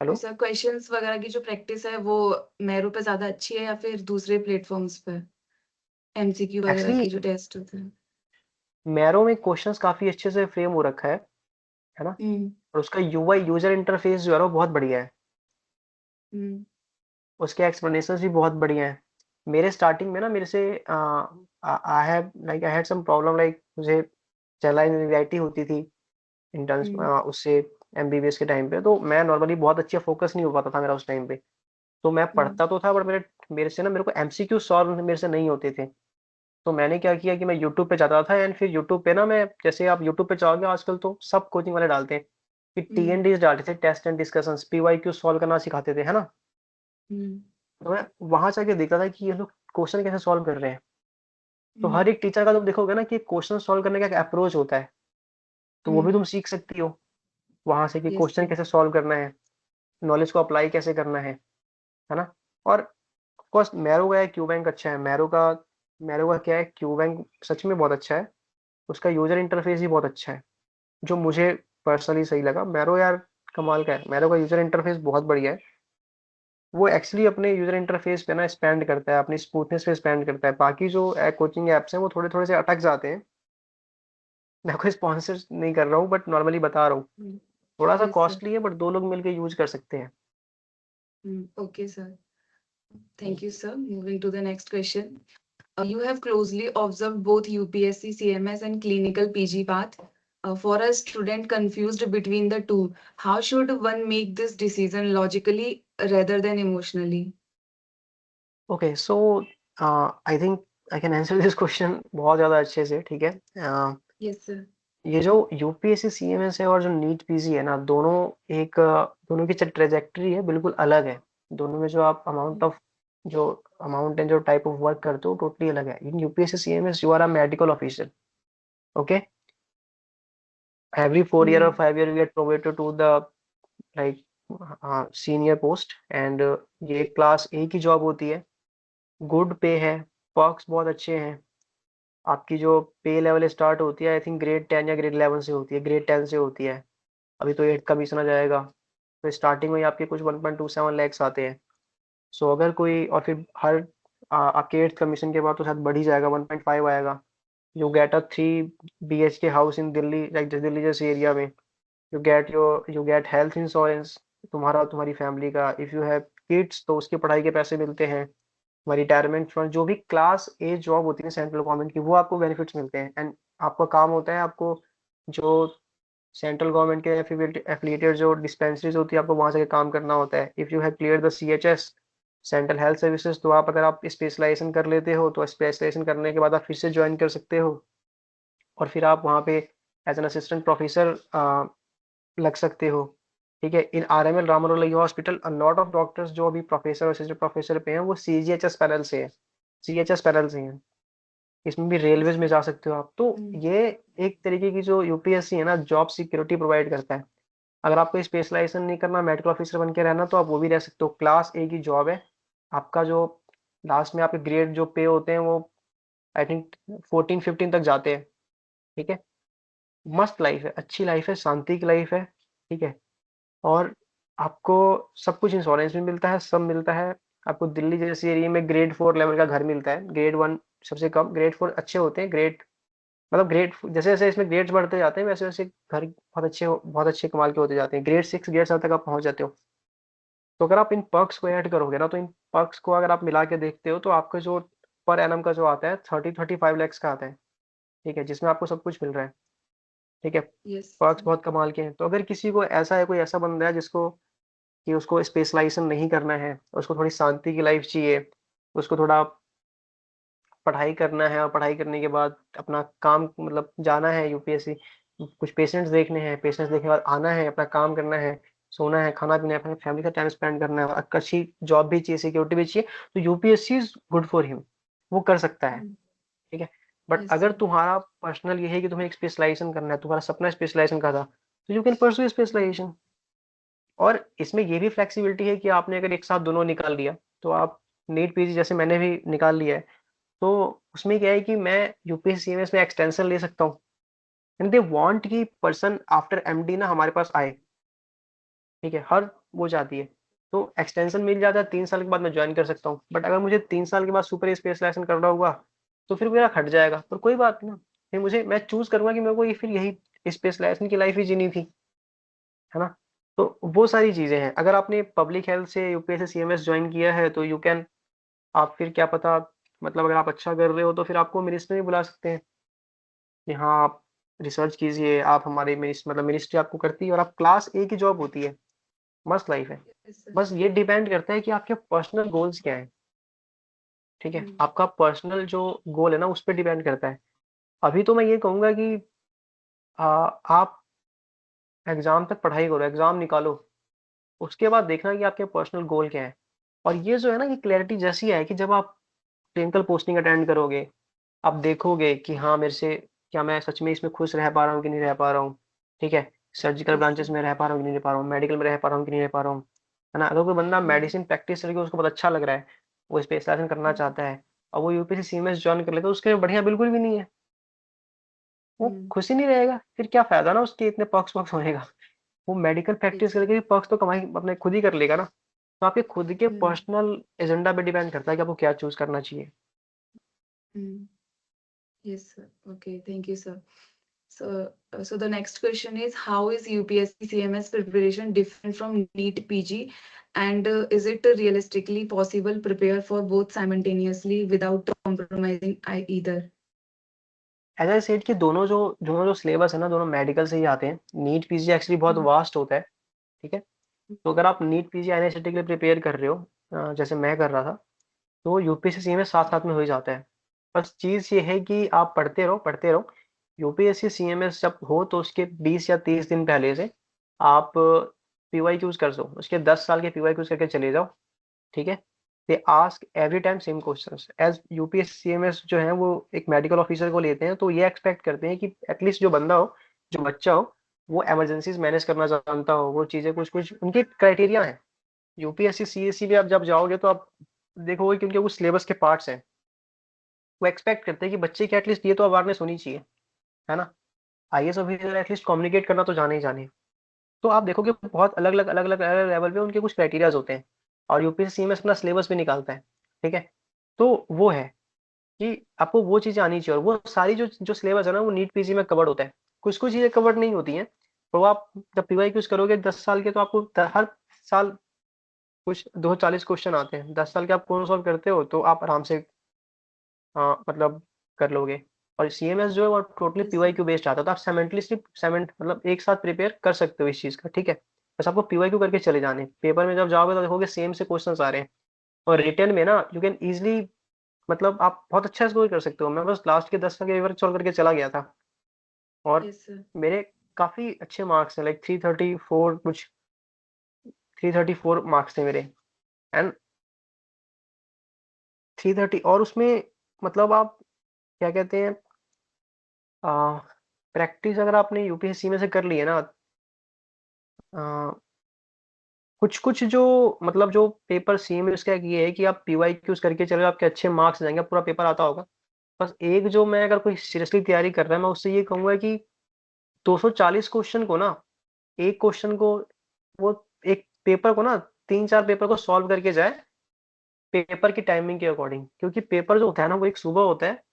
हेलो। सर क्वेश्चंस वगैरह की जो प्रैक्टिस है वो मैरो पे ज्यादा अच्छी है या फिर दूसरे प्लेटफॉर्म्स पे, एमसीक्यू वगैरह एक्चुअली की जो टेस्ट होते हैं? मैरो में क्वेश्चंस काफी अच्छे से फ्रेम हो रखा है ना। हम्म। और उसका यूआई, यूजर इंटरफेस जो है वो बहुत बढ़िया है, हम्म। उसके एक्सप्लेनेशंस भी बहुत बढ़िया हैं। मेरे स्टार्टिंग में ना, मेरे से I had some problem, like मुझे चेलाइन एंग्जाइटी होती थी इंटर्न्स हम्म। उससे एमबीबीएस के टाइम पे, तो मैं नॉर्मली बहुत अच्छे फोकस नहीं हो पाता था मेरा उस टाइम पे। तो मैं हम्म। पढ़ता तो था, बट मेरे मेरे से ना मेरे को एमसीक्यू सॉल्व मेरे से नहीं होते थे। तो मैंने क्या किया कि मैं यूट्यूब पे जाता था, एंड फिर यूट्यूब पे ना मैं, जैसे आप यूट्यूब पे जाओगे आजकल तो सब कोचिंग वाले डालते हैं कि हम्म। टीएनडीज डालते थे, test and discussions, PYQ solve करना सिखाते थे, है ना। हम्म। तो मैं वहां जाके देखता था कि ये लोग क्वेश्चन कैसे सॉल्व कर रहे हैं। तो हर हम्म। एक टीचर का तुम देखोगे ना कि क्वेश्चन सॉल्व करने का एक अप्रोच होता है, तो वो भी हम्म। तुम सीख सकती हो वहां से कि यस क्वेश्चन सर। कैसे सॉल्व करना है, नॉलेज को अप्लाई कैसे करना है ना। और ऑफ कोर्स मैरो का क्यू बैंक अच्छा है, मैरो का क्या है, क्यू बैंक सच में बहुत अच्छा है। उसका यूजर इंटरफेस भी बहुत अच्छा है, जो मुझे पर्सनली सही लगा। मैरो यार कमाल का है, मैरो का यूजर इंटरफेस बहुत बढ़िया है। वो एक्चुअली अपने यूजर इंटरफेस पे ना स्पेंड करता है, अपनी स्मूथनेस पे स्पेंड करता है। बाकी जो कोचिंग एप्स हैं वो थोड़े थोड़े से अटक जाते हैं। मैं कोई स्पॉन्सर नहीं कर रहा हूँ, बट नॉर्मली बता रहा हूँ, थोड़ा सा यस सर। कॉस्टली है, बट दो लोग मिलकर यूज कर सकते हैं। Okay sir, thank you sir. Moving to the next question. You have closely observed both UPSC CMS and clinical PG path. For a student confused between the two, how should one make this decision logically rather than emotionally? Okay, so I think I can answer this question बहुत ज़्यादा अच्छे से। ठीक है। Yes, sir. ये जो UPSC CMS है और जो नीट पीजी है ना, दोनों दोनों की ट्रेजेक्टरी है बिल्कुल अलग है। दोनों में जो आप जो अमाउंट एंड जो टाइप ऑफ वर्क करते हो टोटली अलग है। In UPSC CMS you are a medical officer. Okay. Every 4 year or Hmm. 5 year you get promoted to the like senior post, and ये क्लास ए की जॉब होती है। Good पे है, पर्क्स बहुत अच्छे हैं। आपकी जो पे लेवल स्टार्ट होती है, आई थिंक ग्रेड 10 या ग्रेड 11 से होती है, ग्रेड 10 से होती है। अभी तो 8 का मिशन आ जाएगा, तो स्टार्टिंग में ही आपके कुछ 1.27 lakhs आते हैं। सो अगर कोई, और फिर हर आपके 8th कमीशन के बाद तो शायद बढ़ ही जाएगा, 1.5 आएगा। You get a 3 BHK house in Delhi, like Delhi जैसे एरिया में। यू गेट हेल्थ इंश्योरेंस, तुम्हारी फैमिली का। इफ़ यू हैव किड्स तो उसकी पढ़ाई के पैसे मिलते हैं। हमारी रिटायरमेंट फंड, जो भी क्लास ए जॉब होती है सेंट्रल गवर्नमेंट की, वो आपको बेनिफिट्स मिलते हैं। एंड आपका काम होता है, आपको जो सेंट्रल गवर्नमेंट के एफिलिएटेड जो डिस्पेंसरीज होती है, आपको वहां से काम करना होता है। If you have clear the CHS, central health services, तो आप, अगर आप स्पेशलाइजेशन कर लेते हो, तो स्पेशलाइजेशन करने के बाद आप फिर से ज्वाइन कर सकते हो, और फिर आप वहाँ पे एज एन असिस्टेंट प्रोफेसर लग सकते हो। ठीक है। इन RML Ram Manohar Lohia hospital, lot of doctors जो अभी प्रोफेसर और असिस्टेंट प्रोफेसर पे हैं, वो CGHS पैनल से है, CHS पैनल से हैं। इसमें भी Yes, रेलवेज में sir. जा सकते हो आप। तो Hmm. ये एक तरीके की जो यूपीएससी है ना, जॉब सिक्योरिटी प्रोवाइड करता है। अगर आपको स्पेशलाइजेशन नहीं करना, मेडिकल ऑफिसर बन के रहना, तो आप वो भी रह सकते हो। क्लास ए की जॉब है। आपका जो लास्ट में आपके ग्रेड जो पे होते हैं वो आई थिंक 14 15 तक जाते हैं। ठीक है। मस्त लाइफ है, अच्छी लाइफ है, शांति की लाइफ है, ठीक है। और आपको सब कुछ इंश्योरेंस भी मिलता है, सब मिलता है। आपको दिल्ली जैसी एरिया में ग्रेड 4 लेवल का घर मिलता है, ग्रेड 1 सबसे कम, ग्रेड 4 अच्छे होते हैं, ग्रेड मतलब ग्रेड जैसे जैसे इसमें ग्रेड्स बढ़ते जाते हैं वैसे वैसे घर बहुत अच्छे कमाल के होते जाते हैं, ग्रेड 6 ग्रेड 7 तक आप पहुंच जाते हो। तो अगर आप इन पर्क्स को ऐड करोगे ना, तो इन पर्क्स को अगर आप मिला के देखते हो तो आपका जो पर एनम का जो आता है 35 lakhs का आता है, ठीक है, जिसमें आपको सब कुछ मिल रहा है, ठीक है। Yes, perks sir. बहुत कमाल के हैं। तो अगर किसी को ऐसा है, कोई ऐसा बंदा है जिसको कि उसको स्पेशलाइजेशन नहीं करना है, उसको थोड़ी शांति की लाइफ चाहिए, उसको थोड़ा पढ़ाई करना है और पढ़ाई करने के बाद अपना काम मतलब जाना है यूपीएससी, कुछ पेशेंट्स देखने हैं, पेशेंट्स देखने के बाद आना है, अपना काम करना है, सोना है, खाना पीना है, अपने फैमिली का टाइम स्पेंड करना है, और अच्छी जॉब भी चाहिए, सिक्योरिटी भी चाहिए, तो UPSC is good for him, वो कर सकता है, Mm. ठीक है। बट Yes, अगर sir. तुम्हारा पर्सनल ये है कि तुम्हें एक स्पेशलाइजेशन करना है, तुम्हारा सपना स्पेशलाइजेशन का था, तो यू कैन परस्यू स्पेशलाइजेशन। और इसमें ये भी फ्लेक्सिबिलिटी है कि आपने अगर एक साथ दोनों निकाल लिया, तो आप नीट पीजी जैसे मैंने भी निकाल लिया है, तो उसमें क्या है कि मैं यूपीएससी सीएमएस में एक्सटेंशन ले सकता हूँ, एंड दे वांट कि पर्सन आफ्टर एमडी ना हमारे पास आए, ठीक है, हर वो चाहती है। तो एक्सटेंशन मिल जाता है, 3 साल के बाद मैं ज्वाइन कर सकता हूँ। बट अगर मुझे 3 साल के बाद सुपर स्पेशलाइजेशन करना हुआ, तो फिर मेरा हट जाएगा, पर कोई बात नहीं ना, फिर मुझे मैं चूज करूंगा कि मेरे को ये फिर यही स्पेशलाइजेशन की लाइफ ही जीनी थी, है ना। तो वो सारी चीजें हैं। अगर आपने पब्लिक हेल्थ से यूपीएससी सीएमएस ज्वाइन किया है तो यू कैन, आप फिर क्या पता, मतलब अगर आप अच्छा कर रहे हो तो फिर आपको मिनिस्टर भी बुला सकते हैं कि हाँ आप रिसर्च कीजिए, आप हमारे मतलब मिनिस्ट्री आपको करती है, और आप क्लास ए की जॉब होती है, मस्त लाइफ है। Yes, sir. बस ये डिपेंड करता है कि आपके पर्सनल गोल्स क्या है, ठीक है, Mm. आपका पर्सनल जो गोल है ना उस पर डिपेंड करता है। अभी तो मैं ये कहूंगा कि आप एग्जाम तक पढ़ाई करो, एग्जाम निकालो, उसके बाद देखना कि आपके पर्सनल गोल क्या है। और ये जो है ना, ये क्लैरिटी जैसी है कि जब आप क्लिनिकल पोस्टिंग अटेंड करोगे, आप देखोगे कि हाँ मेरे से क्या मैं सच में इसमें खुश रह पा रहा हूँ कि नहीं रह पा रहा हूँ, ठीक है, सर्जिकल Yes, ब्रांचेस sir. में रह पा रहा हूँ कि नहीं रह पा रहा हूँ, मेडिकल में रह पा रहा हूँ कि नहीं रह पा रहा हूँ, है ना। अगर कोई बंदा Mm. मेडिसिन प्रैक्टिस करके उसको बहुत अच्छा लग रहा है, वो स्पेशलाइजेशन करना Mm. चाहता है, और वो यूपीएससी सीएमएस ज्वाइन कर लेता है, तो उसके लिए बढ़िया बिल्कुल भी नहीं है, वो Mm. खुश ही नहीं रहेगा, फिर क्या फायदा ना उसके इतने पक्ष पक्ष होने का। वो मेडिकल Yes, प्रैक्टिस sir. करके भी पक्ष तो कमाई अपने खुद ही कर लेगा ना। तो आपके खुद के Mm. पर्सनल एजेंडा पे डिपेंड करता है कि आपको क्या चूज करना चाहिए। Mm. Yes, sir. Okay, thank you, sir. So the next question is, how is UPSC CMS preparation different from NEET PG, and is it realistically possible prepare for both simultaneously without compromising either? As I said कि दोनों जो syllabus है ना, दोनों medical से ही आते हैं। NEET PG actually बहुत Mm. वास्ट होता है, ठीक है। तो अगर आप नीट पीजी एनआईसीटी के लिए प्रिपेयर कर रहे हो, जैसे मैं कर रहा था, तो यूपीएससी सीएमएस साथ साथ में हो ही जाता है। बस चीज ये है कि आप पढ़ते रहो पढ़ते रहो। यूपीएससी सीएमएस जब हो तो उसके 20 या 30 दिन पहले से आप पीवाई क्यूज कर दो, उसके 10 साल के पीवाई क्यूज करके चले जाओ, ठीक है। They ask every time same questions, as UPSC CMS जो है वो एक मेडिकल ऑफिसर को लेते हैं, तो ये एक्सपेक्ट करते हैं कि एटलीस्ट जो बंदा हो, जो बच्चा हो, वो इमरजेंसीज मैनेज करना जानता हो, वो चीजें कुछ कुछ उनके क्राइटेरिया हैं। यूपीएससी सीएससी भी आप जब जाओगे तो आप देखोगे कि उनके कुछ सिलेबस के पार्ट्स हैं, वो एक्सपेक्ट करते हैं कि बच्चे की एटलीस्ट ये तो अवेयरनेस होनी चाहिए, है ना। आईएएस ऑफिसर एटलीस्ट कम्युनिकेट करना तो जाने ही जाने। तो आप देखोगे बहुत अलग अलग लेवल पे उनके कुछ क्राइटेरियाज होते हैं, और यूपीएससी में अपना सिलेबस भी निकालता है, ठीक है। तो वो है कि आपको वो चीजें आनी चाहिए, और वो सारी जो जो सिलेबस है ना वो नीट पीजी में कवर्ड होता है। कुछ कुछ चीजें कवर्ड नहीं होती हैं, तो वो आप जब पीवाई क्यूज करोगे 10 साल के, तो आपको हर साल कुछ 240 क्वेश्चन आते हैं, 10 साल के आप कौन सॉल्व करते हो तो आप आराम से मतलब कर लोगे। और सीएमएस जो है वो totally Yes, PY sir. Q based आता है, तो आप साइमल्टेनियसली मतलब एक साथ प्रिपेयर कर सकते हो इस चीज का, ठीक है। बस आपको पीवाई क्यू करके चले जाने, पेपर में जब जाओगे तो देखोगे सेम से क्वेश्चंस आ रहे हैं। और रिटर्न में ना यू कैन इजिली, मतलब आप बहुत अच्छा स्कोर कर सकते हो। मैं बस लास्ट के 10 साल के पेपर सॉल्व करके चला गया था, और Yes, sir. मेरे काफी अच्छे मार्क्स हैं, लाइक 334 कुछ, 334 मार्क्स थे मेरे, एंड 330। और उसमें मतलब आप क्या कहते हैं, प्रैक्टिस अगर आपने यूपीएससी में से कर ली है ना, कुछ कुछ जो मतलब जो पेपर सी में उसका ये है कि आप पीवाई क्यूज करके चले, आपके अच्छे मार्क्स जाएंगे, पूरा पेपर आता होगा। बस एक जो मैं, अगर कोई सीरियसली तैयारी कर रहा है, मैं उससे ये कहूंगा कि 240 क्वेश्चन को ना, एक क्वेश्चन को, वो एक पेपर को ना 3-4 पेपर को सॉल्व करके जाए पेपर की टाइमिंग के अकॉर्डिंग, क्योंकि पेपर जो होता है ना वो एक सुबह होता है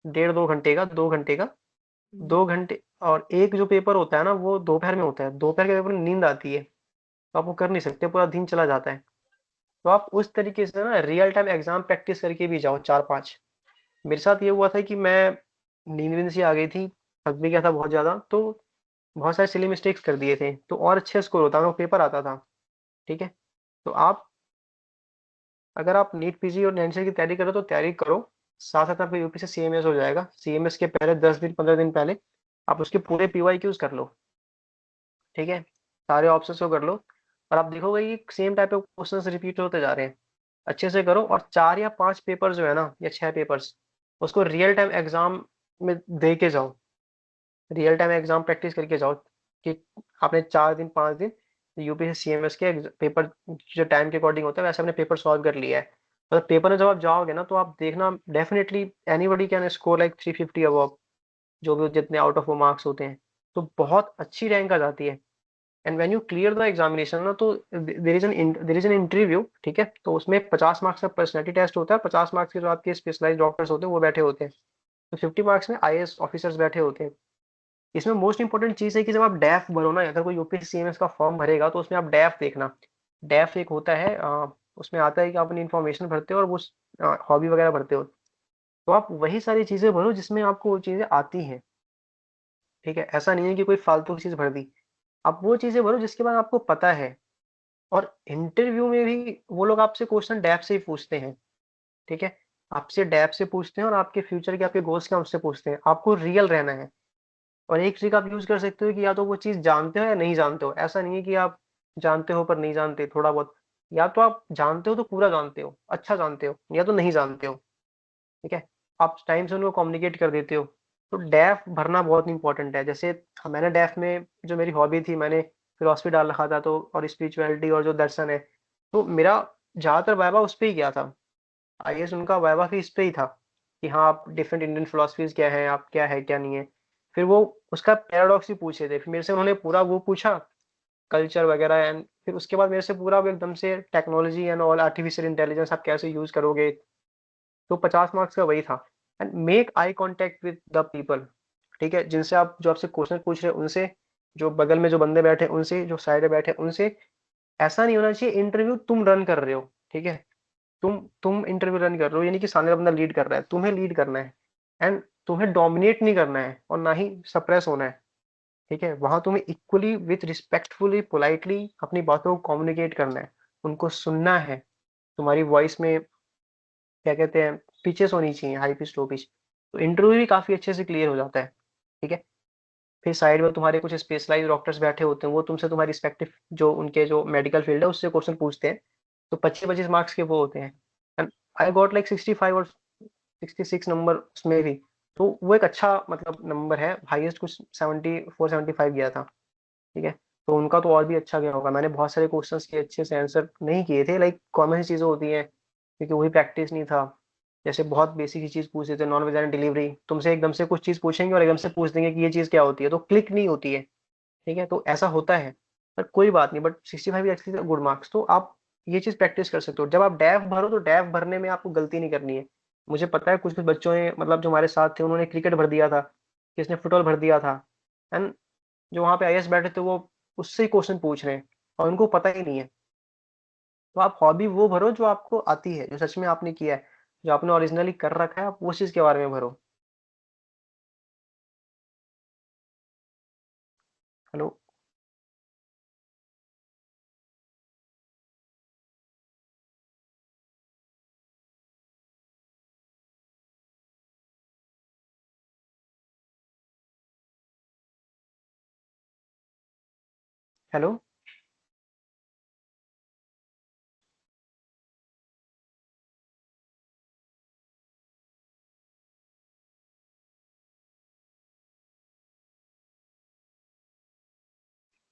1.5-2 घंटे का, 2 घंटे का, 2 घंटे, और एक जो पेपर होता है ना वो दोपहर में होता है। दोपहर के पेपर में नींद आती है, तो आप वो कर नहीं सकते, पूरा दिन चला जाता है। तो आप उस तरीके से ना रियल टाइम एग्जाम प्रैक्टिस करके भी जाओ 4-5। मेरे साथ ये हुआ था कि मैं नींद वींद सी आ गई थी, थक भी गया था बहुत ज्यादा, तो बहुत सारे सिली मिस्टेक्स कर दिए थे, तो और अच्छे स्कोर होता, वो पेपर आता था। ठीक है, तो आप, अगर आप नीट पीजी और नेट की तैयारी करो तो तैयारी करो, साथ साथ आपका यूपी से सीएमएस हो जाएगा। सीएमएस के पहले 10 दिन 15 दिन पहले आप उसके पूरे पीवाईक्यूज कर लो। ठीक है, सारे ऑप्शंस को कर लो, और आप देखोगे कि same type of questions repeat होते जा रहे हैं। अच्छे से करो, और 4 या 5 पेपर जो है ना, या 6 पेपर्स, उसको रियल टाइम एग्जाम में दे के जाओ, रियल टाइम एग्जाम प्रैक्टिस करके जाओ कि आपने 4 दिन 5 दिन यूपी से सीएमएस के पेपर जो टाइम के अकॉर्डिंग होता है वैसे आपने पेपर सॉल्व कर लिया है। मतलब पेपर में जब आप जाओगे ना तो आप देखना, definitely anybody can score like 350 above, जो भी जितने आउट ऑफ वो मार्क्स होते हैं, तो बहुत अच्छी रैंक आ जाती है। And when you clear the examination ना, तो देयर इज एन इंटरव्यू। ठीक है, तो उसमें 50 मार्क्स का पर्सनैलिटी टेस्ट होता है, 50 मार्क्स के जो आपके स्पेशलाइज्ड डॉक्टर्स होते हैं वो बैठे होते हैं, तो 50 मार्क्स में आईएएस ऑफिसर्स बैठे होते हैं। इसमें मोस्ट इंपॉर्टेंट चीज है कि जब आप डैफ भरो ना, अगर कोई यूपीएससी सीएमएस का फॉर्म भरेगा तो उसमें आप डैफ देखना। डैफ एक होता है, उसमें आता है कि आप अपनी इन्फॉर्मेशन भरते हो और वो हॉबी वगैरह भरते हो, तो आप वही सारी चीजें भरो जिसमें आपको वो चीजें आती हैं। ठीक है, ऐसा नहीं है कि कोई फालतू की चीज भर दी, आप वो चीजें भरो जिसके बाद आपको पता है। और इंटरव्यू में भी वो लोग आपसे क्वेश्चन डैफ से ही पूछते हैं। ठीक है, आपसे डैफ से पूछते हैं, और आपके फ्यूचर के आपके गोल्स क्या उससे पूछते हैं, आपको रियल रहना है। और एक ट्रिक आप यूज कर सकते हो कि या तो वो चीज जानते हो या नहीं जानते हो, ऐसा नहीं है कि आप जानते हो पर नहीं जानते थोड़ा बहुत, या तो आप जानते हो तो पूरा जानते हो, अच्छा जानते हो, या तो नहीं जानते हो। ठीक है, आप टाइम से उनको कम्युनिकेट कर देते हो। तो डैफ भरना बहुत इंपॉर्टेंट है। जैसे मैंने डैफ में, जो मेरी हॉबी थी, मैंने फिलोसफी डाल रखा था, तो और स्पिरिचुअलिटी और जो दर्शन है, तो मेरा ज्यादातर वाइवा उस पे ही गया था। आईएएस उनका वाइवा भी इस पे ही था कि हाँ आप डिफरेंट इंडियन फिलोसफीज क्या है, आप क्या है क्या नहीं है। फिर वो उसका पैराडॉक्स ही पूछे थे, फिर मेरे से उन्होंने पूरा वो पूछा, कल्चर वगैरह, एंड फिर उसके बाद मेरे से पूरा वो एकदम से technology and all, artificial intelligence आप कैसे यूज करोगे, तो 50 मार्क्स का वही था। And make eye contact with the people. ठीक है, जिनसे आप, जो आपसे क्वेश्चन पूछ रहे हैं उनसे, जो बगल में जो बंदे बैठे हैं उनसे, जो साइड में बैठे हैं उनसे। ऐसा नहीं होना चाहिए इंटरव्यू तुम रन कर रहे हो। ठीक है, तुम इंटरव्यू रन कर रहे हो, यानी कि सामने वाला बंदा लीड कर रहा है, तुम्हें लीड करना है। एंड तुम्हें डोमिनेट नहीं करना है और ना ही सप्रेस होना है। ठीक है, वहां तुम्हें इक्वली विथ रिस्पेक्टफुली पोलाइटली अपनी बातों को कम्युनिकेट करना है, उनको सुनना है। तुम्हारी वॉइस में क्या कहते हैं, पिचेस होनी चाहिए, हाई पिच लो पिच, तो इंटरव्यू भी काफी अच्छे से क्लियर हो जाता है। ठीक है, फिर साइड में तुम्हारे कुछ स्पेशलाइज्ड डॉक्टर्स बैठे होते हैं, वो तुमसे तुम्हारी रिस्पेक्टिव जो उनके जो मेडिकल फील्ड है उससे क्वेश्चन पूछते हैं, तो 25-25 मार्क्स के वो होते हैं। एंड आई गॉट लाइक 65 और 66 नंबर उसमें भी, तो वो एक अच्छा मतलब नंबर है, हाईएस्ट कुछ 74-75 गया था। ठीक है, तो उनका तो और भी अच्छा गया होगा। मैंने बहुत सारे क्वेश्चंस के अच्छे से आंसर नहीं किए थे, लाइक कॉमन सी चीजें होती हैं, क्योंकि वही प्रैक्टिस नहीं था। जैसे बहुत बेसिक सी चीज पूछ देते, नॉन वेज डिलीवरी, तुमसे एकदम से कुछ चीज पूछेंगे और एकदम से पूछ देंगे कि ये चीज क्या होती है, तो क्लिक नहीं होती है। ठीक है, तो ऐसा होता है, पर कोई बात नहीं, बट 65 एक्चुअली गुड मार्क्स, तो आप ये चीज प्रैक्टिस कर सकते हो। जब आप डैफ भरो तो डैफ भरने में आपको गलती नहीं करनी है। मुझे पता है कुछ कुछ बच्चों ने, मतलब जो हमारे साथ थे, उन्होंने क्रिकेट भर दिया था, किसने फुटबॉल भर दिया था, एंड जो वहां पे आईएएस बैठे थे वो उससे ही क्वेश्चन पूछ रहे हैं और उनको पता ही नहीं है। तो आप हॉबी वो भरो जो आपको आती है, जो सच में आपने किया है, जो आपने ओरिजिनली कर रखा है, आप उस चीज के बारे में भरो। Hello. Hello.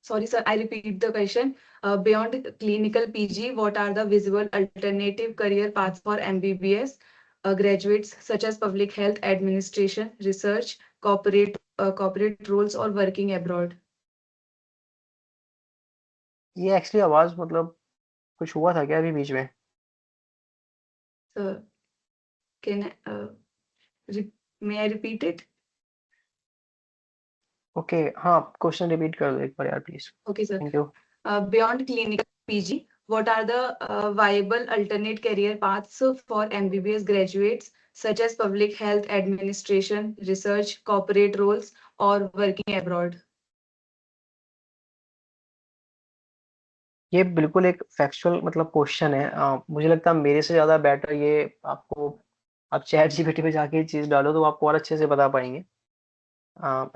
Sorry, sir, I repeat the question. Beyond clinical PG, what are the visible alternative career paths for MBBS graduates, such as public health administration, research, corporate corporate roles or working abroad? ये actually आवाज मतलब कुछ हुआ था क्या अभी बीच में? Sir, can I, may I repeat it? Okay, हाँ, क्वेश्चन रिपीट कर दो एक बार यार please. Okay, sir. Thank you. Beyond clinical PG, what are the viable alternate career paths for MBBS graduates, such as public health administration, research, corporate roles, or working abroad? ये बिल्कुल एक factual मतलब question है। मुझे लगता है मेरे से ज़्यादा बेटर ये आपको, आप चैट जीपीटी पे जाके ये चीज़ डालो तो आपको और अच्छे से बता पाएंगे।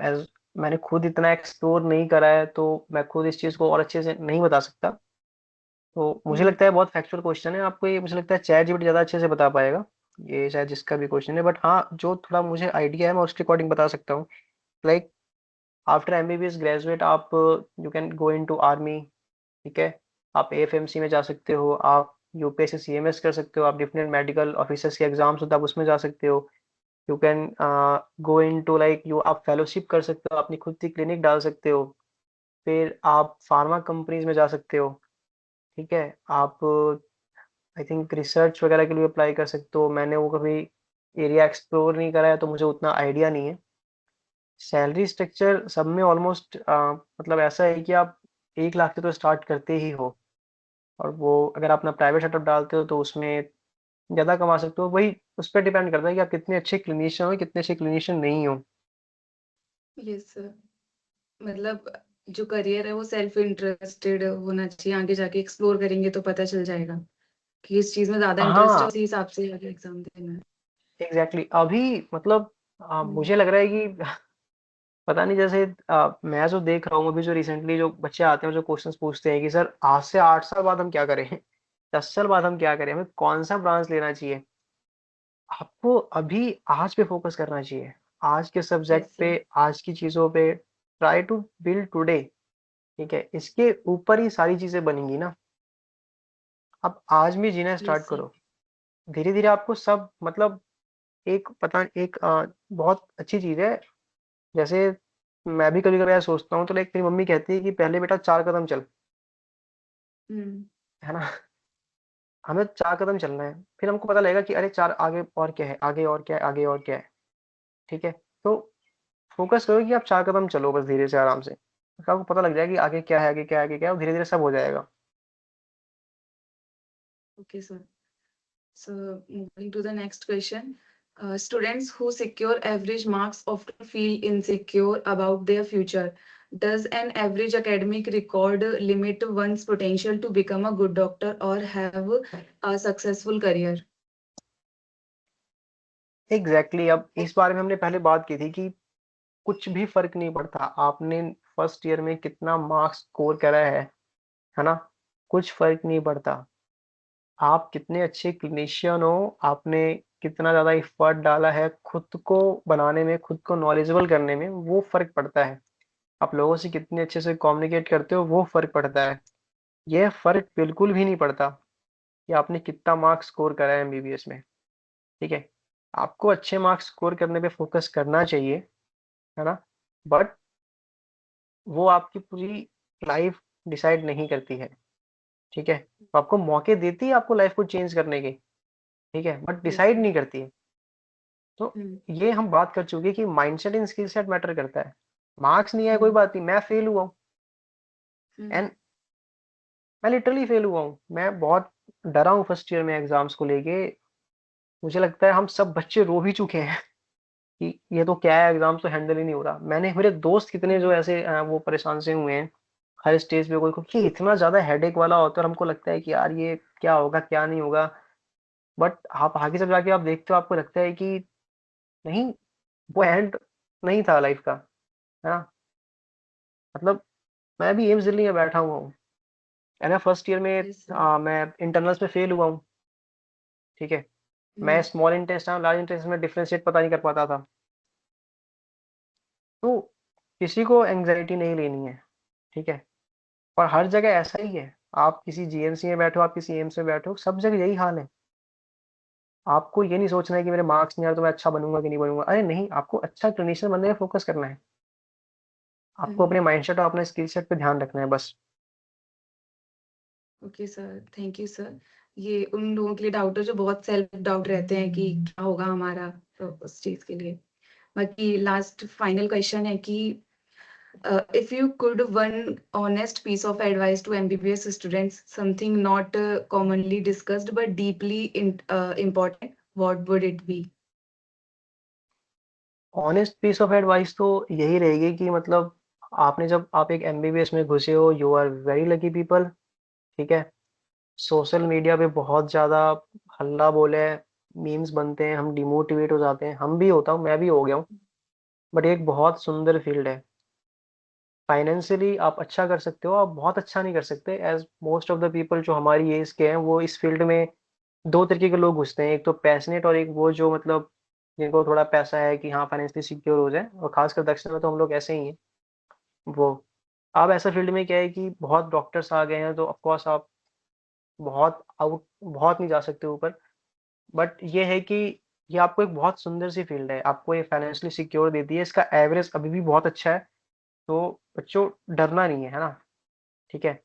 एज मैंने खुद इतना एक्सप्लोर नहीं करा है तो मैं खुद इस चीज़ को और अच्छे से नहीं बता सकता। तो मुझे Hmm. लगता है बहुत फैक्चुअल क्वेश्चन है, आपको ये मुझे लगता है चैट जीपीटी ज़्यादा अच्छे से बता पाएगा, ये शायद जिसका भी क्वेश्चन है। बट हाँ, जो थोड़ा मुझे आइडिया है मैं उसके अकॉर्डिंग बता सकता हूँ। लाइक आफ्टर एमबीबीएस ग्रेजुएट आप you can go into army, ठीक है? आप एएफएमसी में जा सकते हो, आप यूपीएससी सीएमएस कर सकते हो, आप डिफरेंट मेडिकल ऑफिसर्स के एग्जाम्स होता है आप उसमें जा सकते हो। You can go into like you आप फेलोशिप कर सकते हो, अपनी खुद की क्लिनिक डाल सकते हो। फिर आप फार्मा कंपनीज में जा सकते हो, ठीक है? आप आई थिंक रिसर्च वगैरह के लिए अप्लाई कर सकते हो। मैंने वो कभी एरिया एक्सप्लोर नहीं करा है तो मुझे उतना आइडिया नहीं है। सैलरी स्ट्रक्चर सब में ऑलमोस्ट मतलब ऐसा है कि आप 1 लाख से तो स्टार्ट करते ही हो, और वो अगर आप अपना प्राइवेट सेटअप डालते हो तो उसमें ज़्यादा कमा सकते हो। वही उस पर डिपेंड करता है कि आप कितने अच्छे क्लिनिशियन हो, कितने अच्छे क्लिनिशियन नहीं हो। Yes, sir. मतलब जो करियर है वो सेल्फ इंटरेस्टेड होना चाहिए, आगे जाके एक्सप्लोर करेंगे तो पता चल जाएगा कि इस चीज में ज्यादा इंटरेस्ट है, हाँ, उसी हिसाब से आगे एग्जाम देना है। एग्जैक्टली अभी मतलब हम्म, मुझे लग रहा है कि पता नहीं, जैसे मैं जो देख रहा हूँ अभी, जो रिसेंटली जो बच्चे आते हैं जो क्वेश्चंस पूछते हैं कि सर आज से 8 साल बाद हम क्या करें, 10 साल बाद हम क्या करें, हमें कौन सा ब्रांच लेना चाहिए। आपको अभी आज पे फोकस करना चाहिए, आज के सब्जेक्ट यस पे, सर। आज की चीजों पे। ट्राई टू बिल्ड टुडे, ठीक है? इसके ऊपर ही सारी चीजें बनेंगी ना। आप आज में जीना स्टार्ट यस सर। करो, धीरे धीरे आपको सब मतलब एक पता एक बहुत अच्छी चीज है। जैसे मैं भी कभी कभी ऐसा सोचता हूँ तो लाइक मेरी मम्मी कहती है कि पहले बेटा 4 कदम चल, हम्म। है ना? हमें 4 कदम चलना है, फिर हमको पता लगेगा कि अरे चार आगे और क्या है, आगे और क्या है, आगे और क्या है, ठीक है? तो फोकस करो कि आप 4 कदम चलो बस धीरे से आराम से, फिर आपको पता लग जाएगा कि आगे क्या है, आगे क्या है, आगे क्या है, और धीरे धीरे सब हो जाएगा। Okay sir. So moving to the next question. Students who secure average marks often feel insecure about their future. Does an average academic record limit one's potential to become a good doctor or have a successful career? Exactly अब इस बारे में हमने पहले बात की थी कि कुछ भी फर्क नहीं पड़ता आपने फर्स्ट ईयर में कितना मार्क्स स्कोर करा है ना? कुछ फर्क नहीं पड़ता। आप कितने अच्छे क्लिनिशियन हो, आपने कितना ज़्यादा एफर्ट डाला है खुद को बनाने में, खुद को नॉलेजेबल करने में, वो फ़र्क पड़ता है। आप लोगों से कितने अच्छे से कम्युनिकेट करते हो, वो फ़र्क पड़ता है। ये फ़र्क बिल्कुल भी नहीं पड़ता कि आपने कितना मार्क्स स्कोर करा है एमबीबीएस में, ठीक है? आपको अच्छे मार्क्स स्कोर करने पे फ़ोकस करना चाहिए, है ना? बट वो आपकी पूरी लाइफ़ डिसाइड नहीं करती है, ठीक है? वो आपको मौके देती है आपको लाइफ़ को चेंज करने के, ठीक है? But Yes, decide sir. नहीं करती है। तो Hmm. ये हम बात कर चुके हैं कि mindset and skill set matter करता है। मार्क्स नहीं आए कोई Hmm. बात नहीं, मैं फेल हुआ हूँ, Hmm. एंड मैं लिटरली फेल हुआ हूँ। मैं बहुत डरा हूँ फर्स्ट ईयर में एग्जाम्स को लेके। मुझे लगता है हम सब बच्चे रो भी चुके हैं कि ये तो क्या है, एग्जाम तो हैंडल ही नहीं हो रहा। मैंने मेरे दोस्त कितने जो Hmm. ऐसे वो परेशान से हुए हैं हर स्टेज पे, कोई कि इतना ज्यादा हेडेक वाला होता है और हमको लगता है कि यार ये क्या होगा क्या नहीं होगा। बट आप आगे जब जाके आप देखते हो आपको लगता है कि नहीं, वो एंड नहीं था लाइफ का, है ना? मतलब मैं भी एम्स दिल्ली में बैठा हुआ हूँ, है ना? फर्स्ट ईयर में Yes, sir. मैं इंटरनल्स में फेल हुआ हूँ, ठीक है? मैं Hmm. स्मॉल इंटेस्टाइन और लार्ज इंटेस्टाइन में डिफरेंशिएट पता नहीं कर पाता था। तो किसी को एंग्जायटी नहीं लेनी है, ठीक है? और हर जगह ऐसा ही है। आप किसी जीएमसी में बैठो, आप किसी एम्स में बैठो, सब जगह यही हाल है। आपको ये नहीं सोचना है कि मेरे मार्क्स नहीं आ रहे तो मैं अच्छा बनूंगा कि नहीं बनूंगा। अरे नहीं, आपको अच्छा क्लिनिशियन बनने में फोकस करना है। आपको अपने माइंडसेट और अपने स्किल सेट पे ध्यान रखना है बस। Okay sir, thank you sir. ये उन लोगों के लिए डाउट है जो बहुत सेल्फ डाउट रहते हैं कि क्या होगा हमारा, तो उस चीज के लिए। बाकी लास्ट फाइनल क्वेश्चन है कि if you could one honest piece of advice to MBBS students, something not commonly discussed but deeply important, what would it be? Honest piece of advice तो यही रहेगी कि मतलब आपने जब आप एक एमबीबीएस में घुसे हो, you are very lucky people. ठीक है। सोशल मीडिया पे बहुत ज़्यादा हल्ला बोले, मीम्स बनते हैं, हम डिमोटिवेट हो जाते हैं, हम भी होता हूँ, मैं भी हो गया हूँ। बट ये एक बहुत सुंदर फील्ड है। फाइनेंशियली आप अच्छा कर सकते हो, आप बहुत अच्छा नहीं कर सकते। As most of the people जो हमारी एज के हैं, वो इस फील्ड में दो तरीके के लोग घुसते हैं, एक तो पैशनेट और एक वो जो मतलब जिनको थोड़ा पैसा है कि हाँ फाइनेंशियली सिक्योर हो जाए, और खासकर दक्षिण में तो हम लोग ऐसे ही हैं। वो अब ऐसा फील्ड में क्या है कि बहुत डॉक्टर्स आ गए हैं, तो ऑफ कोर्स आप बहुत नहीं जा सकते ऊपर। बट ये है कि ये आपको एक बहुत सुंदर सी फील्ड है, आपको ये फाइनेंशियली सिक्योर देती है, इसका एवरेज अभी भी बहुत अच्छा है। तो बच्चों, डरना नहीं है ना। ठीक है।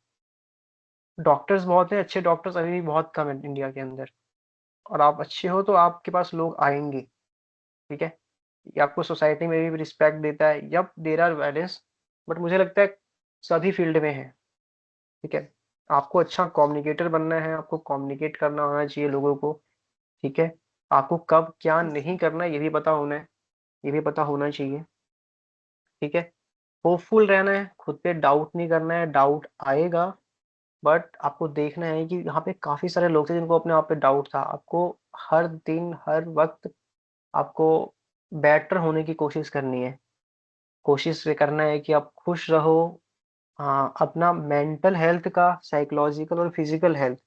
डॉक्टर्स बहुत हैं, अच्छे डॉक्टर्स अभी भी बहुत कम है इंडिया के अंदर, और आप अच्छे हो तो आपके पास लोग आएंगे। ठीक है। ये आपको सोसाइटी में भी रिस्पेक्ट देता है, yup there are valence, but मुझे लगता है सभी फील्ड में है। ठीक है। आपको अच्छा कम्युनिकेटर बनना है, आपको कम्युनिकेट करना आना चाहिए लोगों को। ठीक है। आपको कब क्या Yes, नहीं sir. करना है, ये भी पता होना है, ये भी पता होना चाहिए। ठीक है। होपफुल रहना है, खुद पे डाउट नहीं करना है, डाउट आएगा, बट आपको देखना है कि यहाँ पे काफ़ी सारे लोग थे जिनको अपने आप पे डाउट था। आपको हर दिन, हर वक़्त आपको बेटर होने की कोशिश करनी है। कोशिश ये करना है कि आप खुश रहो। हाँ, अपना मेंटल हेल्थ का, साइकोलॉजिकल और फिज़िकल हेल्थ,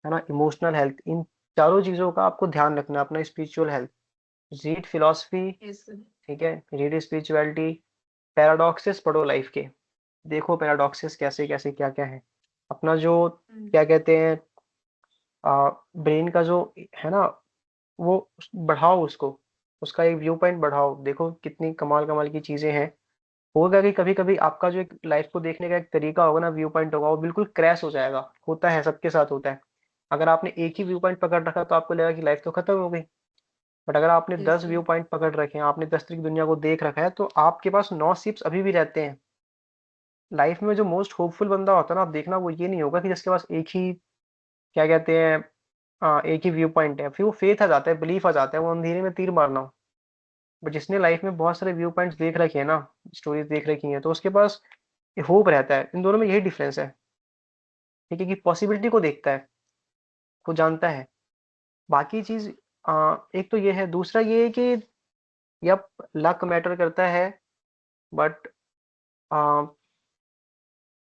है ना, इमोशनल हेल्थ, इन चारों चीज़ों का आपको ध्यान रखना है, अपना spiritual health. Read philosophy. Yes, sir. ठीक है, रीड स्पिरिचुअलिटी, पैराडॉक्सेस पढ़ो लाइफ के। देखो पैराडॉक्सेस कैसे-कैसे, क्या-क्या है। अपना जो Mm. क्या कहते हैं ब्रेन का जो है ना, वो बढ़ाओ उसको, उसका एक व्यू पॉइंट बढ़ाओ। देखो कितनी कमाल-कमाल की चीज़ें हैं। होगा कि कभी-कभी आपका जो एक लाइफ को देखने का एक तरीका होगा ना, व्यू पॉइंट होगा, वो बिल्कुल क्रैश हो जाएगा। होता है, सबके साथ होता है। अगर आपने एक ही व्यू पॉइंट पकड़ रखा तो आपको लगेगा कि लाइफ तो खत्म हो गई। बट अगर आपने Yes, 10 sir. व्यू पॉइंट पकड़ रखे हैं, आपने 10 तरीके की दुनिया को देख रखा है, तो आपके पास 9 शिप्स अभी भी रहते हैं। लाइफ में जो मोस्ट होपफुल बंदा होता है ना, आप देखना वो ये नहीं होगा कि जिसके पास एक ही क्या कहते हैं एक ही व्यू पॉइंट है। फिर वो फेथ आ जाता है, बिलीफ आ जाता है, वो अंधेरे में तीर मारना हो। बट जिसने लाइफ में बहुत सारे व्यू पॉइंट्स देख रखे हैं ना, स्टोरीज देख रखी हैं, तो उसके पास होप रहता है। इन दोनों में यही डिफरेंस है। ठीक है, कि पॉसिबिलिटी को देखता है, वो जानता है। बाकी चीज एक तो ये है, दूसरा ये है कि यप लक मैटर करता है, बट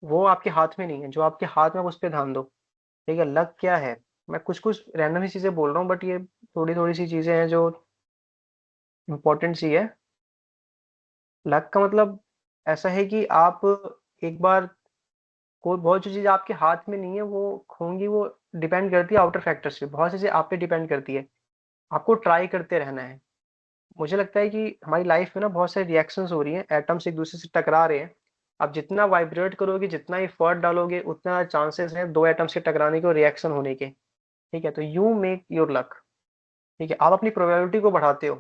वो आपके हाथ में नहीं है। जो आपके हाथ में, आप उस पे ध्यान दो। ठीक है। लक क्या है, मैं कुछ कुछ रैंडम ही चीजें बोल रहा हूँ, बट ये थोड़ी थोड़ी सी चीजें हैं जो इम्पोर्टेंट सी है। लक का मतलब ऐसा है कि आप एक बार कोई बहुत सी चीज़ आपके हाथ में नहीं है, वो होंगी, वो डिपेंड करती है आउटर फैक्टर्स पे। बहुत सी चीज़ें आप पे डिपेंड करती है। आपको ट्राई करते रहना है। मुझे लगता है कि हमारी लाइफ में ना बहुत सारी रिएक्शंस हो रही हैं, एटम्स एक दूसरे से टकरा रहे हैं। आप जितना वाइब्रेट करोगे, जितना एफर्ट डालोगे, उतना चांसेस हैं दो एटम्स के टकराने के और रिएक्शन होने के। ठीक है। तो यू मेक योर लक। ठीक है। आप अपनी प्रोबेबिलिटी को बढ़ाते हो,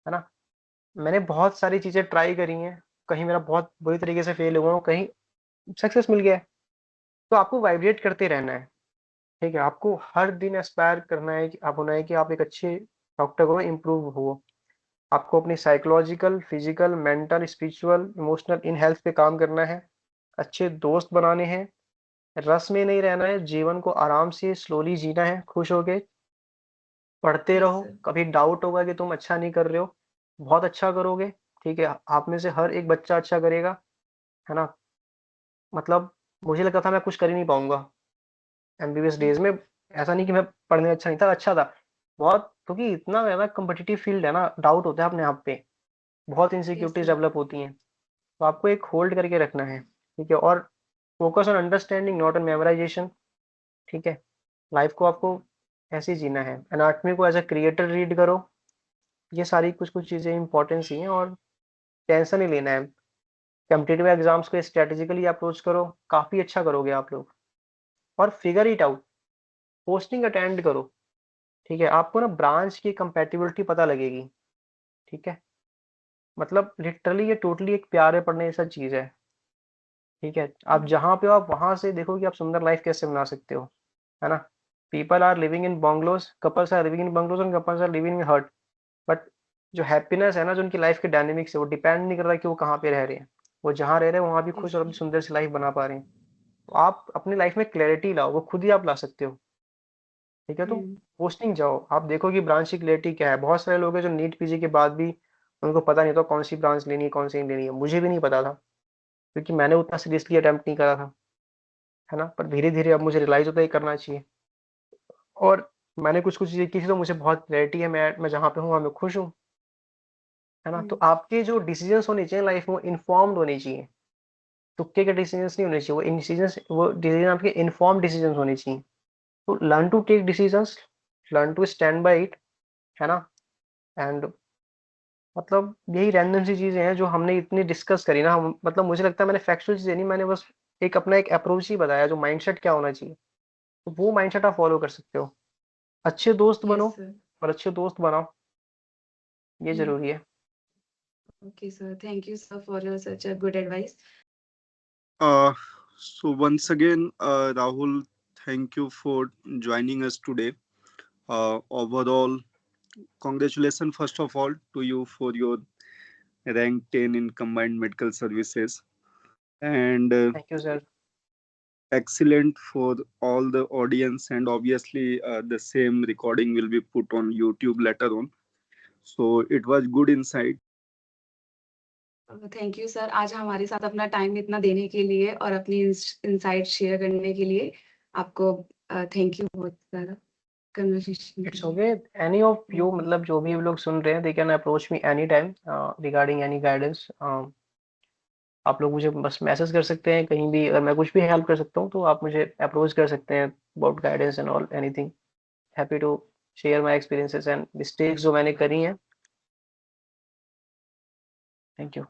है ना। मैंने बहुत सारी चीज़ें ट्राई करी हैं, कहीं मेरा बहुत बुरी तरीके से फेल हुआ हूँ, कहीं सक्सेस मिल गया है। तो आपको वाइब्रेट करते रहना है। ठीक है। आपको हर दिन एस्पायर करना है कि आप होना है कि आप एक अच्छे डॉक्टर बनो, इम्प्रूव हो। आपको अपनी psychological, physical, mental, spiritual, emotional in health पे काम करना है। अच्छे दोस्त बनाने हैं। रस में नहीं रहना है, जीवन को आराम से स्लोली जीना है, खुश होके। पढ़ते Yes, रहो। sir. कभी डाउट होगा कि तुम अच्छा नहीं कर रहे हो, बहुत अच्छा करोगे। ठीक है। आप में से हर एक बच्चा अच्छा करेगा, है ना। मतलब मुझे लगता था मैं कुछ कर ही नहीं पाऊंगा एमबीबीएस डेज में। ऐसा नहीं कि मैं पढ़ने में अच्छा नहीं था, अच्छा था बहुत, क्योंकि इतना ज़्यादा कॉम्पिटिटिव फील्ड है ना, डाउट होता है अपने आप पे, बहुत Yes, इनसिक्योरिटीज sir. डेवलप होती हैं। तो आपको एक होल्ड करके रखना है। ठीक है। और focus on understanding, not on memorisation. ठीक है। लाइफ को आपको ऐसे ही जीना है। एनाटॉमी को एज अ क्रिएटर रीड करो। ये सारी कुछ कुछ चीज़ें इंपॉर्टेंट सी हैं, और टेंशन नहीं लेना है। कॉम्पिटिटिव एग्जाम्स को स्ट्रेटेजिकली अप्रोच करो, काफ़ी अच्छा करोगे आप लोग। और figure it out, posting attend करो, ठीक है? आपको ना ब्रांच की कंपैटिबिलिटी पता लगेगी, ठीक है? मतलब लिटरली ये टोटली एक प्यार है पढ़ने जैसा चीज़ है, ठीक है? आप जहाँ पे हो आप वहाँ से देखो कि आप सुंदर लाइफ कैसे बना सकते हो, है ना? People are living in bungalows, couples are living in bungalows and couples are living in hut, but जो हैप्पीनेस है ना, जो उनकी लाइफ के डायनामिक्स है, वो डिपेंड नहीं कर रहा कि वो कहाँ पे रह रहे हैं। वो जहाँ रह रहे हैं वहाँ भी खुश और अपनी सुंदर सी लाइफ बना पा रहे हैं। तो आप अपनी लाइफ में क्लैरिटी लाओ, वो खुद ही आप ला सकते हो, ठीक है? तो पोस्टिंग जाओ, आप देखो कि ब्रांच की क्लैरिटी क्या है। बहुत सारे लोग हैं जो नीट पीजी के बाद भी उनको पता नहीं होता कौन सी ब्रांच लेनी है, कौन सी नहीं लेनी है। मुझे भी नहीं पता था, क्योंकि मैंने उतना सीरियसली अटेम्प्ट नहीं करा था, है ना? पर धीरे-धीरे अब मुझे रियलाइज़ होता है ये करना चाहिए, और मैंने कुछ-कुछ चीज़ें की थी तो मुझे बहुत क्लैरिटी है, मैं जहाँ पे हूँ वहाँ मैं खुश हूँ, है ना? तो आपके जो डिसीजंस होने चाहिए लाइफ में वो इन्फॉर्म्ड होने चाहिए। तुक्के के डिसीजंस नहीं होने चाहिए, वो डिसीजन आपके इन्फॉर्म्ड डिसीजंस होने चाहिए। तो learn to take decisions, learn to stand by it, है ना? एंड मतलब यही रैंडम सी चीज़ें हैं जो हमने इतनी डिस्कस करी ना, हम मतलब मुझे लगता है मैंने फैक्चुअल चीज़ें नहीं, मैंने बस एक अपना एक अप्रोच ही बताया, जो माइंडसेट क्या होना चाहिए। तो वो माइंडसेट आप फॉलो कर सकते हो। अच्छे दोस्त बनो Yes, sir. और अच्छे दोस्त बनाओ, ये ज़रूरी है। Okay, sir. Thank you, sir, for your such a good advice. Uh, so once again, Rahul, thank you for joining us today. Overall, congratulations first of all to you for your rank 10 in combined medical services, and thank you sir. excellent for all the audience. And obviously, the same recording will be put on YouTube later on. So it was good insight. Thank you sir, आज हमारे साथ अपना time इतना देने के लिए और अपनी इनसाइट शेयर करने के लिए आपको थैंक यू बहुत ज़्यादा conversation it's okay, any of you, मतलब जो भी लोग सुन रहे हैं, they can approach me any time regarding any guidance. आप लोग मुझे बस मैसेज कर सकते हैं कहीं भी, अगर मैं कुछ भी हेल्प कर सकता हूँ तो आप मुझे अप्रोच कर सकते हैं about guidance and all anything. Happy to share my experiences and mistakes जो मैंने करी हैं। Thank you.